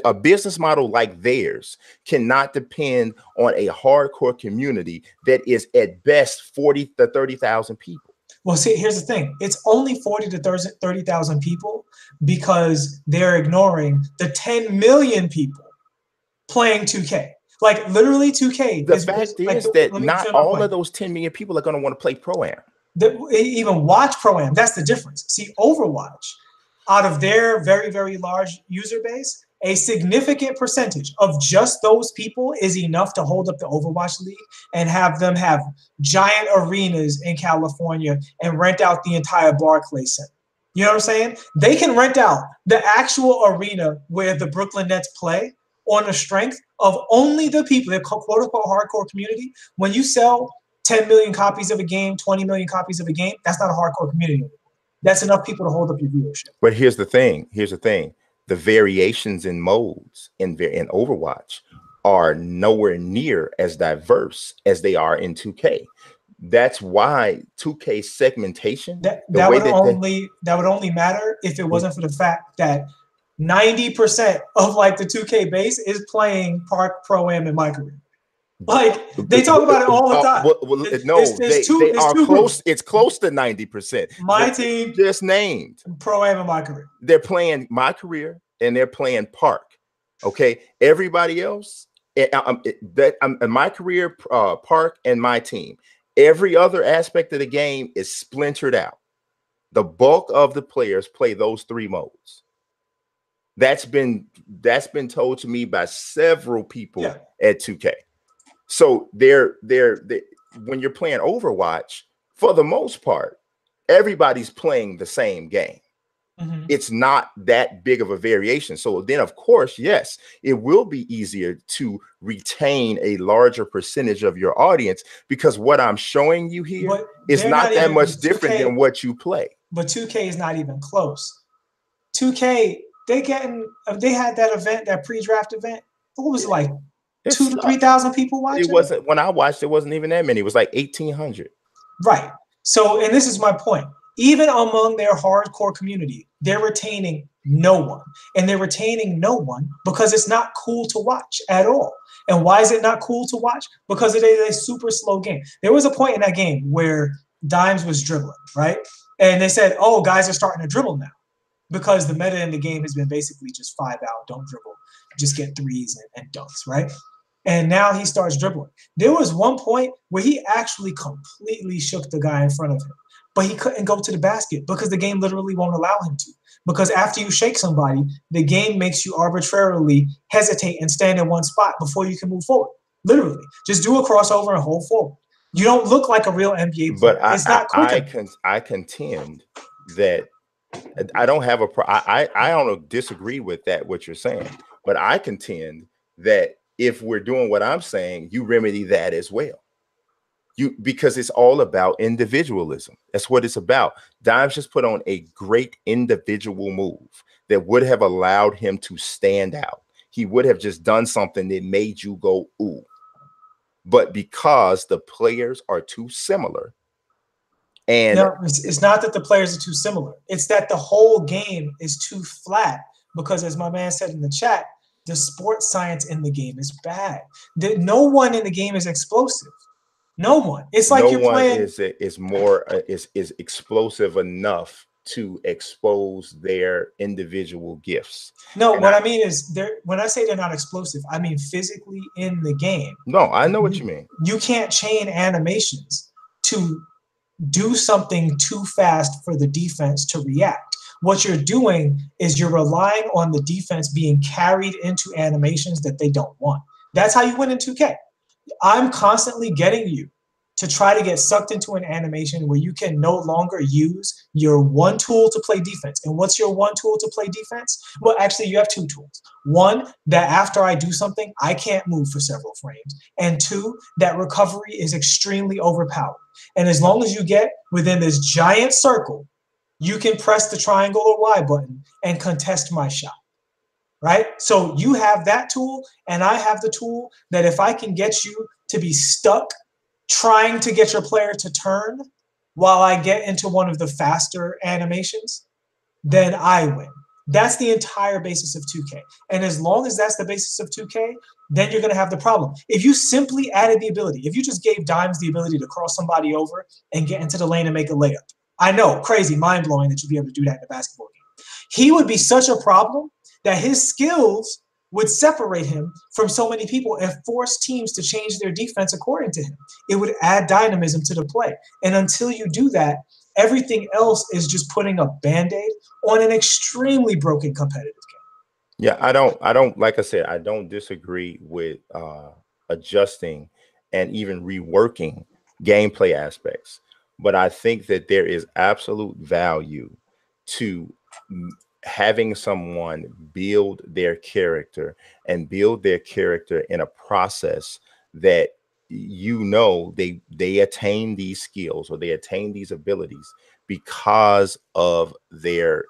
a business model like theirs cannot depend on a hardcore community that is at best 40 to 30,000 people. Well, see, here's the thing. It's only 40 to 30,000 people because they're ignoring the 10 million people playing 2K. Like, literally 2K. The fact is that not all of those 10 million people are going to want to play Pro-Am. Even watch Pro-Am. That's the difference. See, Overwatch, out of their very, very large user base, a significant percentage of just those people is enough to hold up the Overwatch League and have them have giant arenas in California and rent out the entire Barclays Center. You know what I'm saying? They can rent out the actual arena where the Brooklyn Nets play on the strength of only the people, the quote-unquote hardcore community. When you sell 10 million copies of a game, 20 million copies of a game, that's not a hardcore community. That's enough people to hold up your viewership. But here's the thing. The variations in modes in Overwatch are nowhere near as diverse as they are in 2K. That's why 2K segmentation that would only matter if it wasn't for the fact that 90% of like the 2K base is playing Park Pro-Am in my career. Like they talk about it all the time. They are close. It's close to 90%. My team just named Pro-Am in my career. They're playing my career and they're playing Park. Okay, everybody else, my career, Park, and my team. Every other aspect of the game is splintered out. The bulk of the players play those three modes. That's been told to me by several people at 2K. So they're when you're playing Overwatch, for the most part, everybody's playing the same game. Mm-hmm. It's not that big of a variation. So then, of course, yes, it will be easier to retain a larger percentage of your audience because what I'm showing you here is not that much different than what you play. But 2K is not even close. 2K, they had that event, that pre-draft event. What was it like? 2,000 to 3,000 people watching? It wasn't when I watched. It wasn't even that many. It was like 1,800. Right. So, and this is my point. Even among their hardcore community, they're retaining no one, and they're retaining no one because it's not cool to watch at all. And why is it not cool to watch? Because it is a super slow game. There was a point in that game where Dimes was dribbling, right? And they said, "Oh, guys are starting to dribble now," because the meta in the game has been basically just 5 out, don't dribble, just get threes and dunks, right? And now he starts dribbling. There was one point where he actually completely shook the guy in front of him, but he couldn't go to the basket because the game literally won't allow him to. Because after you shake somebody, the game makes you arbitrarily hesitate and stand in one spot before you can move forward. Literally, just do a crossover and hold forward. You don't look like a real NBA player. But it's not quick. I contend that I don't have I don't disagree with that, what you're saying, but I contend that if we're doing what I'm saying, you remedy that as well. Because it's all about individualism. That's what it's about. Dimes just put on a great individual move that would have allowed him to stand out. He would have just done something that made you go, ooh. But because the players are too similar, and no, it's not that the players are too similar. It's that the whole game is too flat because, as my man said in the chat, the sports science in the game is bad. No one in the game is explosive. No one. It's like you're playing. Is explosive enough to expose their individual gifts. No, what I mean is when I say they're not explosive, I mean physically in the game. No, I know what you mean. You can't chain animations to do something too fast for the defense to react. What you're doing is you're relying on the defense being carried into animations that they don't want. That's how you win in 2K. I'm constantly getting you to try to get sucked into an animation where you can no longer use your one tool to play defense. And what's your one tool to play defense? Well, actually, you have two tools. One, that after I do something, I can't move for several frames. And two, that recovery is extremely overpowered. And as long as you get within this giant circle, you can press the triangle or Y button and contest my shot. Right? So you have that tool, and I have the tool that if I can get you to be stuck trying to get your player to turn while I get into one of the faster animations, then I win. That's the entire basis of 2K. And as long as that's the basis of 2K, then you're going to have the problem. If you simply added the ability, if you just gave Dimes the ability to cross somebody over and get into the lane and make a layup, I know, crazy, mind-blowing that you'd be able to do that in a basketball game. He would be such a problem that his skills would separate him from so many people and force teams to change their defense according to him. It would add dynamism to the play. And until you do that, everything else is just putting a Band-Aid on an extremely broken competitive game. Yeah, I don't, like I said, I don't disagree with adjusting and even reworking gameplay aspects. But I think that there is absolute value to having someone build their character and build their character in a process that they attain these skills or they attain these abilities because of their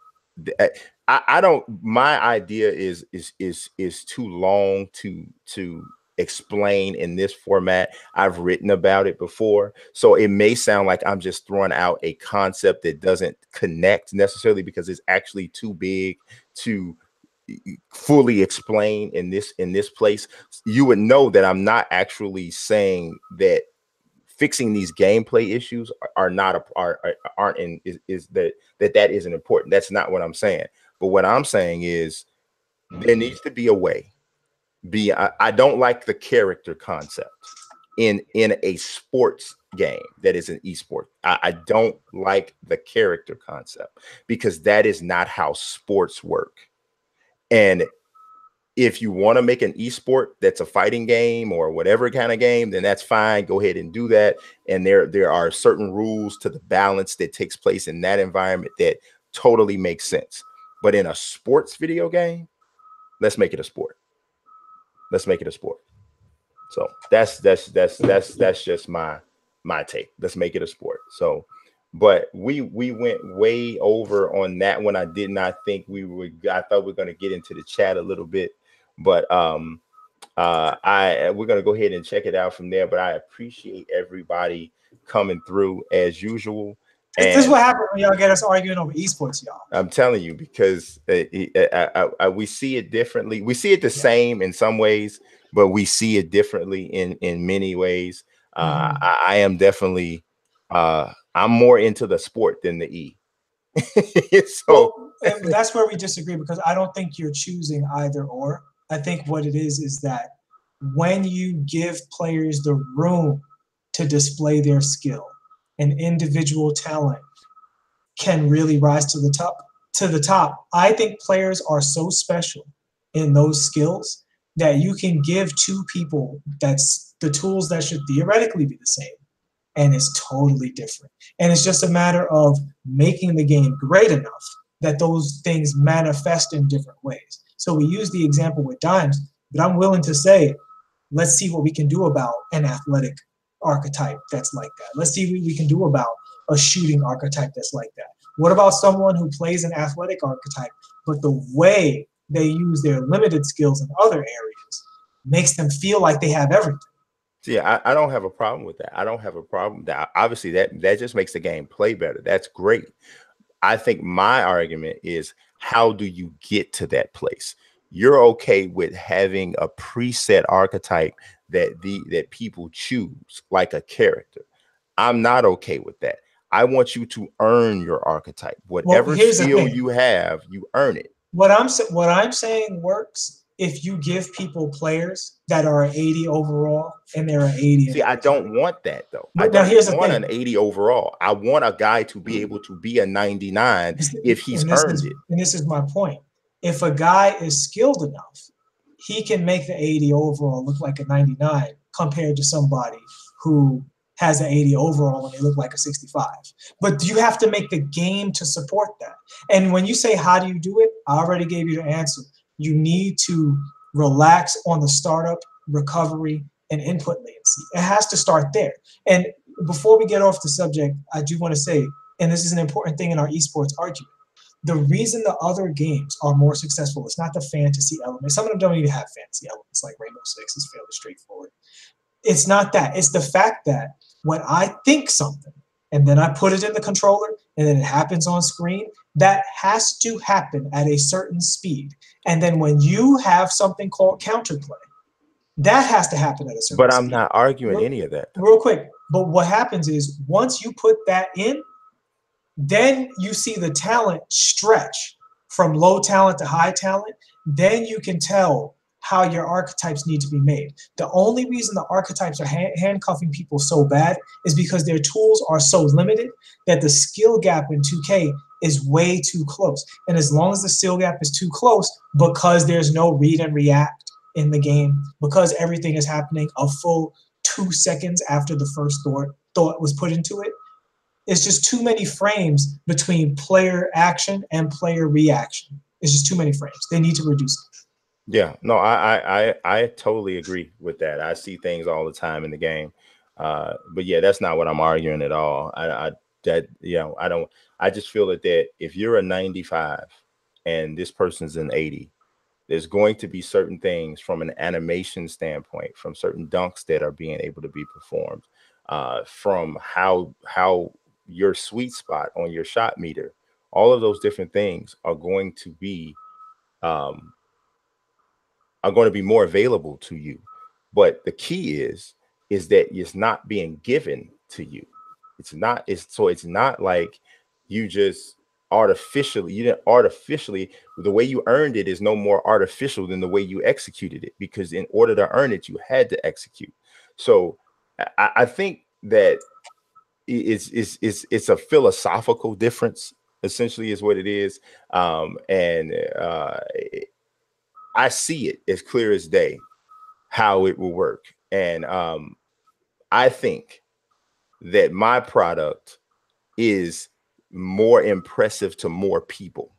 my idea is too long to explain in this format. I've written about it before, so it may sound like I'm just throwing out a concept that doesn't connect necessarily because it's actually too big to fully explain in this place. You would know that I'm not actually saying that fixing these gameplay issues aren't that isn't important. That's not what I'm saying. But what I'm saying is there needs to be a way. I don't like the character concept in a sports game that is an esport. I don't like the character concept because that is not how sports work. And if you want to make an esport that's a fighting game or whatever kind of game, then that's fine. Go ahead and do that. And there are certain rules to the balance that takes place in that environment that totally makes sense. But in a sports video game, let's make it a sport. Let's make it a sport. So that's just my take. Let's make it a sport. So, but we went way over on that one. I did not think we would. I thought we were going to get into the chat a little bit, but we're going to go ahead and check it out from there. But I appreciate everybody coming through as usual. And this is what happens when y'all get us arguing over esports, y'all. I'm telling you, because we see it differently. We see it the same in some ways, but we see it differently in many ways. I am definitely I'm more into the sport than the E. So and that's where we disagree, because I don't think you're choosing either or. I think what it is that when you give players the room to display their skill, and individual talent can really rise to the top. I think players are so special in those skills that you can give two people that's the tools that should theoretically be the same, and it's totally different. And it's just a matter of making the game great enough that those things manifest in different ways. So we use the example with Dimes, but I'm willing to say, let's see what we can do about an athletic archetype that's like that. Let's see what we can do about a shooting archetype that's like that. What about someone who plays an athletic archetype, but the way they use their limited skills in other areas makes them feel like they have everything? See, I don't have a problem with that. I don't have a problem with that. Obviously, that just makes the game play better. That's great. I think my argument is, how do you get to that place? you're okay with having a preset archetype that people choose, like a character. I'm not okay with that. I want you to earn your archetype. Well, Whatever here's the skill thing. you have, you earn it. What I'm saying works if you give people players that are an 80 overall and they're an 80. See, I don't want that though. I But now don't here's the want thing. an 80 overall. I want a guy to be able to be a 99 if he's earned it. And this is my point. If a guy is skilled enough, he can make the 80 overall look like a 99 compared to somebody who has an 80 overall and they look like a 65. But you have to make the game to support that. And when you say, how do you do it? I already gave you the answer. You need to relax on the startup, recovery, and input latency. It has to start there. And before we get off the subject, I do want to say, and this is an important thing in our esports argument, the reason the other games are more successful is not the fantasy element. Some of them don't even have fantasy elements, like Rainbow Six is fairly straightforward. It's not that. It's the fact that when I think something and then I put it in the controller and then it happens on screen, that has to happen at a certain speed. And then when you have something called counterplay, that has to happen at a certain speed. But I'm not arguing any of that. Real quick. But what happens is once you put that in, then you see the talent stretch from low talent to high talent. Then you can tell how your archetypes need to be made. The only reason the archetypes are handcuffing people so bad is because their tools are so limited that the skill gap in 2K is way too close. And as long as the skill gap is too close, because there's no read and react in the game, because everything is happening a full 2 seconds after the first thought was put into it, it's just too many frames between player action and player reaction. It's just too many frames. They need to reduce it. Yeah, no, I totally agree with that. I see things all the time in the game, but yeah, that's not what I'm arguing at all. I just feel that if you're a 95 and this person's an 80, there's going to be certain things from an animation standpoint, from certain dunks that are being able to be performed, from how your sweet spot on your shot meter, all of those different things are going to be more available to you. But the key is that it's not being given to you. It's not like you just artificially, the way you earned it is no more artificial than the way you executed it, because in order to earn it, you had to execute. So I think that it's a philosophical difference, essentially, is what it is. I see it as clear as day how it will work. And I think that my product is more impressive to more people.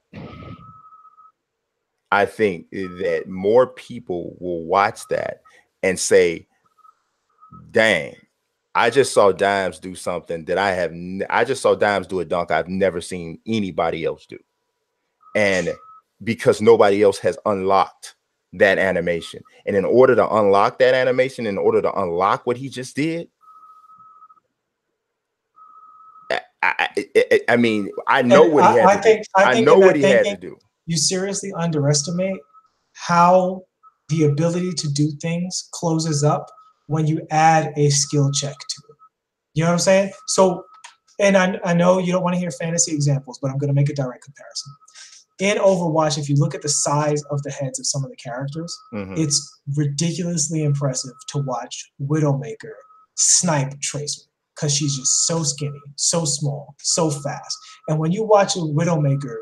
I think that more people will watch that and say, dang, I just saw Dimes do something that I just saw Dimes do a dunk I've never seen anybody else do. And because nobody else has unlocked that animation. And in order to unlock that animation, in order to unlock what he just did, I mean, I know what he had to do. I know what he had to do. You seriously underestimate how the ability to do things closes up when you add a skill check to it. You know what I'm saying? So, and I know you don't want to hear fantasy examples, but I'm going to make a direct comparison. In Overwatch, if you look at the size of the heads of some of the characters, it's ridiculously impressive to watch Widowmaker snipe Tracer, because she's just so skinny, so small, so fast. And when you watch a Widowmaker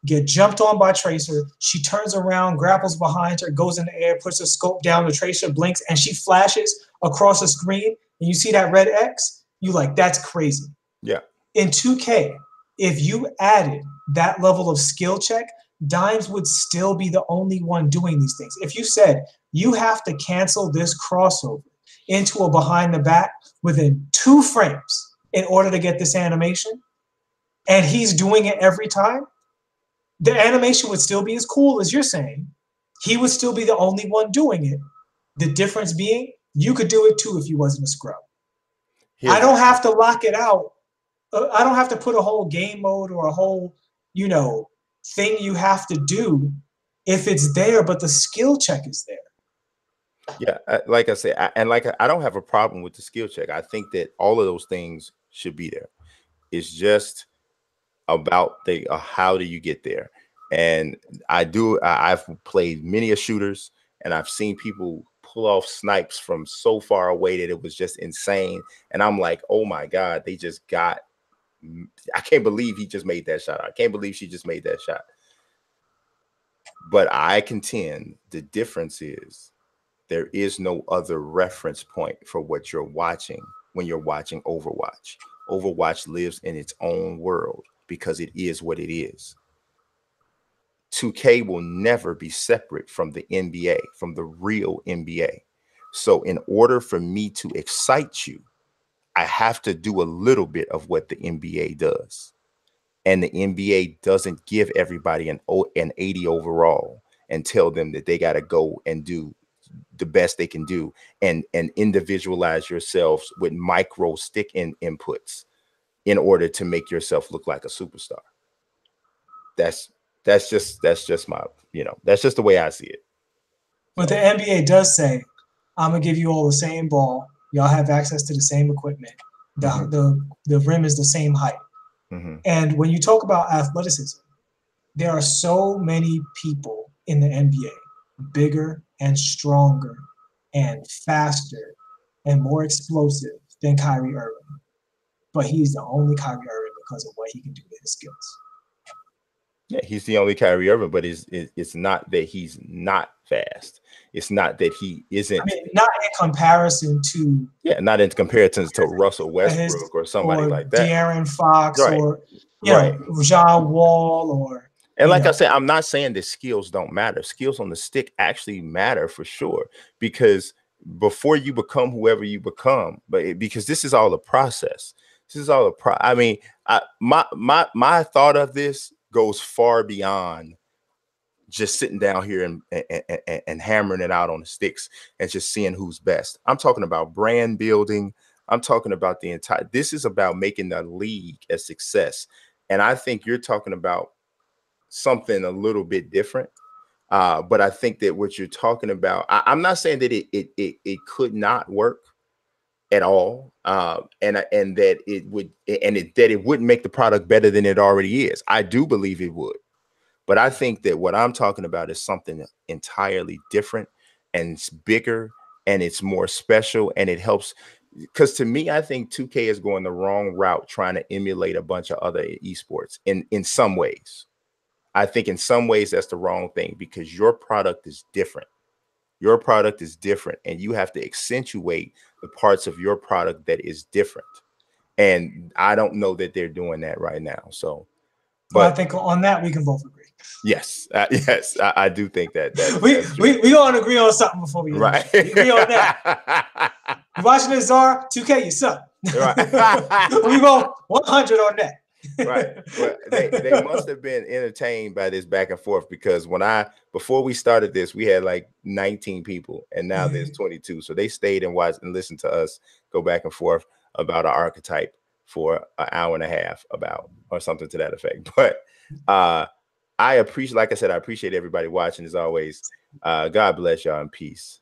get jumped on by Tracer, she turns around, grapples behind her, goes in the air, puts her scope down, the Tracer blinks, and she flashes across the screen, and you see that red X, you like, that's crazy. Yeah. In 2K, if you added that level of skill check, Dimes would still be the only one doing these things. If you said, you have to cancel this crossover into a behind the back within 2 frames in order to get this animation, and he's doing it every time, the animation would still be as cool as you're saying. He would still be the only one doing it. The difference being, you could do it too if you wasn't a scrub. I don't have to lock it out. I don't have to put a whole game mode or a whole, thing you have to do if it's there, but the skill check is there. Yeah, like I said, I don't have a problem with the skill check. I think that all of those things should be there. It's just about the how do you get there? And I've played many a shooters, and I've seen people pull off snipes from so far away that it was just insane. And I'm like, oh my God, they just got. I can't believe he just made that shot. I can't believe she just made that shot. But I contend the difference is there is no other reference point for what you're watching when you're watching Overwatch. Overwatch lives in its own world because it is what it is. 2K will never be separate from the NBA, from the real NBA. So in order for me to excite you, I have to do a little bit of what the NBA does. And the NBA doesn't give everybody an 80 overall and tell them that they got to go and do the best they can do and individualize yourselves with micro stick inputs in order to make yourself look like a superstar. That's just my, that's just the way I see it. But the NBA does say, I'm gonna give you all the same ball. Y'all have access to the same equipment. The rim is the same height. And when you talk about athleticism, there are so many people in the NBA, bigger and stronger and faster and more explosive than Kyrie Irving. But he's the only Kyrie Irving because of what he can do with his skills. Yeah, he's the only Kyrie Irving, but it's not that he's not fast. It's not that he isn't. I mean, not in comparison to. Yeah, not in comparison to Russell Westbrook or somebody like that. De'Aaron Fox or right. John Wall or. And like I said, I'm not saying that skills don't matter. Skills on the stick actually matter for sure, because before you become whoever you become, because this is all a process. This is all I mean, my thought of this goes far beyond just sitting down here and hammering it out on the sticks and just seeing who's best. I'm talking about brand building. I'm talking about this is about making the league a success. And I think you're talking about something a little bit different. But I think that what you're talking about, I'm not saying that it could not work at all, and that it would, that it wouldn't make the product better than it already is. I do believe it would, but I think that what I'm talking about is something entirely different, and it's bigger, and it's more special, and it helps. Because to me, I think 2K is going the wrong route trying to emulate a bunch of other esports in some ways. I think in some ways that's the wrong thing, because your product is different. Your product is different, and you have to accentuate the parts of your product that is different. And I don't know that they're doing that right now. So, but well, I think on that we can both agree. Yes, yes, I do think that. We gonna agree on something before we right. We agree on that. You watching this, Czar? 2K, you suck. Right. We both 100 on that. Right. But they must have been entertained by this back and forth, because before we started this, we had like 19 people, and now there's 22. So they stayed and watched and listened to us go back and forth about an archetype for an hour and a half or something to that effect. But I appreciate, like I said, I appreciate everybody watching as always. God bless y'all and peace.